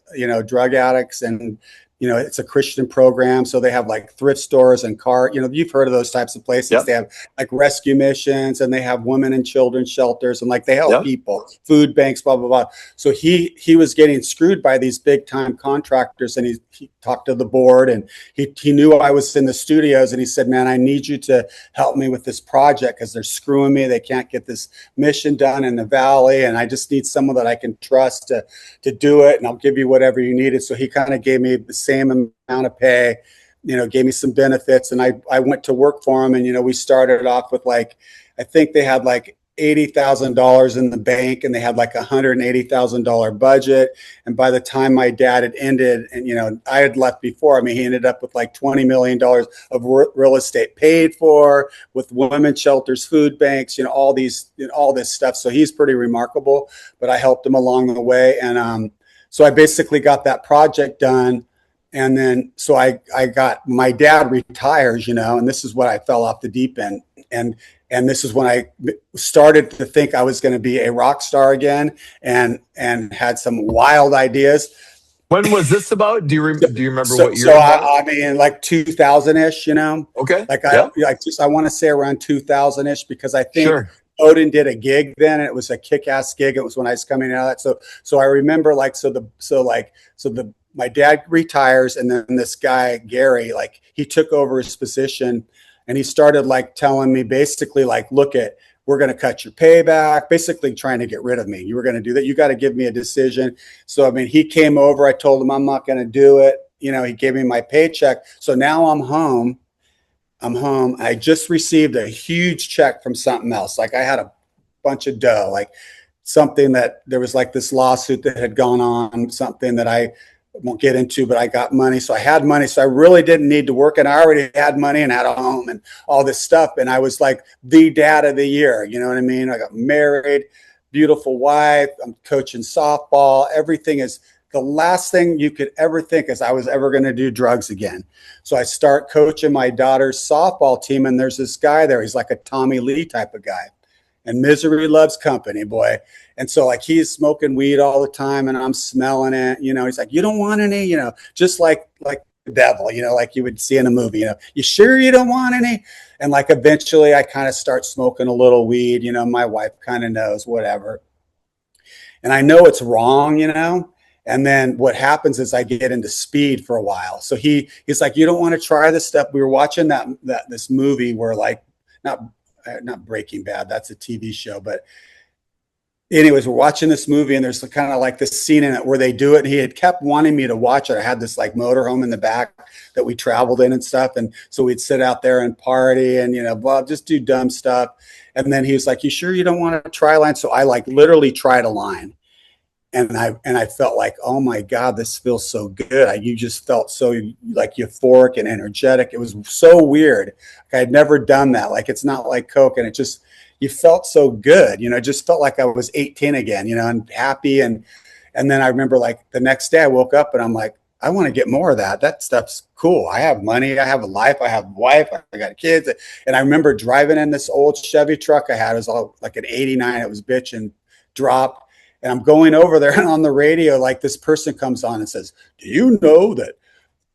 drug addicts and you know, it's a Christian program. So they have like thrift stores and you know, you've heard of those types of places. Yep. They have like rescue missions, and they have women and children shelters, and like they help Yep. people, food banks, blah, blah, blah. So he was getting screwed by these big time contractors, and he talked to the board, and he knew I was in the studios, and he said, man, I need you to help me with this project because they're screwing me. They can't get this mission done in the valley, and I just need someone that I can trust to do it, and I'll give you whatever you needed. So he kind of gave me the same amount of pay, you know, gave me some benefits, and I went to work for him. And, you know, we started off with like, I think they had like $80,000 in the bank, and they had like $180,000 budget. And by the time my dad had ended, and, you know, I had left before, I mean, he ended up with like $20 million of real estate paid for, with women's shelters, food banks, you know, all these, you know, all this stuff. So he's pretty remarkable, but I helped him along the way. And, so I basically got that project done. And then, so I got, my dad retires, you know, and this is what I fell off the deep end. And this is when I started to think I was going to be a rock star again, and had some wild ideas. When was this about? Do you remember what year? So I mean, like 2000-ish, you know. Okay. Like yeah. I want to say around 2000-ish, because I think Sure. Odin did a gig then, and it was a kick-ass gig. It was when I was coming out of that. So I remember like, my dad retires, and then this guy, Gary, like he took over his position, and he started like telling me basically like, we're going to cut your payback, basically trying to get rid of me. You were going to do that. You got to give me a decision. So, I mean, he came over, I told him I'm not going to do it. You know, he gave me my paycheck. So now I'm home. I just received a huge check from something else. Like I had a bunch of dough, like something that there was like this lawsuit that had gone on, something that I won't get into, but I got money. So I had money. So I really didn't need to work, and I already had money and had a home and all this stuff. And I was like the dad of the year. You know what I mean? I got married, beautiful wife. I'm coaching softball. Everything is the last thing you could ever think is I was ever going to do drugs again. So I start coaching my daughter's softball team, and there's this guy there. He's like a Tommy Lee type of guy, and misery loves company, boy. And so like he's smoking weed all the time, and I'm smelling it. You know, he's like, you don't want any, you know, just like the devil, you know, like you would see in a movie, you know, you sure you don't want any? And like eventually I kind of start smoking a little weed, you know, my wife kind of knows, whatever. And I know it's wrong, you know. And then what happens is I get into speed for a while. So he's like, you don't want to try this stuff. We were watching this movie where like, not Breaking Bad, that's a TV show, but anyways, we're watching this movie, and there's kind of like this scene in it where they do it. And he had kept wanting me to watch it. I had this like motorhome in the back that we traveled in and stuff. And so we'd sit out there and party and, you know, well, just do dumb stuff. And then he was like, you sure you don't want to try a line? So I like literally tried a line. And I felt like, oh my God, this feels so good. You just felt so like euphoric and energetic. It was so weird. I had never done that. Like, it's not like Coke, and it just, you felt so good. You know, it just felt like I was 18 again, you know, and happy. And then I remember like the next day I woke up and I'm like, I want to get more of that. That stuff's cool. I have money. I have a life. I have a wife. I got kids. And I remember driving in this old Chevy truck I had. It was all like an 89. It was bitching, dropped. And I'm going over there, and on the radio, like this person comes on and says, do you know that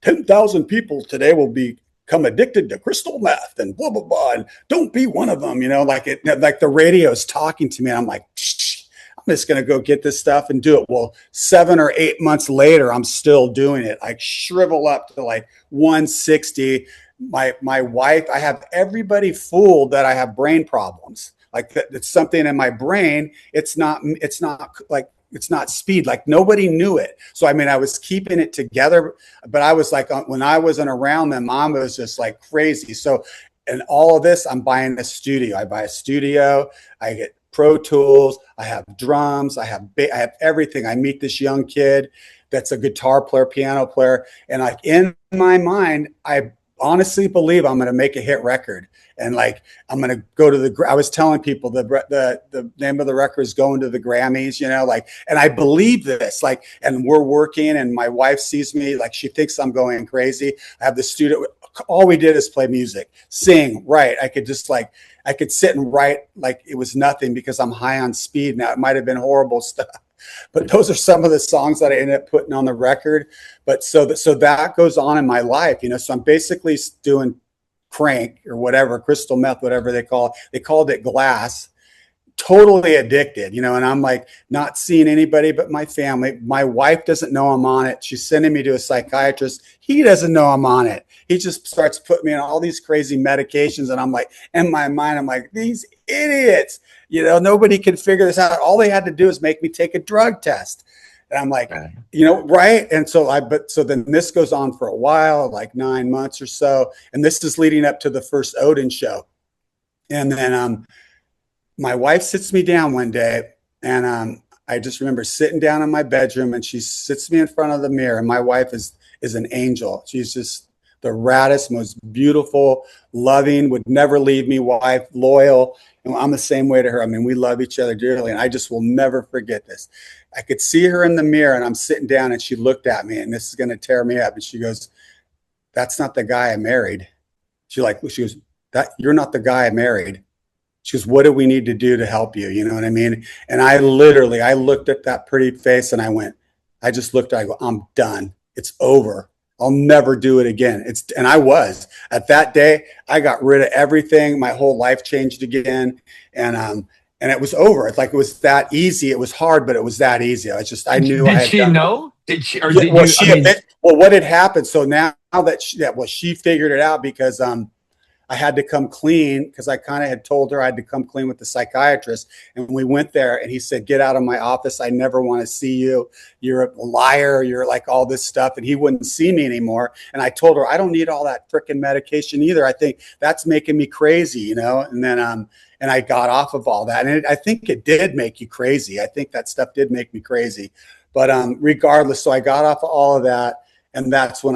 10,000 people today will become addicted to crystal meth and blah, blah, blah. And don't be one of them, you know, like the radio is talking to me. And I'm like, I'm just going to go get this stuff and do it. Well, 7 or 8 months later, I'm still doing it. I shrivel up to like 160. My wife, I have everybody fooled that I have brain problems. Like it's something in my brain. It's not speed. Like nobody knew it. So, I mean, I was keeping it together, but I was like, when I wasn't around them, mom was just like crazy. So, and all of this, I'm buying a studio. I buy a studio. I get Pro Tools. I have drums. I have everything. I meet this young kid that's a guitar player, piano player. And like in my mind, I honestly believe I'm going to make a hit record. And like, I'm going to go to I was telling people the name of the record is going to the Grammys, you know, like, and I believe this, like, and we're working, and my wife sees me, like, she thinks I'm going crazy. I have the studio. All we did is play music, sing, write. I could sit and write like it was nothing because I'm high on speed. Now it might've been horrible stuff, But those are some of the songs that I ended up putting on the record. But so that goes on in my life, you know. So I'm basically doing crank or whatever, crystal meth, whatever they call it. They called it glass. Totally addicted, you know, and I'm like not seeing anybody but my family. My wife doesn't know I'm on it. She's sending me to a psychiatrist. He doesn't know I'm on it. He just starts putting me on all these crazy medications. And I'm like, in my mind, I'm like, these idiots, you know, nobody can figure this out. All they had to do is make me take a drug test. And I'm like, you know, right. And so then this goes on for a while, like 9 months or so. And this is leading up to the first Odin show. And then, my wife sits me down one day, and I just remember sitting down in my bedroom, and she sits me in front of the mirror. And my wife is an angel. She's just the raddest, most beautiful, loving, would never leave me wife, loyal. And I'm the same way to her. I mean, we love each other dearly, and I just will never forget this. I could see her in the mirror, and I'm sitting down, and she looked at me, and this is going to tear me up. And she goes, "That's not the guy I married." She goes, "That you're not the guy I married." She goes, "What do we need to do to help you?" You know what I mean? And I looked at that pretty face, and I just looked, I go, "I'm done. It's over. I'll never do it again." And I was at that day, I got rid of everything. My whole life changed again. And it was over. It's like, it was that easy. It was hard, but it was that easy. I knew. Did she know? Did she, or Yeah, did well, you? what had happened? So now that she figured it out, because, I had to come clean, because I kind of had told her I had to come clean with the psychiatrist. And we went there, and he said, "Get out of my office. I never want to see you. You're a liar. You're like all this stuff." And he wouldn't see me anymore. And I told her, "I don't need all that freaking medication either. I think that's making me crazy, you know?" And then, and I got off of all that. And I think it did make you crazy. I think that stuff did make me crazy. But regardless, so I got off of all of that. And that's when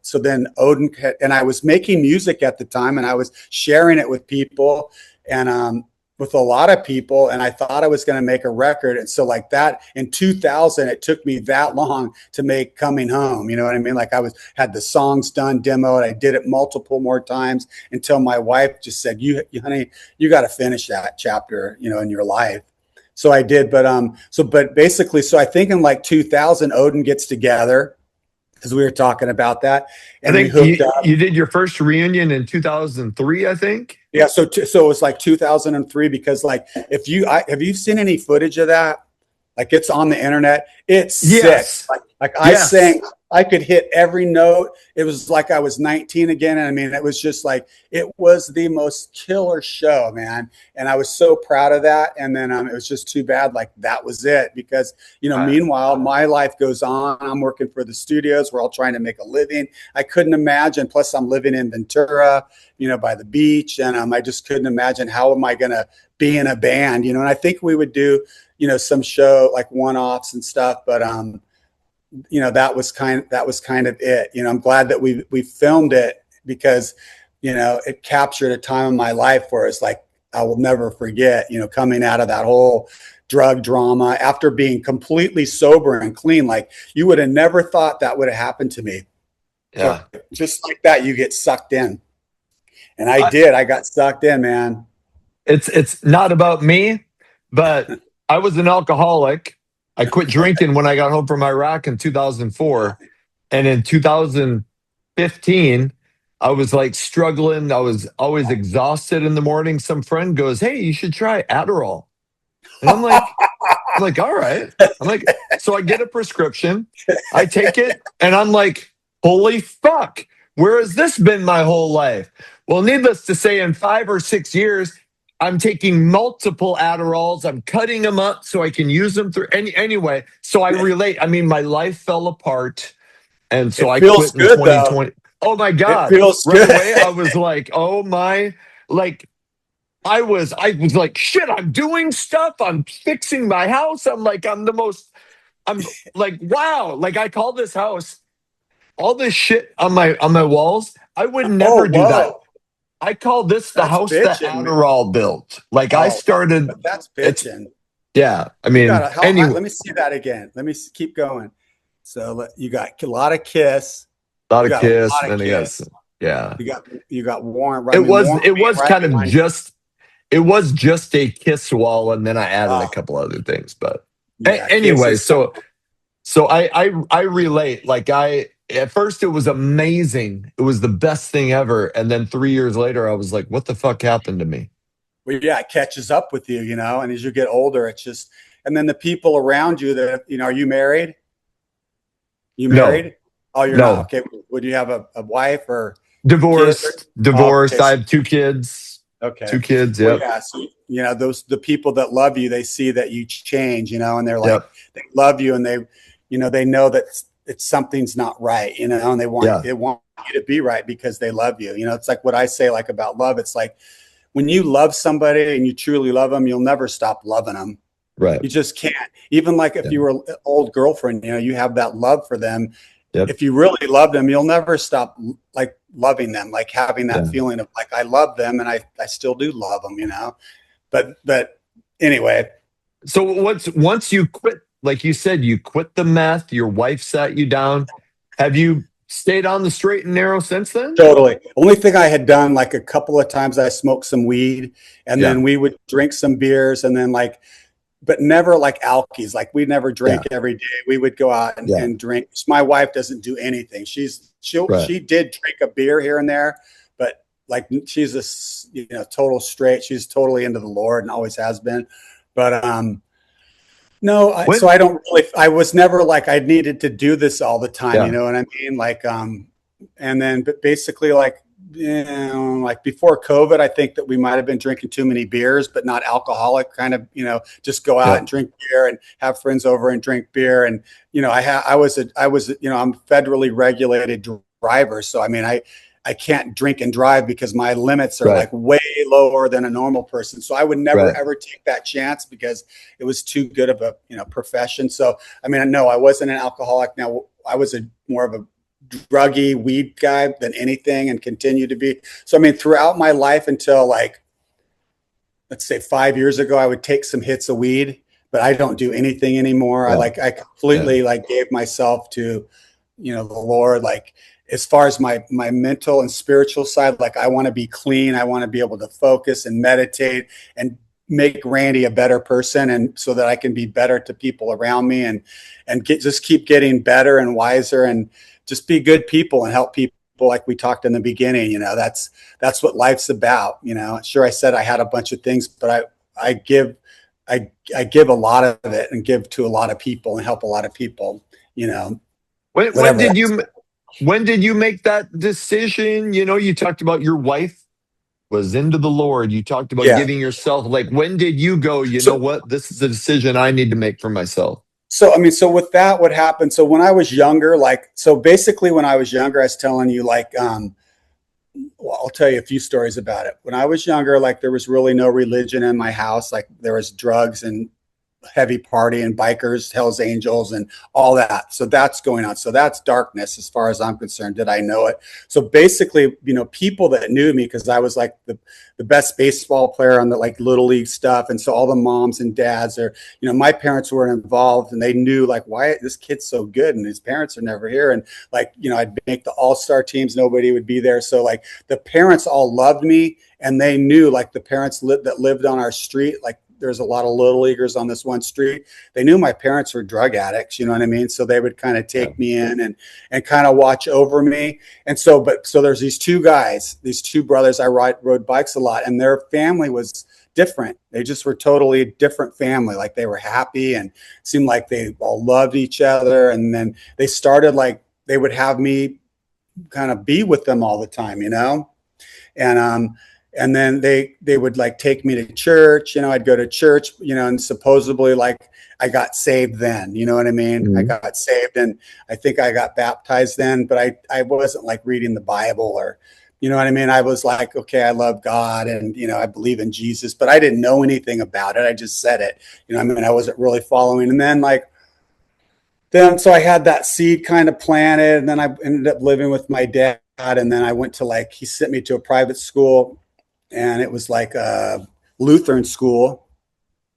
so then Odin, and I was making music at the time, and I was sharing it with people, and with a lot of people. And I thought I was going to make a record. And so like that in 2000, it took me that long to make Coming Home. You know what I mean? Like had the songs done, demoed. I did it multiple more times until my wife just said, honey, you got to finish that chapter, you know, in your life. So I did. But basically, so I think in like 2000, Odin gets together, because we were talking about that, and I think you did your first reunion in 2003, I think. Yeah, so it was like 2003, because like have you seen any footage of that? Like, it's on the internet. It's sick. Like I sang, I could hit every note. It was like I was 19 again. And I mean, it was just like, it was the most killer show, man. And I was so proud of that. And then it was just too bad. Like, that was it, because, you know, meanwhile, my life goes on. I'm working for the studios. We're all trying to make a living. I couldn't imagine. Plus, I'm living in Ventura, you know, by the beach. And I just couldn't imagine, how am I going to be in a band, you know? And I think we would do, you know, some show like one-offs and stuff, but you know, that was kind of it. You know, I'm glad that we filmed it, because, you know, it captured a time in my life where it's like, I will never forget, you know, coming out of that whole drug drama after being completely sober and clean. Like, you would have never thought that would have happened to me. Yeah. So just like that, you get sucked in. And I did. I got sucked in, man. It's not about me, but I was an alcoholic. I quit drinking when I got home from Iraq in 2004. And in 2015, I was like struggling. I was always exhausted in the morning. Some friend goes, "Hey, you should try Adderall." And I'm like, all right. I'm like, so I get a prescription, I take it, and I'm like, holy fuck, where has this been my whole life? Well, needless to say, in 5 or 6 years, I'm taking multiple Adderalls. I'm cutting them up so I can use them through anyway. So I relate. I mean, my life fell apart, and so I quit in 2020. Though. Oh my God! It feels right good. away, I was like, oh my, like I was like, shit. I'm doing stuff. I'm fixing my house. I'm like, I'm like, wow. Like, I call this house, all this shit on my walls. I would never do that. I call this the house that Adderall built. Like, I started. That's bitching. Yeah, I mean, anyway. Let me see that again. Let me keep going. So you got a lot of Kiss. A lot of Kiss, and yeah. You got Warren. It was kind of just. It was just a Kiss wall, and then I added a couple other things, but Yeah, kids Anyway, is so I relate. Like at first it was amazing. It was the best thing ever. And then 3 years later, I was like, what the fuck happened to me? well, yeah, it catches up with you, you know. And as you get older, it's just, and then the people around you that, you know, are you married? You No, married? Oh, you're not. no. Okay. Would you have a wife or kids? Divorced, Oh, okay. divorced. I have 2 kids. Okay. 2 kids. Well, Yep. yeah. So, you know, the people that love you, they see that you change, you know, and they're like, Yep. they love you and you know, they know that it's something's not right, you know, and Yeah. they want you to be right because they love you. You know, it's like what I say, like about love. It's like when you love somebody and you truly love them, you'll never stop loving them. Right. You just can't. Even like if Yeah. you were an old girlfriend, you know, you have that love for them. Yep. If you really love them, you'll never stop like loving them, like having that Yeah. feeling of like I love them and I still do love them, you know. But anyway, So once you quit, like you said, you quit the meth, your wife sat you down. Have you stayed on the straight and narrow since then? totally. Only thing I had done like a couple of times I smoked some weed and Yeah. then we would drink some beers and then like but never like alkies. Like we never Yeah. drank every day. We would go out Yeah. and drink. My wife doesn't do anything. Right. She did drink a beer here and there, but like she's a you know total straight. She's totally into the Lord and always has been. But no, so When I don't really. I was never like I needed to do this all the time. You yeah. know what I mean? Like and then but basically like you know, like before COVID, I think that we might have been drinking too many beers, but not alcoholic kind of, you know, just go out Yeah. and drink beer and have friends over and drink beer. And, you know, I was, you know, I'm federally regulated driver. So, I mean, I can't drink and drive because my limits are Right. like way lower than a normal person. So I would never, Right. ever take that chance because it was too good of a, you know, profession. So, I mean, no, I wasn't an alcoholic. Now I was more of a druggy weed guy than anything and continue to be. So, I mean, throughout my life until like, let's say 5 years ago, I would take some hits of weed, but I don't do anything anymore. Yeah. I Yeah. completely like gave myself to, you know, the Lord. Like as far as my mental and spiritual side, like I want to be clean. I want to be able to focus and meditate and make Randy a better person. And so that I can be better to people around me and just keep getting better and wiser and just be good people and help people like we talked in the beginning. You know, that's what life's about. You know, sure, I said I had a bunch of things, but I give a lot of it and give to a lot of people and help a lot of people, you know, When whatever when did you make that decision? You know, you talked about your wife was into the Lord. You talked about yeah. giving yourself, like, when did you go, you know So, what? This is a decision I need to make for myself. I mean, so with that, what happened? So when I was younger, like, so basically when I was younger, I was telling you like, well, I'll tell you a few stories about it. When I was younger, like there was really no religion in my house. Like there was drugs and heavy party and bikers, Hell's Angels, and all that. So that's going on. So that's darkness as far as I'm concerned. Did I know it? So basically, you know, people that knew me because I was like the best baseball player on the like little league stuff. And so all the moms and dads are, you know, my parents were involved and they knew like why this kid's so good and his parents are never here. And like, you know, I'd make the all-star teams, nobody would be there. So like the parents all loved me and they knew like the parents that lived on our street, like there's a lot of little leaguers on this one street. They knew my parents were drug addicts, you know what I mean? So they would kind of take me in and kind of watch over me. And so, so there's these two guys, these two brothers, I rode bikes a lot and their family was different. They just were totally different family. Like they were happy and seemed like they all loved each other. And then they started like, they would have me kind of be with them all the time, you know? And then they would like take me to church, you know, I'd go to church, you know, and supposedly like I got saved then, you know what I mean? Mm-hmm. I got saved and I think I got baptized then, but I wasn't like reading the Bible or, you know what I mean? I was like, okay, I love God and, you know, I believe in Jesus, but I didn't know anything about it. I just said it, you know, I mean, I wasn't really following. And then so I had that seed kind of planted and then I ended up living with my dad. And then I went to like, he sent me to a private school and it was like a Lutheran school.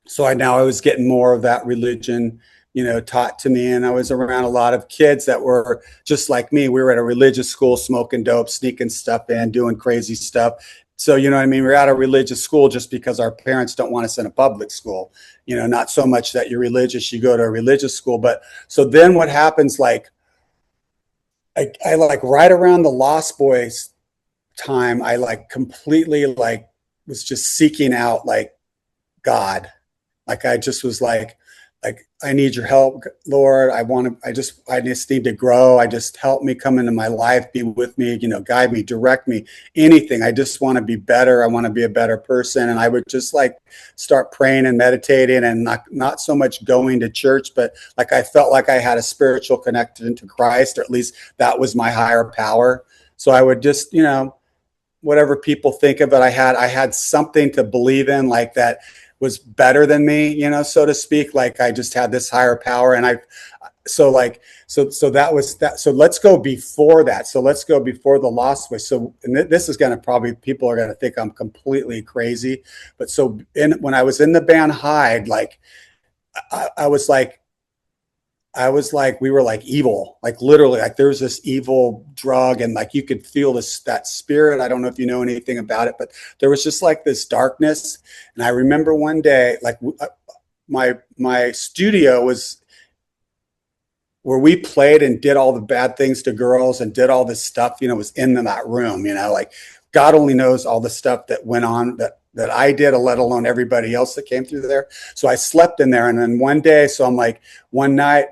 So I was getting more of that religion, you know, taught to me. And I was around a lot of kids that were just like me. We were at a religious school, smoking dope, sneaking stuff in, doing crazy stuff. So, you know what I mean? We're at a religious school just because our parents don't want us in a public school, not so much that you're religious, you go to a religious school. But so then what happens, like, I like right around the Lost Boys time, I like completely like was just seeking out like God. Like I just was like, I need your help, Lord. I just need to grow. I just help me come into my life, be with me, guide me, direct me, anything. I just want to be better. I want to be a better person. And I would just like start praying and meditating and not so much going to church, but like I felt like I had a spiritual connection to Christ, or at least that was my higher power. So I would just, whatever people think of it, I had something to believe in, like that was better than me, so to speak. Like I just had this higher power. And so that was that. So let's go before that. So let's go before the Lost Boys. So, and this is going to people are going to think I'm completely crazy. But so when I was in the band Hyde, like I was like, we were like evil, like literally, like there was this evil drug, and like you could feel that spirit. I don't know if you know anything about it, but there was just like this darkness. And I remember one day, like my studio was where we played and did all the bad things to girls and did all this stuff, was in that room, like God only knows all the stuff that went on that I did, let alone everybody else that came through there. So I slept in there. And then one day, so I'm like, one night,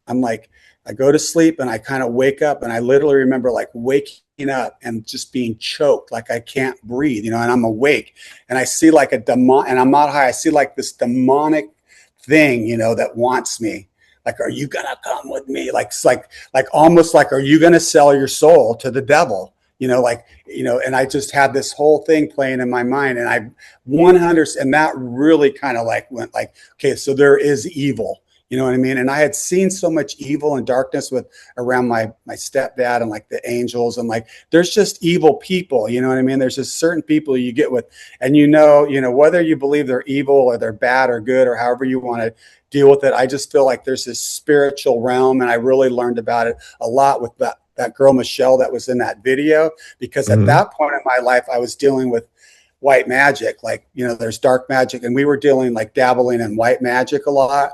I'm like, I go to sleep and I kind of wake up, and I literally remember like waking up and just being choked, like I can't breathe, and I'm awake, and I see like a demon, and I'm not high. I see like this demonic thing, that wants me. Like, are you gonna come with me? Like almost like, are you gonna sell your soul to the devil? And I just had this whole thing playing in my mind, and I 100, and that really kind of like went like, okay, so there is evil. You know what I mean? And I had seen so much evil and darkness around my stepdad and like the angels, and like, there's just evil people, you know what I mean? There's just certain people you get with, and whether you believe they're evil or they're bad or good or however you want to deal with it. I just feel like there's this spiritual realm. And I really learned about it a lot with that girl, Michelle, that was in that video, because at that point in my life, I was dealing with white magic. Like, there's dark magic, and we were dabbling in white magic a lot.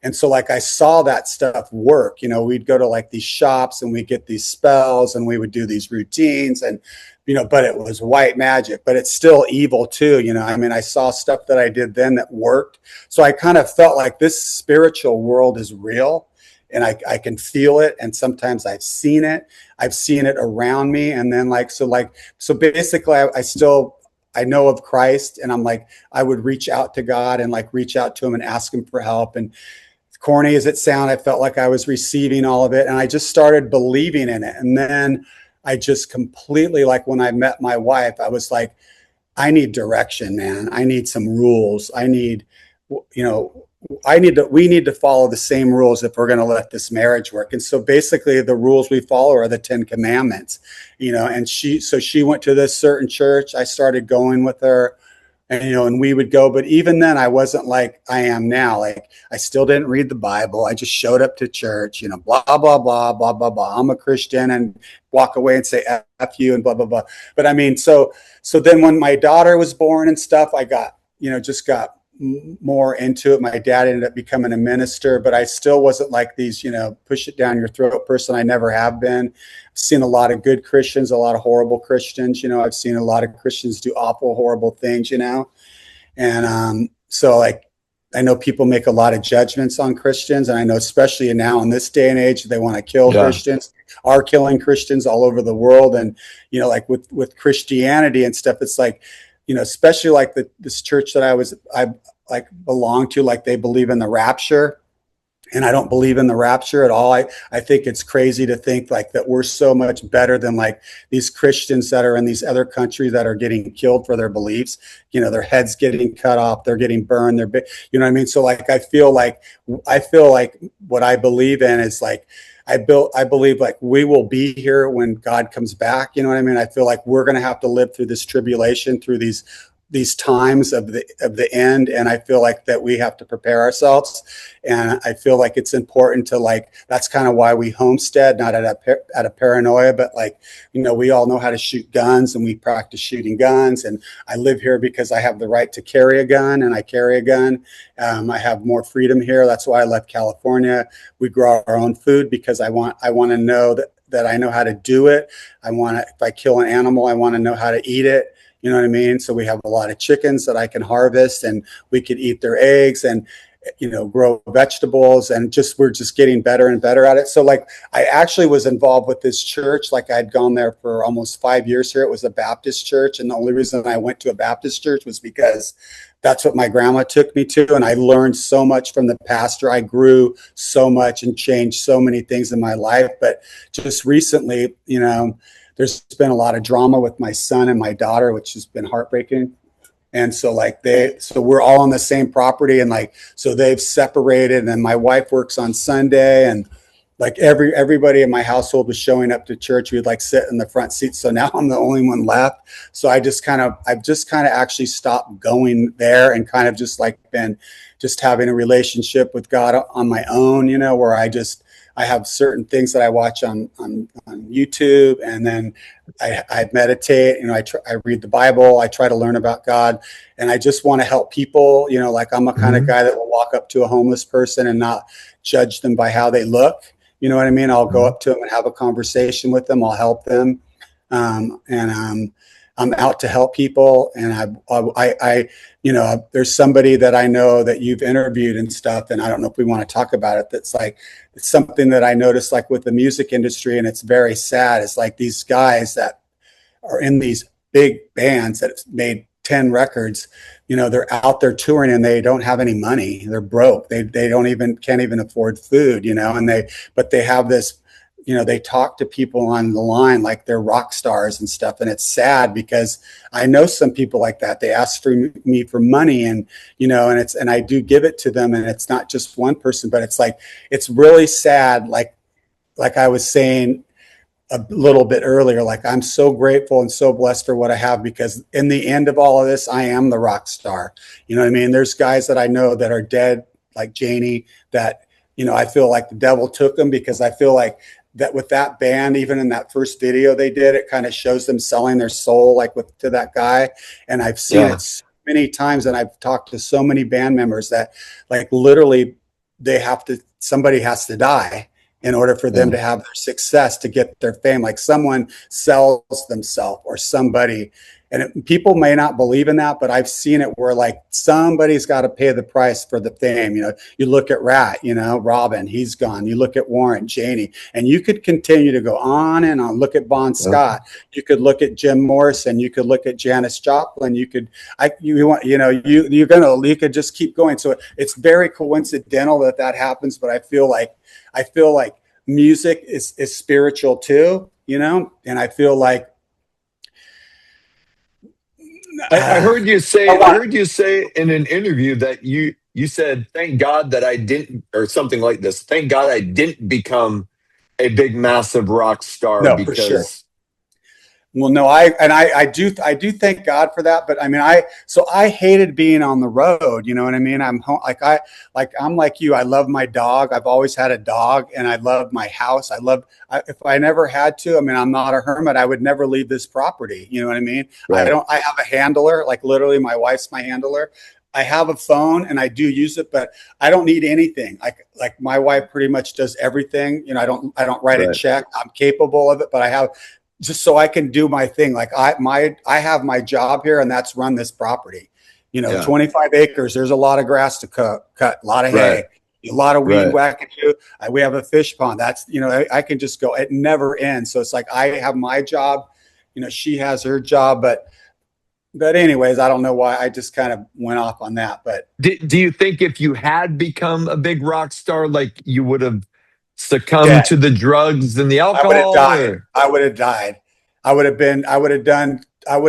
And so like I saw that stuff work, we'd go to like these shops and we'd get these spells and we would do these routines, and, but it was white magic, but it's still evil too. I saw stuff that I did then that worked. So I kind of felt like this spiritual world is real, and I can feel it. And sometimes I've seen it around me. And then so basically I know of Christ, and I'm like, I would reach out to God and like reach out to him and ask him for help. And corny as it sounds, I felt like I was receiving all of it, and I just started believing in it. And then I just completely, like when I met my wife, I was like, I need direction, man. I need some rules. We need to follow the same rules if we're going to let this marriage work. And so basically the rules we follow are the 10 Commandments, and she went to this certain church. I started going with her. And we would go, but even then I wasn't like I am now. Like I still didn't read the Bible. I just showed up to church, blah, blah, blah, blah, blah, blah. I'm a Christian, and walk away and say F you and blah, blah, blah. But I mean, so then when my daughter was born and stuff, I got, just got more into it. My dad ended up becoming a minister, but I still wasn't like these, push it down your throat person. I never have been. I've seen a lot of good Christians, a lot of horrible Christians. I've seen a lot of Christians do awful, horrible things, and so like I know people make a lot of judgments on Christians, and I know especially now in this day and age, they want to kill Christians, are killing Christians all over the world. And like with Christianity and stuff, it's like, especially like this church that I like belong to, like they believe in the rapture, and I don't believe in the rapture at all. I think it's crazy to think like that we're so much better than like these Christians that are in these other countries that are getting killed for their beliefs. Their heads getting cut off, they're getting burned, you know what I mean? So like I feel like what I believe in is like, I believe like we will be here when God comes back. You know what I mean? I feel like we're going to have to live through this tribulation, through these these times of the end, and I feel like that we have to prepare ourselves, and I feel like it's important to, like, that's kind of why we homestead, not out of paranoia, but like, you know, we all know how to shoot guns and we practice shooting guns, and I live here because I have the right to carry a gun, and I carry a gun. I have more freedom here. That's why I left California. We grow our own food because I want to know that I know how to do it. If I kill an animal, I want to know how to eat it. You know what I mean? So we have a lot of chickens that I can harvest, and we could eat their eggs, and, you know, grow vegetables, and we're just getting better and better at it. So like, I actually was involved with this church. Like, I'd gone there for almost 5 years here. It was a Baptist church. And the only reason I went to a Baptist church was because that's what my grandma took me to. And I learned so much from the pastor. I grew so much and changed so many things in my life. But just recently, you know, there's been a lot of drama with my son and my daughter, which has been heartbreaking. And so like so we're all on the same property, and like, so they've separated, and my wife works on Sunday, and like everybody in my household was showing up to church. We'd like sit in the front seat. So now I'm the only one left. So I've just kind of actually stopped going there, and kind of just like been just having a relationship with God on my own, you know, where I have certain things that I watch on YouTube, and then I meditate. You know, I read the Bible. I try to learn about God, and I just want to help people. You know, like, I'm a kind of guy that will walk up to a homeless person and not judge them by how they look. You know what I mean? I'll go up to them and have a conversation with them. I'll help them, and I'm out to help people. And I you know, there's somebody that I know that you've interviewed and stuff, and I don't know if we want to talk about it. That's like, it's something that I noticed, like with the music industry, and it's very sad. It's like these guys that are in these big bands that have made 10 records, you know, they're out there touring and they don't have any money. They're broke. They can't even afford food, you know, but they have this, you know, they talk to people on the line like they're rock stars and stuff. And it's sad because I know some people like that. They ask for me for money, and, you know, and I do give it to them. And it's not just one person, but it's like, it's really sad. Like I was saying a little bit earlier, like, I'm so grateful and so blessed for what I have, because in the end of all of this, I am the rock star. You know what I mean? There's guys that I know that are dead, like Janie, that, you know, I feel like the devil took them, because I feel like that with that band, even in that first video they did, it kind of shows them selling their soul, like to that guy. And I've seen it so many times, and I've talked to so many band members that, like, literally somebody has to die in order for them to have their success, to get their fame. Like, someone sells themselves, or somebody, and people may not believe in that, but I've seen it where, like, somebody's got to pay the price for the fame. You know, you look at Rat, you know, Robin, he's gone. You look at Warren, Janie, and you could continue to go on and on. Look at Bon Scott. You could look at Jim Morrison. You could look at Janis Joplin. You could just keep going. So it's very coincidental that happens, but I feel like music is spiritual too, you know, and I feel like, I heard you say in an interview that you said, thank God that I didn't, or something like this. Thank God I didn't become a big, massive rock star. No, because for sure. Well, no, I do thank God for that. But I mean, I hated being on the road. You know what I mean? I'm like you. I love my dog. I've always had a dog, and I love my house. If I never had to, I mean, I'm not a hermit. I would never leave this property. You know what I mean? Right. I have a handler, like literally my wife's my handler. I have a phone and I do use it, but I don't need anything. Like my wife pretty much does everything. You know, I don't write a check. I'm capable of it, but I have, just so I can do my thing. Like I have my job here, and that's run this property. You know, 25 acres. There's a lot of grass to cut, a lot of hay, a lot of weed whacking. We have a fish pond. That's, you know, I can just go. It never ends. So it's like I have my job. You know, she has her job, but anyways, I don't know why I just kind of went off on that. But do you think if you had become a big rock star, like, you would have succumbed to the drugs and the alcohol? I would have died. I would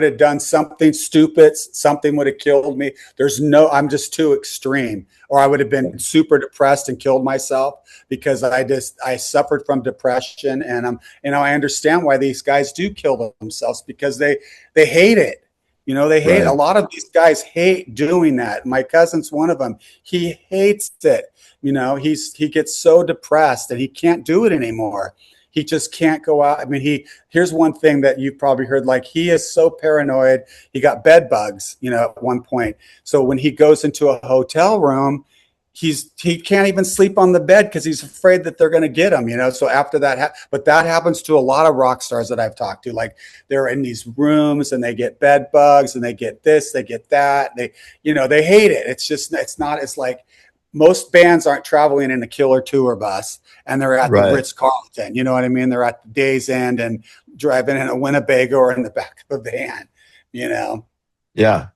have done something stupid. Something would have killed me. I'm just too extreme. Or I would have been super depressed and killed myself, because I suffered from depression. And I understand why these guys do kill themselves, because they hate it. They hate Right. a lot of these guys hate doing that. My cousin's one of them. He hates it. He gets so depressed and he can't do it anymore. He just can't go out. I mean, here's one thing that you've probably heard, like he is so paranoid. He got bed bugs, at one point. So when he goes into a hotel room, he can't even sleep on the bed because he's afraid that they're going to get him. So after that, but that happens to a lot of rock stars that I've talked to. Like they're in these rooms and they get bed bugs and they get this, they get that. They hate it. It's like most bands aren't traveling in a killer tour bus and they're at the Right. Ritz-Carlton. You know what I mean? They're at the Days End and driving in a Winnebago or in the back of a van. Yeah.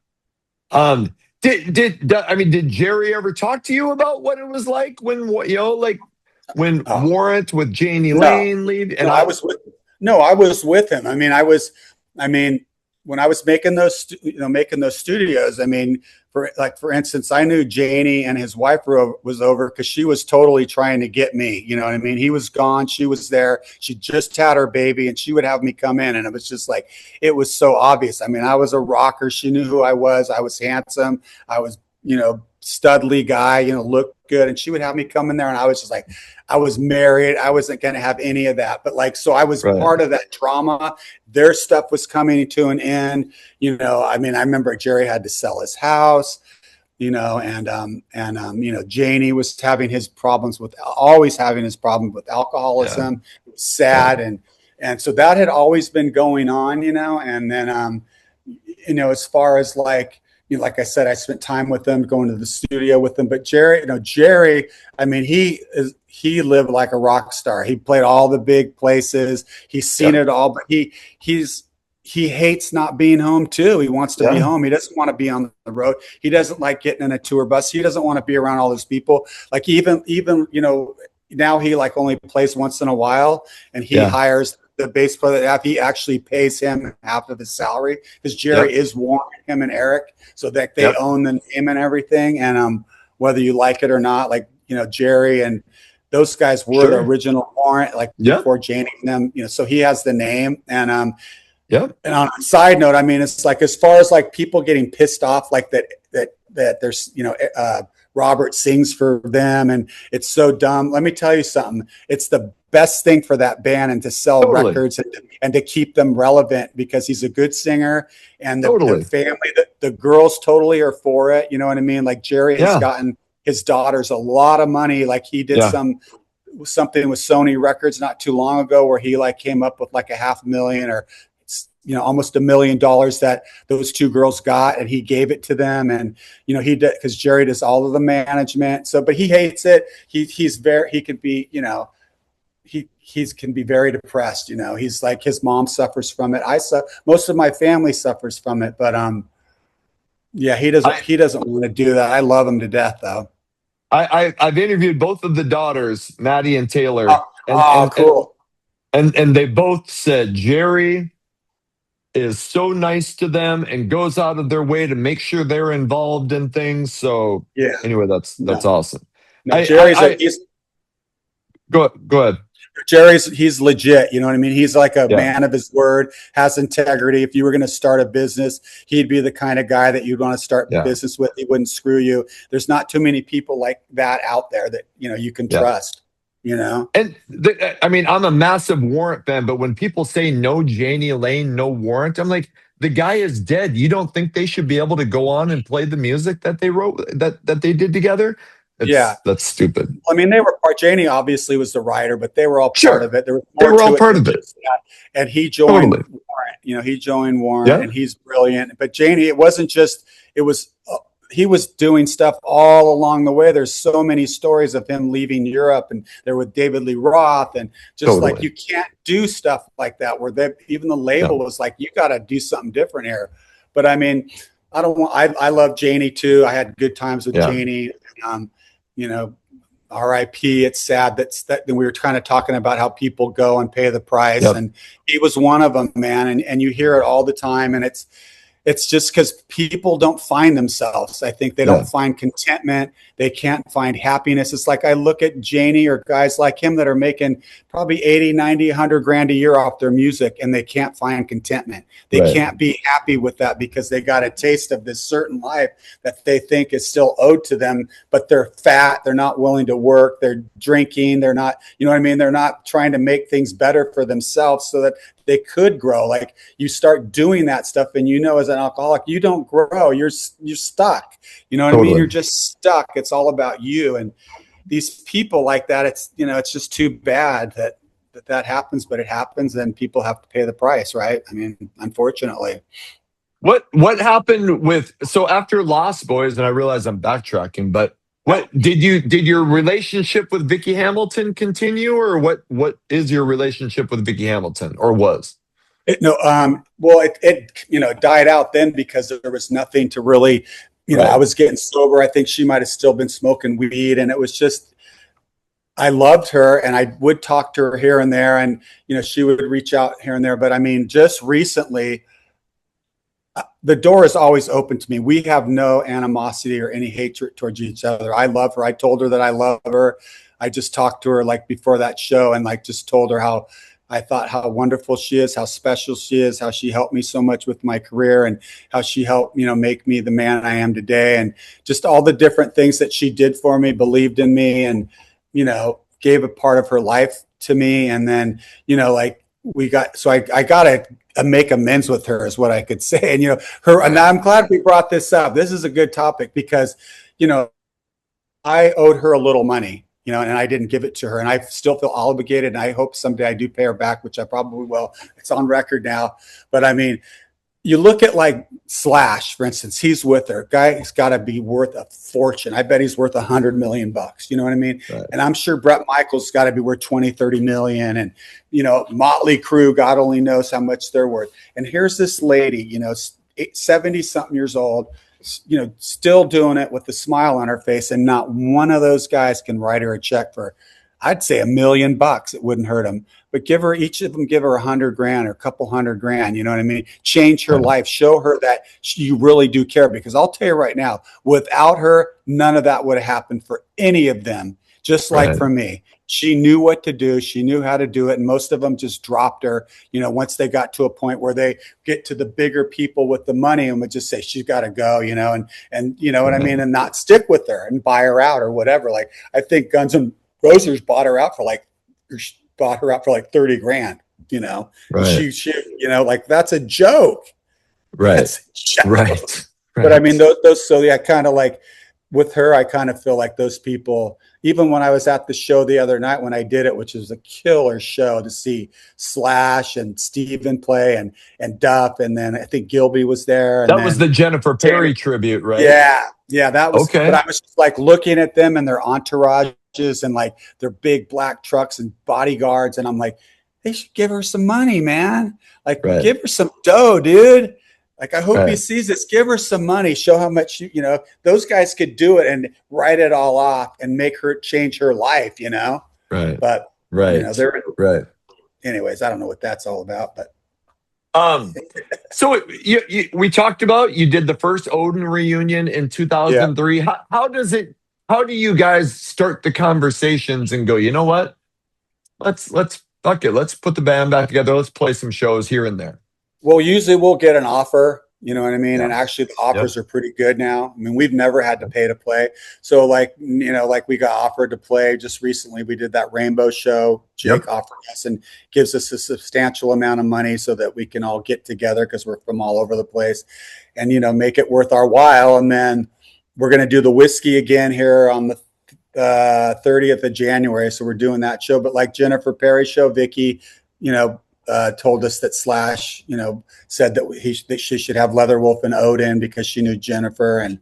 Did Jerry ever talk to you about what it was like when Oh, Warrant with Janie no. Lane leave? And I was with him. I mean, when I was making those studios, I mean, for instance, I knew Janie and his wife was over because she was totally trying to get me. You know what I mean? He was gone. She was there. She just had her baby and she would have me come in. And it was just like, it was so obvious. I mean, I was a rocker. She knew who I was. I was handsome. I was, studly guy, looked good. And she would have me come in there. And I was just like, I was married. I wasn't going to have any of that. But so I was Right. part of that drama. Their stuff was coming to an end. I mean, I remember Jerry had to sell his house, Janie was always having his problem with alcoholism. It was sad. Yeah. And so that had always been going on, and then, as far as like I said, I spent time with them, going to the studio with them. But Jerry, I mean, he lived like a rock star. He played all the big places. He's seen it all, but he hates not being home too. He wants to be home. He doesn't want to be on the road. He doesn't like getting in a tour bus. He doesn't want to be around all those people. Like even now he like only plays once in a while, and he hires the bass player. He actually pays him half of his salary because Jerry is Warren, him and Eric, so that they own the name and everything. And whether you like it or not, like Jerry and those guys were the original Warren, like before Janie and them. So he has the name. And and on a side note, I mean, it's like as far as like people getting pissed off, like that there's Robert sings for them and it's so dumb. Let me tell you something. It's the best thing for that band and to sell records and to keep them relevant because he's a good singer and the family, the girls totally are for it. You know what I mean? Like Jerry has gotten his daughters a lot of money. Like he did something with Sony Records not too long ago where he like came up with like $500,000 or almost $1 million that those two girls got, and he gave it to them. And he did because Jerry does all of the management. So, but he hates it. He can be he can be very depressed. He's like his mom suffers from it. Most of my family suffers from it, but he doesn't want to do that. I love him to death though. I've interviewed both of the daughters, Maddie and Taylor. Cool. And they both said Jerry is so nice to them and goes out of their way to make sure they're involved in things. So anyway, that's awesome. No, Jerry's go ahead. He's legit. You know what I mean? He's like a man of his word, has integrity. If you were going to start a business, he'd be the kind of guy that you'd want to start business with. He wouldn't screw you. There's not too many people like that out there that, you can trust. And I'm a massive Warrant fan, but when people say no Janie Lane, no Warrant, I'm like, the guy is dead. You don't think they should be able to go on and play the music that they wrote, that they did together? That's stupid. I mean, they were part. Janie obviously was the writer, but they were all part of it. They were all part of it. And he joined Warrant. He joined Warrant, and he's brilliant. But Janie, it wasn't just. It was. He was doing stuff all along the way. There's so many stories of him leaving Europe and there with David Lee Roth and just like you can't do stuff like that where even the label was like, you got to do something different here. But I mean, I love Janie too. I had good times with Janie. R.I.P. It's sad that we were kind of talking about how people go and pay the price. And he was one of them, man. And you hear it all the time. And it's just because people don't find themselves. I think they Yeah. don't find contentment. They can't find happiness. It's like I look at Janie or guys like him that are making probably 80, 90, 100 grand a year off their music, and they can't find contentment. They Right. can't be happy with that because they got a taste of this certain life that they think is still owed to them, but they're fat. They're not willing to work. They're drinking. They're not, you know what I mean? They're not trying to make things better for themselves so that they could grow. Like you start doing that stuff, and as an alcoholic, you don't grow. You're stuck. You know what I mean? Totally. You're just stuck. It's all about you. And these people like that, it's just too bad that happens, but it happens, and people have to pay the price, right? I mean, unfortunately. What happened with, so after Lost Boys, and I realize I'm backtracking, but what did your relationship with Vicky Hamilton continue, or what is your relationship with Vicky Hamilton, or was? Well, it died out then because there was nothing to really, Right. I was getting sober. I think she might have still been smoking weed, and it was just, I loved her, and I would talk to her here and there, and she would reach out here and there. But I mean, just recently, the door is always open to me. We have no animosity or any hatred towards each other. I love her. I told her that I love her. I just talked to her like before that show, and like just told her how I thought how wonderful she is, how special she is, how she helped me so much with my career, and how she helped, make me the man I am today, and just all the different things that she did for me, believed in me, and, gave a part of her life to me. And then, like I got to make amends with her is what I could say. And, and I'm glad we brought this up. This is a good topic because, I owed her a little money, and I didn't give it to her, and I still feel obligated, and I hope someday I do pay her back, which I probably will. It's on record now. But I mean, you look at like Slash, for instance, he's with her. Guy's got to be worth a fortune. I bet he's worth $100 million. You know what I mean? Right. And I'm sure Bret Michaels got to be worth 20, 30 million. And, Motley Crue, God only knows how much they're worth. And here's this lady, 70 something years old, still doing it with a smile on her face. And not one of those guys can write her a check for, I'd say $1 million. It wouldn't hurt them. But each of them give her 100 grand or a couple hundred grand. You know what I mean? Change her life. Show her that you really do care. Because I'll tell you right now, without her, none of that would have happened for any of them. Just like for me, she knew what to do. She knew how to do it. And most of them just dropped her, once they got to a point where they get to the bigger people with the money and would just say, she's got to go, and you know what I mean? And not stick with her and buy her out or whatever. Like, I think Guns N' Roses bought her out for like 30 grand, Right. she like that's a joke. Right. That's a joke. Right. But I mean, those, so yeah, kind of like with her, I kind of feel like those people, even when I was at the show the other night, when I did it, which was a killer show to see Slash and Steven play and Duff. And then I think Gilby was there. And That was the Jennifer Perry tribute, right? Yeah. Yeah. That was, Okay. But I was just like looking at them and their entourages and like their big black trucks and bodyguards. And I'm like, they should give her some money, man. Like give her some dough, dude. Like, I hope he sees this. Give her some money. Show how much, those guys could do it and write it all off and make her change her life, Right. But, they're, right. Anyways, I don't know what that's all about, but. So we talked about, you did the first Odin reunion in 2003. Yeah. How do you guys start the conversations and go, you know what? Let's fuck it. Let's put the band back together. Let's play some shows here and there. Well, usually we'll get an offer, you know what I mean? Yeah. And actually the offers are pretty good now. I mean, we've never had to pay to play. So like we got offered to play just recently. We did that Rainbow show. Jake offered us and gives us a substantial amount of money so that we can all get together because we're from all over the place and, make it worth our while. And then we're going to do the whiskey again here on the 30th of January. So we're doing that show. But like Jennifer Perry show, Vicky, told us that Slash, said that she should have Leatherwolf and Odin because she knew Jennifer. And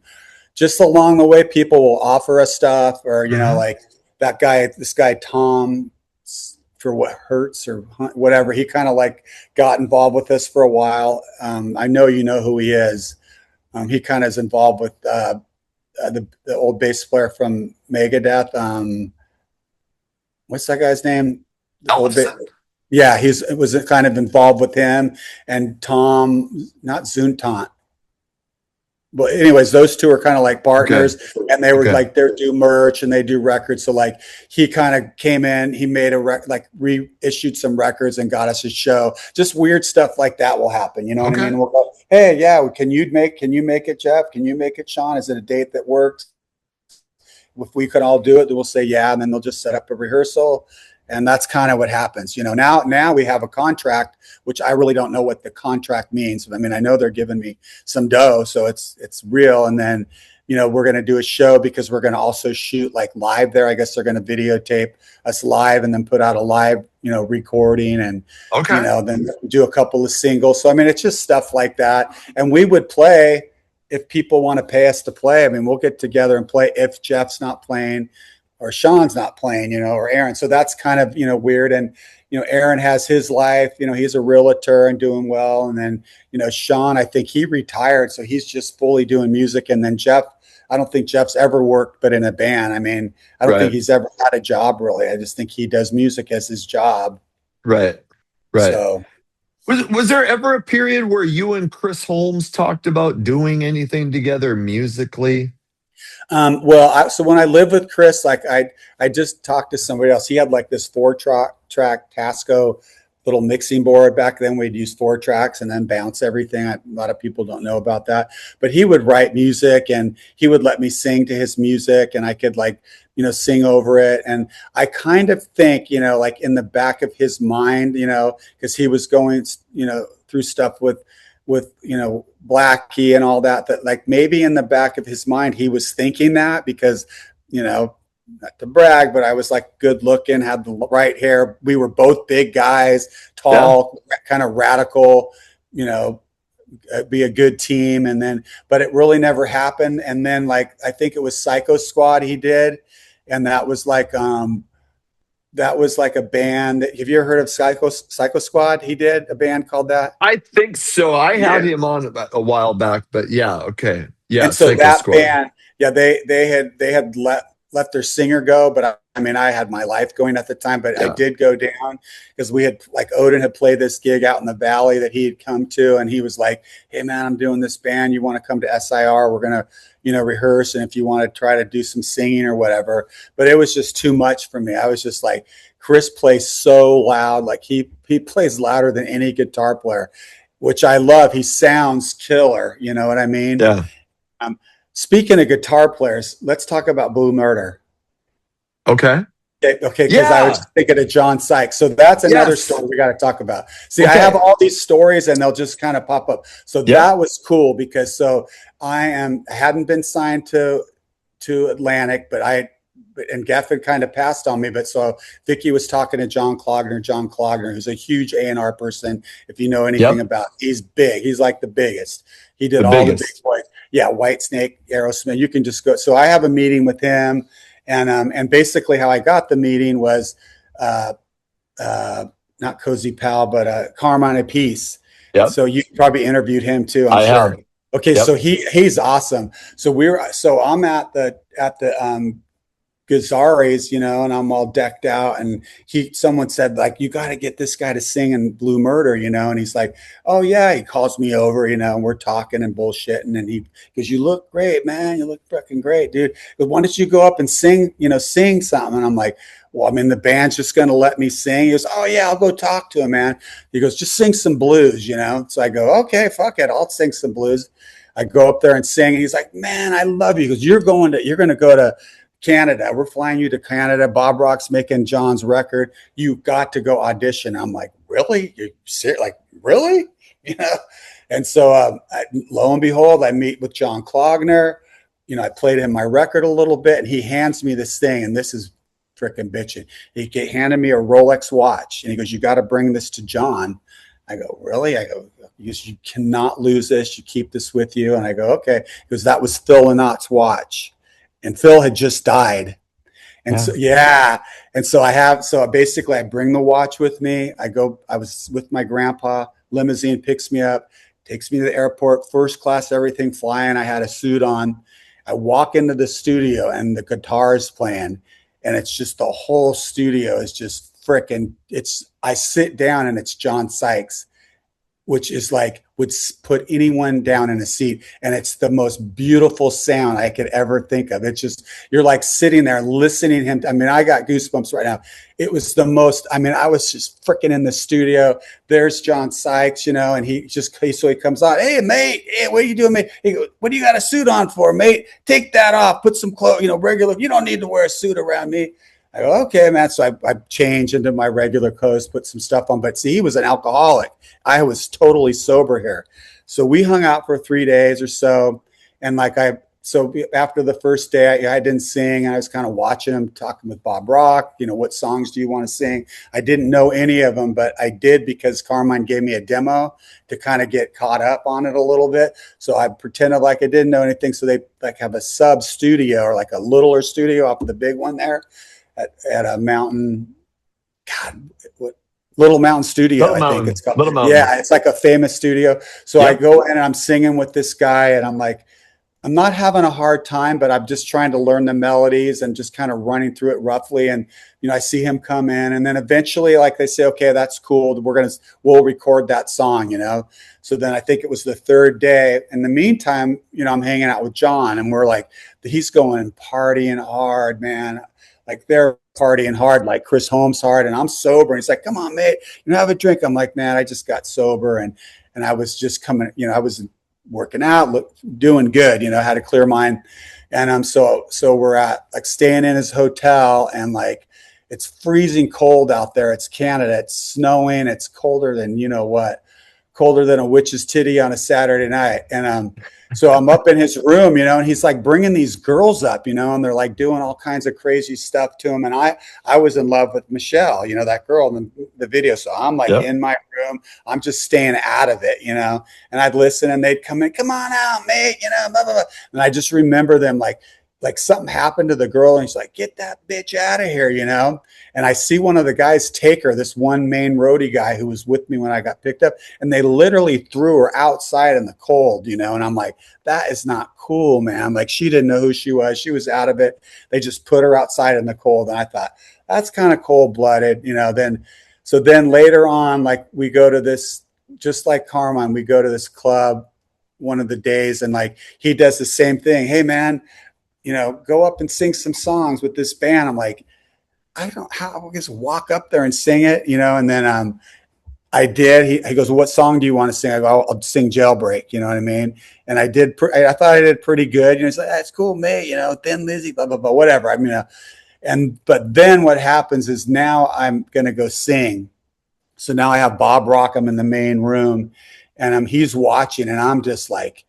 just along the way, people will offer us stuff or, like this guy, Tom, for what hurts or whatever. He kind of like got involved with us for a while. I know who he is. He kind of is involved with the old bass player from Megadeth. What's that guy's name? Yeah, was kind of involved with him and Tom, not Zuntant. But anyways, those two are kind of like Okay. partners, and they were Okay. like they do merch and they do records. So like he kind of came in, he made like reissued some records and got us a show. Just weird stuff like that will happen. You know what I Okay. mean? We'll go, hey, yeah, can you make it, Jeff? Can you make it, Sean? Is it a date that works? If we could all do it, then we'll say yeah, and then they'll just set up a rehearsal. And that's kind of what happens. You know, now we have a contract, which I really don't know what the contract means. I mean, I know they're giving me some dough, so it's real. And then, you know, we're going to do a show because we're going to also shoot like live there. I guess they're going to videotape us live and then put out a live, you know, recording and, you Okay. know, then do a couple of singles. So, I mean, it's just stuff like that. And we would play if people want to pay us to play. I mean, we'll get together and play if Jeff's not playing or Sean's not playing, you know, or Aaron. So that's kind of, you know, weird. And, you know, Aaron has his life, you know, he's a realtor and doing well. And then, you know, Sean, I think he retired. So he's just fully doing music. And then Jeff, I don't think Jeff's ever worked, but in a band. I mean, I don't think Right. he's ever had a job really. I just think he does music as his job. Right. Right. So, Was there ever a period where you and Chris Holmes talked about doing anything together musically? so when I lived with Chris, like I just talked to somebody else. He had like this four-track Tasco little mixing board. Back then we'd use 4 tracks and then bounce everything. A lot of people don't know about that, but he would write music and he would let me sing to his music and I could like, you know, sing over it. And I kind of think, you know, like in the back of his mind, you know, because he was going, you know, through stuff with, you know, Blackie and all that, that like maybe in the back of his mind, he was thinking that because, you know, not to brag, but I was like good looking, had the right hair. We were both big guys, Yeah. tall, kind of radical, you know, be a good team. And then, but it really never happened. And then like, I think it was Psycho Squad he did. And that was like a band that, have you ever heard of Psycho Squad? He did a band called that. I think so. I had Yeah. him on about a while back, but yeah, okay. Yeah, And so Psycho that Squad. band, yeah, they had let their singer go, but I mean, I had my life going at the time, but I Yeah. did go down because we had like Odin had played this gig out in the valley that he had come to, and he was like, "Hey man, I'm doing this band. You want to come to SIR? We're gonna, you know, rehearse, and if you want to try to do some singing or whatever." But it was just too much for me. I was just like, Chris plays so loud, like he plays louder than any guitar player, which I love. He sounds killer. You know what I mean? Yeah. Um, Speaking of guitar players, let's talk about Blue Murder. Okay. Okay, because I Yeah. was thinking of John Sykes. So that's another Yes. story we got to talk about. See, I Okay. have all these stories and they'll just kind of pop up. So Yeah. that was cool because so I hadn't been signed to Atlantic, but and Geffen kind of passed on me. But so Vicky was talking to John Clogner, who's a huge A&R person. If you know anything Yep. about, he's big. He's like the biggest. He did The all biggest. the big boys. Yeah, Whitesnake, Aerosmith. You can just go. So I have a meeting with him, and basically how I got the meeting was uh, not Cozy Pal, but Carmine Apiece. Yep. So you probably interviewed him too, I'm I sure. have. Okay, Yep. so he's awesome. So I'm at the Gazares, you know, and I'm all decked out. And someone said, like, you got to get this guy to sing in Blue Murder, you know? And he's like, oh, yeah. He calls me over, you know, and we're talking and bullshitting. And he goes, you look great, man. You look fucking great, dude. But why don't you go up and sing something? And I'm like, well, I mean, the band's just going to let me sing. He goes, oh, yeah, I'll go talk to him, man. He goes, just sing some blues, you know? So I go, okay, fuck it. I'll sing some blues. I go up there and sing. And he's like, man, I love you. He goes, you're going to go to Canada. We're flying you to Canada. Bob Rock's making John's record. You've got to go audition. I'm like, really? You're serious? Like, really? You know? And so lo and behold, I meet with John Clogner. You know, I played him my record a little bit, and he hands me this thing, and this is freaking bitching. He handed me a Rolex watch, and he goes, you got to bring this to John. I go, really? I go, you cannot lose this. You keep this with you. And I go, okay. Because that was Phil Lynot's watch. And Phil had just died. And Yeah. so, yeah. And so basically I bring the watch with me. I was with my grandpa, limousine picks me up, takes me to the airport, first class, everything flying. I had a suit on. I walk into the studio and the guitar is playing. And it's just the whole studio is just freaking, I sit down and it's John Sykes which is like would put anyone down in a seat, and it's the most beautiful sound I could ever think of. It's just you're like sitting there listening to him. I mean, I got goosebumps right now. It was the most. I mean, I was just freaking in the studio. There's John Sykes, you know, and so he comes on. Hey, mate. Hey, what are you doing, mate? He goes, what do you got a suit on for, mate? Take that off. Put some clothes, you know, regular. You don't need to wear a suit around me. I go, okay, man. So I changed into my regular clothes, put some stuff on. But see, he was an alcoholic. I was totally sober here. So we hung out for 3 days or so. And so after the first day, I didn't sing. I was kind of watching him, talking with Bob Rock. You know, what songs do you want to sing? I didn't know any of them, but I did because Carmine gave me a demo to kind of get caught up on it a little bit. So I pretended like I didn't know anything. So they like have a sub studio or like a littler studio off of the big one there. At a mountain, Little Mountain Studio, Little I Mountain. think it's called. Little Mountain. Yeah, it's like a famous studio. So I go in and I'm singing with this guy, and I'm like, I'm not having a hard time, but I'm just trying to learn the melodies and just kind of running through it roughly. And you know, I see him come in, and then eventually, like they say, okay, that's cool. We'll record that song, you know. So then I think it was the third day. In the meantime, you know, I'm hanging out with John, and we're like, he's going and partying hard, man. Like they're partying hard, like Chris Holmes hard, and I'm sober. And he's like, "Come on, mate, you know, have a drink." I'm like, "Man, I just got sober, and I was just coming, you know, I was working out, doing good, you know, had a clear mind." And so we're at like staying in his hotel, and like it's freezing cold out there. It's Canada. It's snowing. It's colder than you know what, colder than a witch's titty on a Saturday night. And so I'm up in his room, you know, and he's like bringing these girls up, you know, and they're like doing all kinds of crazy stuff to him. And I was in love with Michelle, you know, that girl in the video. So I'm like in my room, I'm just staying out of it, you know, and I'd listen and they'd come in, come on out, mate, you know, blah, blah, blah. And I just remember them like something happened to the girl, and he's like, get that bitch out of here, you know? And I see one of the guys take her, this one main roadie guy who was with me when I got picked up, and they literally threw her outside in the cold, you know? And I'm like, that is not cool, man. Like, she didn't know who she was. She was out of it. They just put her outside in the cold. And I thought, that's kind of cold-blooded, you know? So then later on, like, we go to this, just like Carmine, we go to this club one of the days, and like, he does the same thing. Hey, man, you know, go up and sing some songs with this band. I'm like, I just walk up there and sing it, you know? And then I did. He goes, well, what song do you want to sing? I go, I'll sing Jailbreak, you know what I mean? And I thought I did pretty good. You know, he's like, that's cool, mate, you know, Thin Lizzy, blah, blah, blah, whatever. I mean, but then what happens is now I'm going to go sing. So now I have Bob Rock. I'm in the main room, and he's watching, and I'm just like,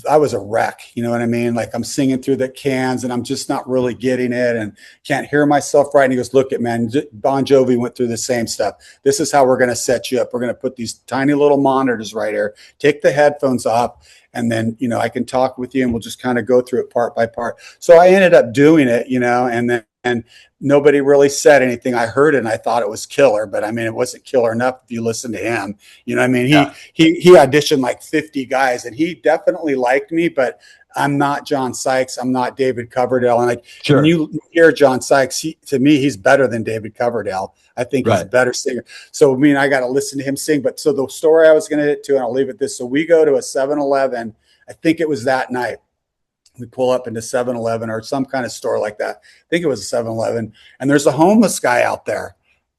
I was a wreck. You know what I mean? Like, I'm singing through the cans, and I'm just not really getting it and can't hear myself right. And he goes, look it, man, Bon Jovi went through the same stuff. This is how we're going to set you up. We're going to put these tiny little monitors right here, take the headphones off, and then, you know, I can talk with you, and we'll just kind of go through it part by part. So I ended up doing it, you know, and nobody really said anything. I heard it and I thought it was killer, but I mean, it wasn't killer enough if you listen to him. You know what I mean? He auditioned like 50 guys, and he definitely liked me, but I'm not John Sykes. I'm not David Coverdale. And like, when you hear John Sykes, to me, he's better than David Coverdale. I think he's a better singer. So, I mean, I got to listen to him sing. But so the story I was going to hit to, and I'll leave it this. So we go to a 7-Eleven. I think it was that night. We pull up into 7-Eleven or some kind of store like that. I think it was a 7-Eleven. And there's a homeless guy out there,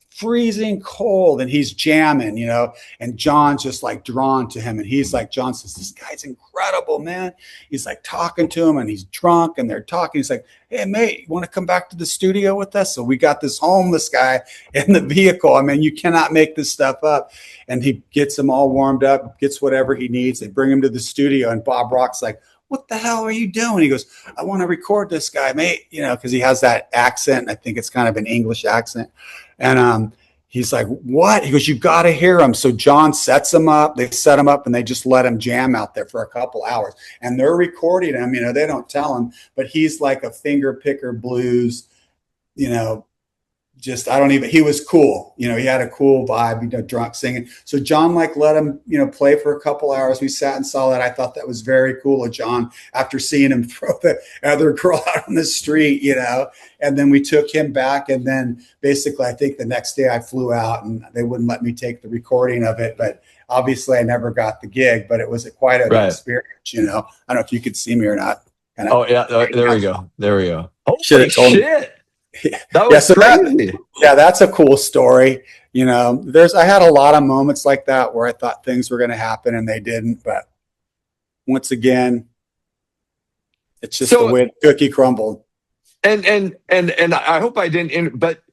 freezing cold, and he's jamming, you know, and John's just like drawn to him. And he's like, John says, this guy's incredible, man. He's like talking to him, and he's drunk, and they're talking. He's like, hey, mate, you want to come back to the studio with us? So we got this homeless guy in the vehicle. I mean, you cannot make this stuff up. And he gets him all warmed up, gets whatever he needs. They bring him to the studio, and Bob Rock's like, what the hell are you doing? He goes, I want to record this guy, mate, you know, because he has that accent. I think it's kind of an English accent. And he's like, what? He goes, you got to hear him. So John sets him up. They set him up, and they just let him jam out there for a couple hours. And they're recording him. You know, they don't tell him, but he's like a finger picker blues, you know, just I don't even. He was cool, you know. He had a cool vibe, you know, drunk singing. So John like let him, you know, play for a couple hours. We sat and saw that. I thought that was very cool of John after seeing him throw the other girl out on the street, you know. And then we took him back, and then basically I think the next day I flew out, and they wouldn't let me take the recording of it, but obviously I never got the gig. But it was quite an experience, you know. I don't know if you could see me or not. Kind of, oh yeah, there we go. There we go. Holy shit. That was crazy. That's a cool story. You know, I had a lot of moments like that where I thought things were going to happen and they didn't. But once again, it's just the way the cookie crumbled. And I hope I didn't. But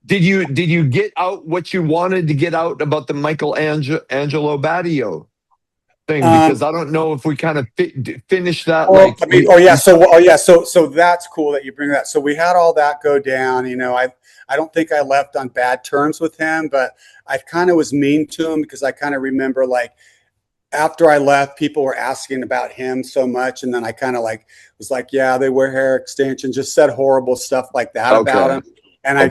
did you get out what you wanted to get out about the Angelo Badio thing? Because I don't know if we kind of finished that. So that's cool that you bring that. So we had all that go down. You know, I don't think I left on bad terms with him, but I kind of was mean to him because I kind of remember like after I left, people were asking about him so much, and then I kind of like was like, yeah, they wear hair extensions, just said horrible stuff like that about him. And I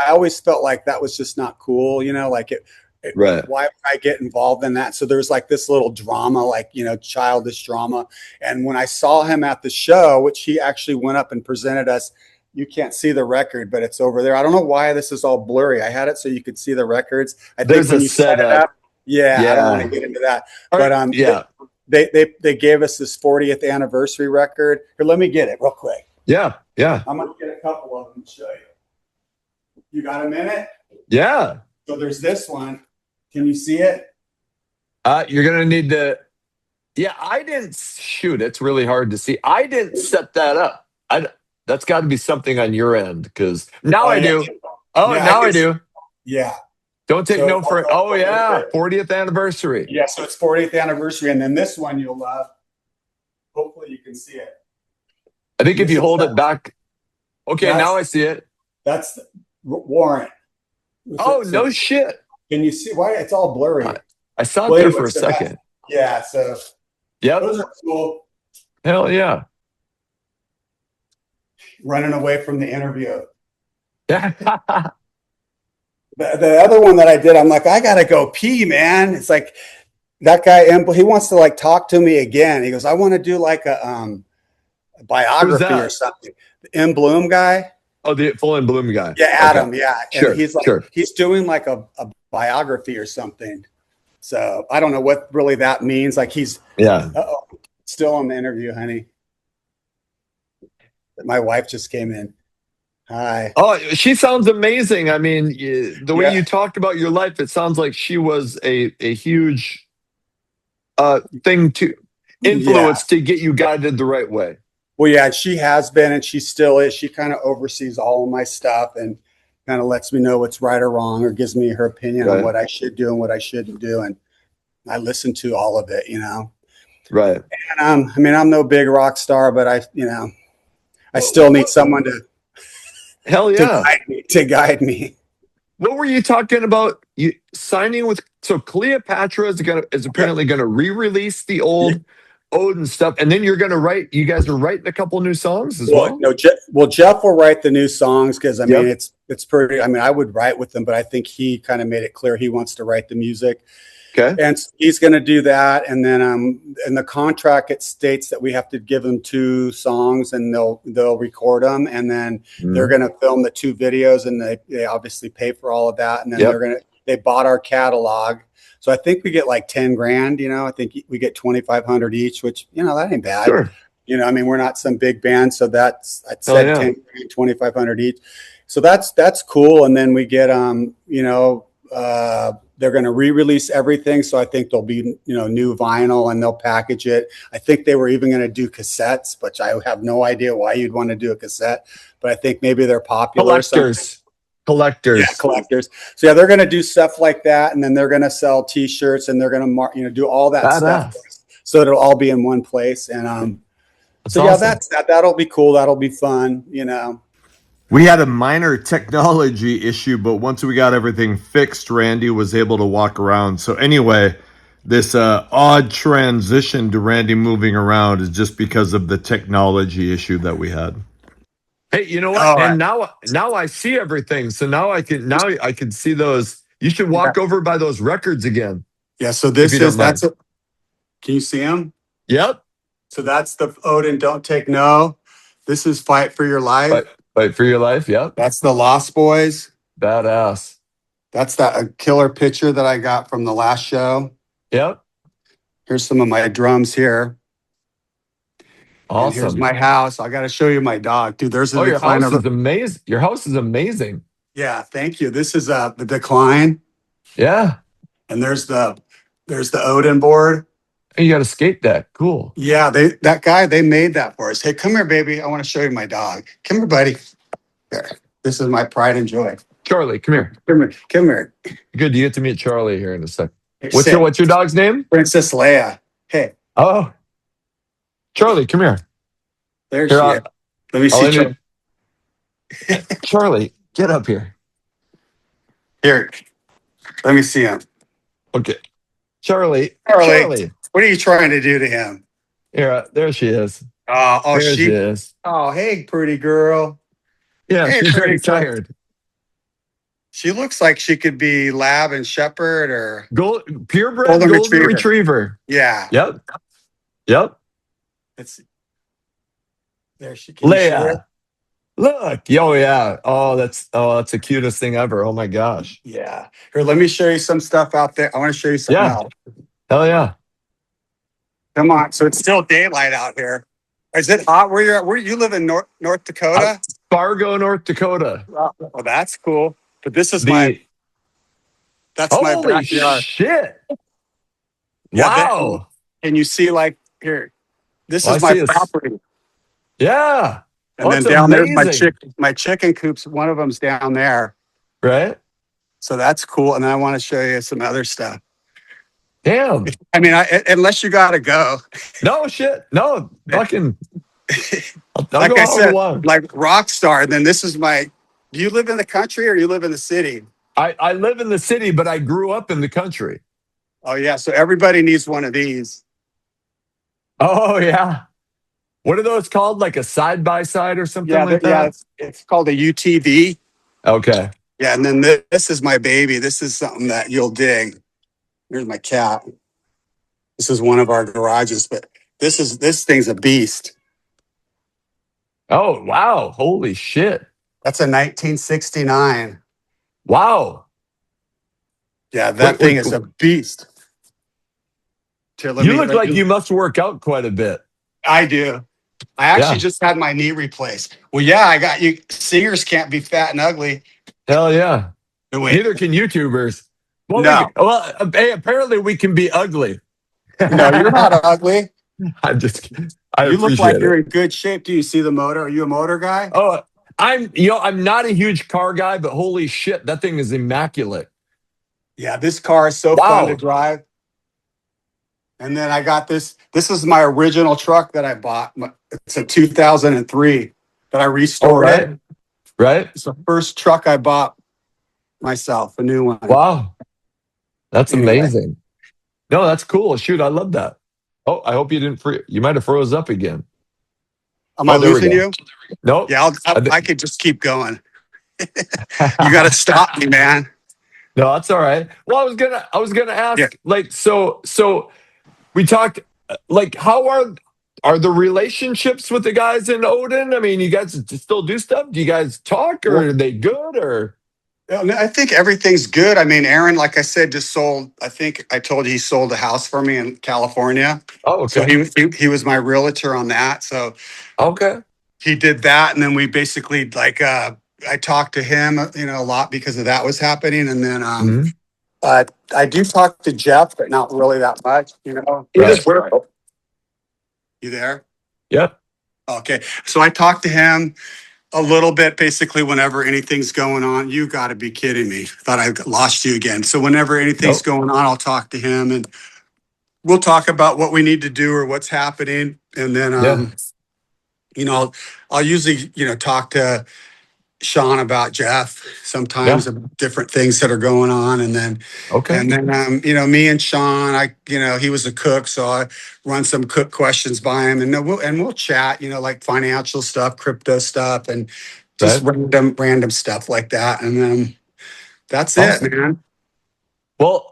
always felt like that was just not cool, you know, like why would I get involved in that? So there's like this little drama, like, you know, childish drama. And when I saw him at the show, which he actually went up and presented us, you can't see the record, but it's over there. I don't know why this is all blurry. I had it so you could see the records. I think when you set it up. Yeah, I don't want to get into that. But they gave us this 40th anniversary record. Here, let me get it real quick. Yeah. I'm gonna get a couple of them to show you. You got a minute? Yeah. So there's this one. Can you see it? You're gonna need to. Yeah, I didn't shoot. It's really hard to see. I didn't set that up. That's got to be something on your end because now I do. Oh, yeah, now I do. Yeah. Don't take no for. Oh yeah, 40th anniversary. Yeah, so it's 40th anniversary, and then this one you'll love. Hopefully you can see it. I think if you hold it back. Okay, now I see it. That's Warrant. Oh, no shit. Can you see why it's all blurry? I saw it there for a second. Yeah, so those are cool. Hell yeah. Running away from the interview. Yeah. The other one that I did, I'm like, I gotta go pee, man. It's like that guy, he wants to like talk to me again. He goes, I want to do like a biography or something. The M. Bloom guy. Oh, the full in Bloom guy. Yeah, Adam. Okay. Yeah, and sure, he's like, he's doing like a biography or something. So I don't know what really that means. Like he's still on the interview, honey. My wife just came in. Hi. Oh, she sounds amazing. I mean, the way you talked about your life, it sounds like she was a huge thing to influence to get you guided the right way. Well, yeah, she has been, and she still is. She kind of oversees all of my stuff and kind of lets me know what's right or wrong, or gives me her opinion on what I should do and what I shouldn't do. And I listen to all of it, you know. Right. And I mean, I'm no big rock star, but I still need someone to guide me. What were you talking about? You signing with Cleopatra is apparently going to re-release the old Odin stuff, and then you're going to write. You guys are writing a couple new songs as well. No, Jeff will write the new songs because I mean it's pretty. I mean, I would write with him, but I think he kind of made it clear he wants to write the music. Okay, and he's going to do that, and then in the contract it states that we have to give them 2 songs, and they'll record them, and then they're going to film the 2 videos, and they obviously pay for all of that, and then they bought our catalog. So I think we get like 10 grand, you know, I think we get 2,500 each, which, you know, that ain't bad. Sure. You know, I mean, we're not some big band. So I'd said 10 grand, 2,500 each. So that's cool. And then we get, they're going to re-release everything. So I think there'll be, new vinyl, and they'll package it. I think they were even going to do cassettes, which I have no idea why you'd want to do a cassette, but I think maybe they're popular. Collectors. Yeah, collectors. So yeah, they're going to do stuff like that, and then they're going to sell T-shirts, and they're going to do all that stuff. So it'll all be in one place, and that's that'll be cool. That'll be fun. You know, we had a minor technology issue, but once we got everything fixed, Randy was able to walk around. So anyway, this odd transition to Randy moving around is just because of the technology issue that we had. Hey, you know what? Oh, And now I see everything. So now I can see those. You should walk over by those records again, yeah. So if you don't mind. can you see him? Yep. So that's the Odin Don't Take No. This is Fight for Your Life. Fight for your life. Yep. That's the Lost Boys. Badass. That's that a killer picture that I got from the last show. Yep. Here's some of my drums here. And here's Awesome. my house. I got to show you my dog, dude. There's a Oh, your decline house of is amazing. Your house is amazing. Yeah, thank you. This is the decline, Yeah. and there's the Odin board. And you got a skate deck. Cool. Yeah, they made that for us. Hey, come here, baby. I want to show you my dog. Come here, buddy. There. This is my pride and joy. Charlie, come here. Come here. Come here. Good. You get to meet Charlie here in a sec. Hey, What's your dog's name? Princess Leia. Hey, Oh, Charlie, come here. there Here, she is. Let me see. Charlie, get up here. Here, let me see him. Okay. Charlie. Charlie. What are you trying to do to him? Here, there she is. Oh, There she is. Oh, hey, pretty girl. Yeah, Hey, she's very pretty girl. tired. She looks like she could be Lab and Shepherd or Purebred Golden golden Retriever. retriever. yeah. Yep. Yep. Let's see. There she can. Leia. Look. Oh yeah. That's the cutest thing ever. Oh my gosh. Yeah. Here, let me show you some stuff out there. I want to show you something Yeah. else. Hell yeah. Come on. So it's still daylight out here. Is it hot where you're at? Where you live in North Dakota? Fargo, North Dakota. Oh, that's cool. But this is The that's my holy backyard. shit. Yeah, Wow. And you see like here, this Well, is I my see it's- property. Yeah. And Oh, then it's down there's amazing. my chicken coops. One of them's down there. Right? So that's cool. And then I want to show you some other stuff. Damn. I mean, unless you got to go. No shit. No. Fucking. I'll Like go I however said, long. like rock star. Then this is my. Do you live in the country or you live in the city? I live in the city, but I grew up in the country. Oh yeah, so everybody needs one of these. Oh yeah. What are those called? Like a side by side or something Yeah, like yeah. that? It's called a UTV. Okay. Yeah, and then this is my baby. This is something that you'll dig. Here's my cat. This is one of our garages, but this thing's a beast. Oh wow. Holy shit. That's a 1969. Wow. Yeah, that Wait, thing is a beast. Here, You look like you must work out quite a bit. I do. I actually Yeah. just had my knee replaced. Well, yeah, I got you. Singers can't be fat and ugly. Hell yeah. No, wait. Neither can YouTubers. Well, No. hey, apparently we can be ugly. No, you're not ugly. I'm just kidding. I You look appreciate like it. you're in good shape. Do you see the motor? Are you a motor guy? Oh, I'm not a huge car guy, but holy shit, that thing is immaculate. Yeah, this car is so Wow. fun to drive. And then I got this. This is my original truck that I bought. It's a 2003 that I restored. right. Right? It's the first truck I bought myself, a new one. Wow. That's Anyway. amazing. No, that's cool. Shoot, I love that. Oh, I hope you didn't you might have froze up again. Am I Oh, there we losing go. you? Nope. Yeah, I could just keep going. You got to stop me, man. No, that's all right. Well, I was gonna ask, Yeah. like, so we talked, like, how are the relationships with the guys in Odin? I mean, you guys still do stuff? Do you guys talk, or are they good, or? I think everything's good. I mean, Aaron, like I said, just sold. I think I told you he sold a house for me in California. Oh, So okay. he was my realtor on that. So Okay. he did that, and then we basically I talked to him, a lot because of that was happening, and then Mhm. I do talk to Jeff, but not really that much. He Right. just you there? Yep. Okay, so I talked to him a little bit, basically whenever anything's going on. You got to be kidding me! Thought I lost you again. So whenever anything's Nope. going on, I'll talk to him, and we'll talk about what we need to do or what's happening, and then Yeah. I'll usually talk to Sean about Jeff Yeah. sometimes, about different things that are going on. And then, Okay. me and Sean, he was a cook, so I run some cook questions by him, and then we'll chat, like financial stuff, crypto stuff, and just Right. random stuff like that. And then that's it, Awesome. man. Well,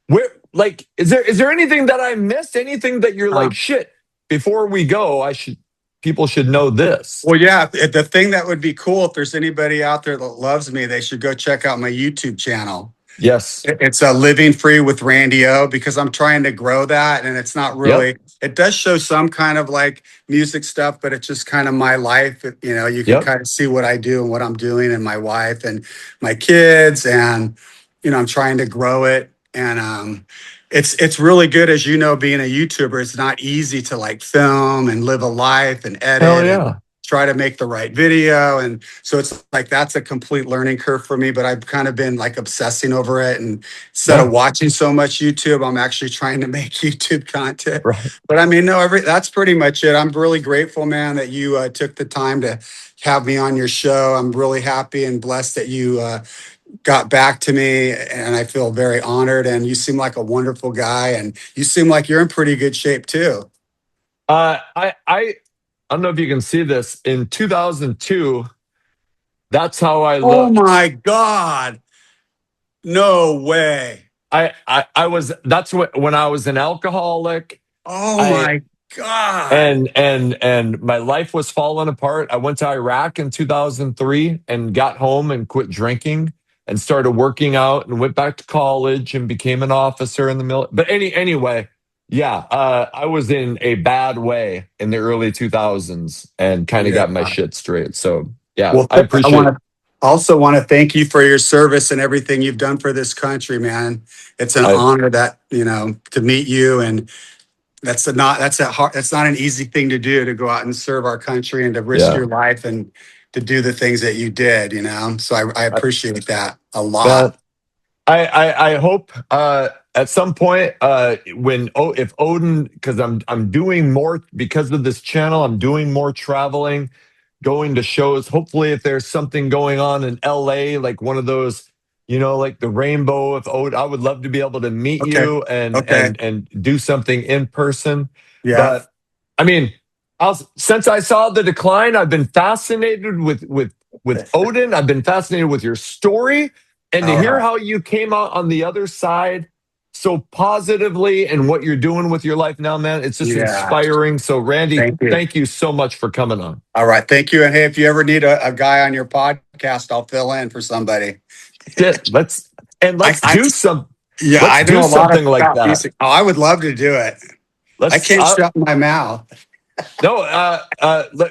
where like is there anything that I missed? Anything that you're like, shit, before we go, people should know this. Well, yeah, the thing that would be cool, if there's anybody out there that loves me, they should go check out my YouTube channel. Yes. It's a Living Free with Randy O, because I'm trying to grow that, and it's not Yep. really. It does show some kind of like music stuff, but it's just kind of my life. You can Yep. kind of see what I do and what I'm doing, and my wife and my kids, and I'm trying to grow it, and it's really good, as being a YouTuber. It's not easy to like film and live a life and Hell edit and yeah. try to make the right video. And so it's like that's a complete learning curve for me, but I've kind of been like obsessing over it. And instead Yeah. of watching so much YouTube, I'm actually trying to make YouTube content. Right. But I mean, no, that's pretty much it. I'm really grateful, man, that you took the time to have me on your show. I'm really happy and blessed that you got back to me, and I feel very honored. And you seem like a wonderful guy, and you seem like you're in pretty good shape too. I don't know if you can see this. In 2002, that's how I Oh looked. my God. No way. I was that's when I was an alcoholic. Oh I my God. and my life was falling apart. I went to Iraq in 2003 and got home and quit drinking and started working out and went back to college and became an officer in the military. But anyway, yeah, I was in a bad way in the early 2000s and kind of Yeah. got my shit straight. So yeah, Well, I appreciate it. also want to thank you for your service and everything you've done for this country, man. It's an honor that, to meet you. And that's not an easy thing to do, to go out and serve our country and to risk Yeah. your life and to do the things that you did, So I appreciate that a lot. That I hope at some point if Odin, because I'm doing more because of this channel, I'm doing more traveling, going to shows. Hopefully, if there's something going on in LA, like one of those, like the Rainbow of Odin, I would love to be able to meet Okay. you and Okay. and do something in person. Yeah. But I mean, since I saw the decline, I've been fascinated with Odin. I've been fascinated with your story. And to hear how you came out on the other side so positively and what you're doing with your life now, man, it's just inspiring. So, Randy, thank you so much for coming on. All right. Thank you. And hey, if you ever need a guy on your podcast, I'll fill in for somebody. Let's do some. Yeah, let's I do do something like that. Oh, I would love to do it. I can't shut my mouth. No,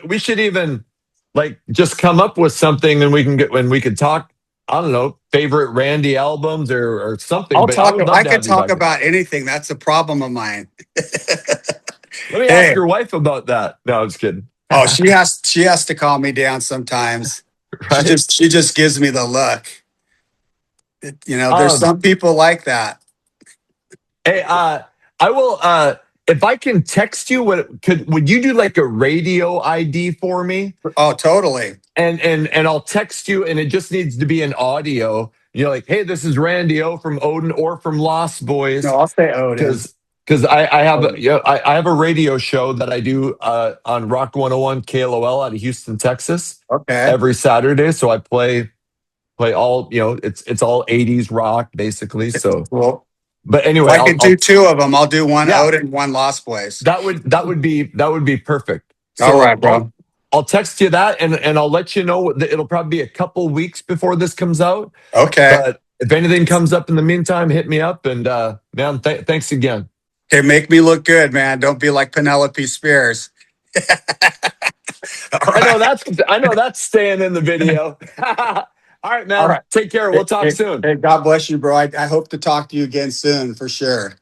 we should even just come up with something, and we could talk. I don't know, favorite Randy albums or something. I could talk about anything. That's a problem of mine. Let me ask your wife about that. No, I'm just kidding. Oh, she has to calm me down sometimes. Right? She just gives me the look. There's some people like that. Hey, I will. If I can text you, would you do like a radio ID for me? Oh, totally. And I'll text you, and it just needs to be an audio. Like, hey, this is Randy O from Odin or from Lostboys. No, I'll say Odin. Because I have a radio show that I do on Rock 101 KLOL out of Houston, Texas. Okay. Every Saturday, so I play all it's all 80s rock basically. So cool. But anyway, I could do two of them. I'll do one Odin, one Lostboys. That would be perfect. So all right, bro. I'll text you that, and I'll let you know. It'll probably be a couple weeks before this comes out. Okay. But if anything comes up in the meantime, hit me up. And man, thanks again. Okay, make me look good, man. Don't be like Penelope Spears. I know that's staying in the video. All right, man. All right. Take care. We'll talk soon. Hey, God bless you, bro. I hope to talk to you again soon for sure.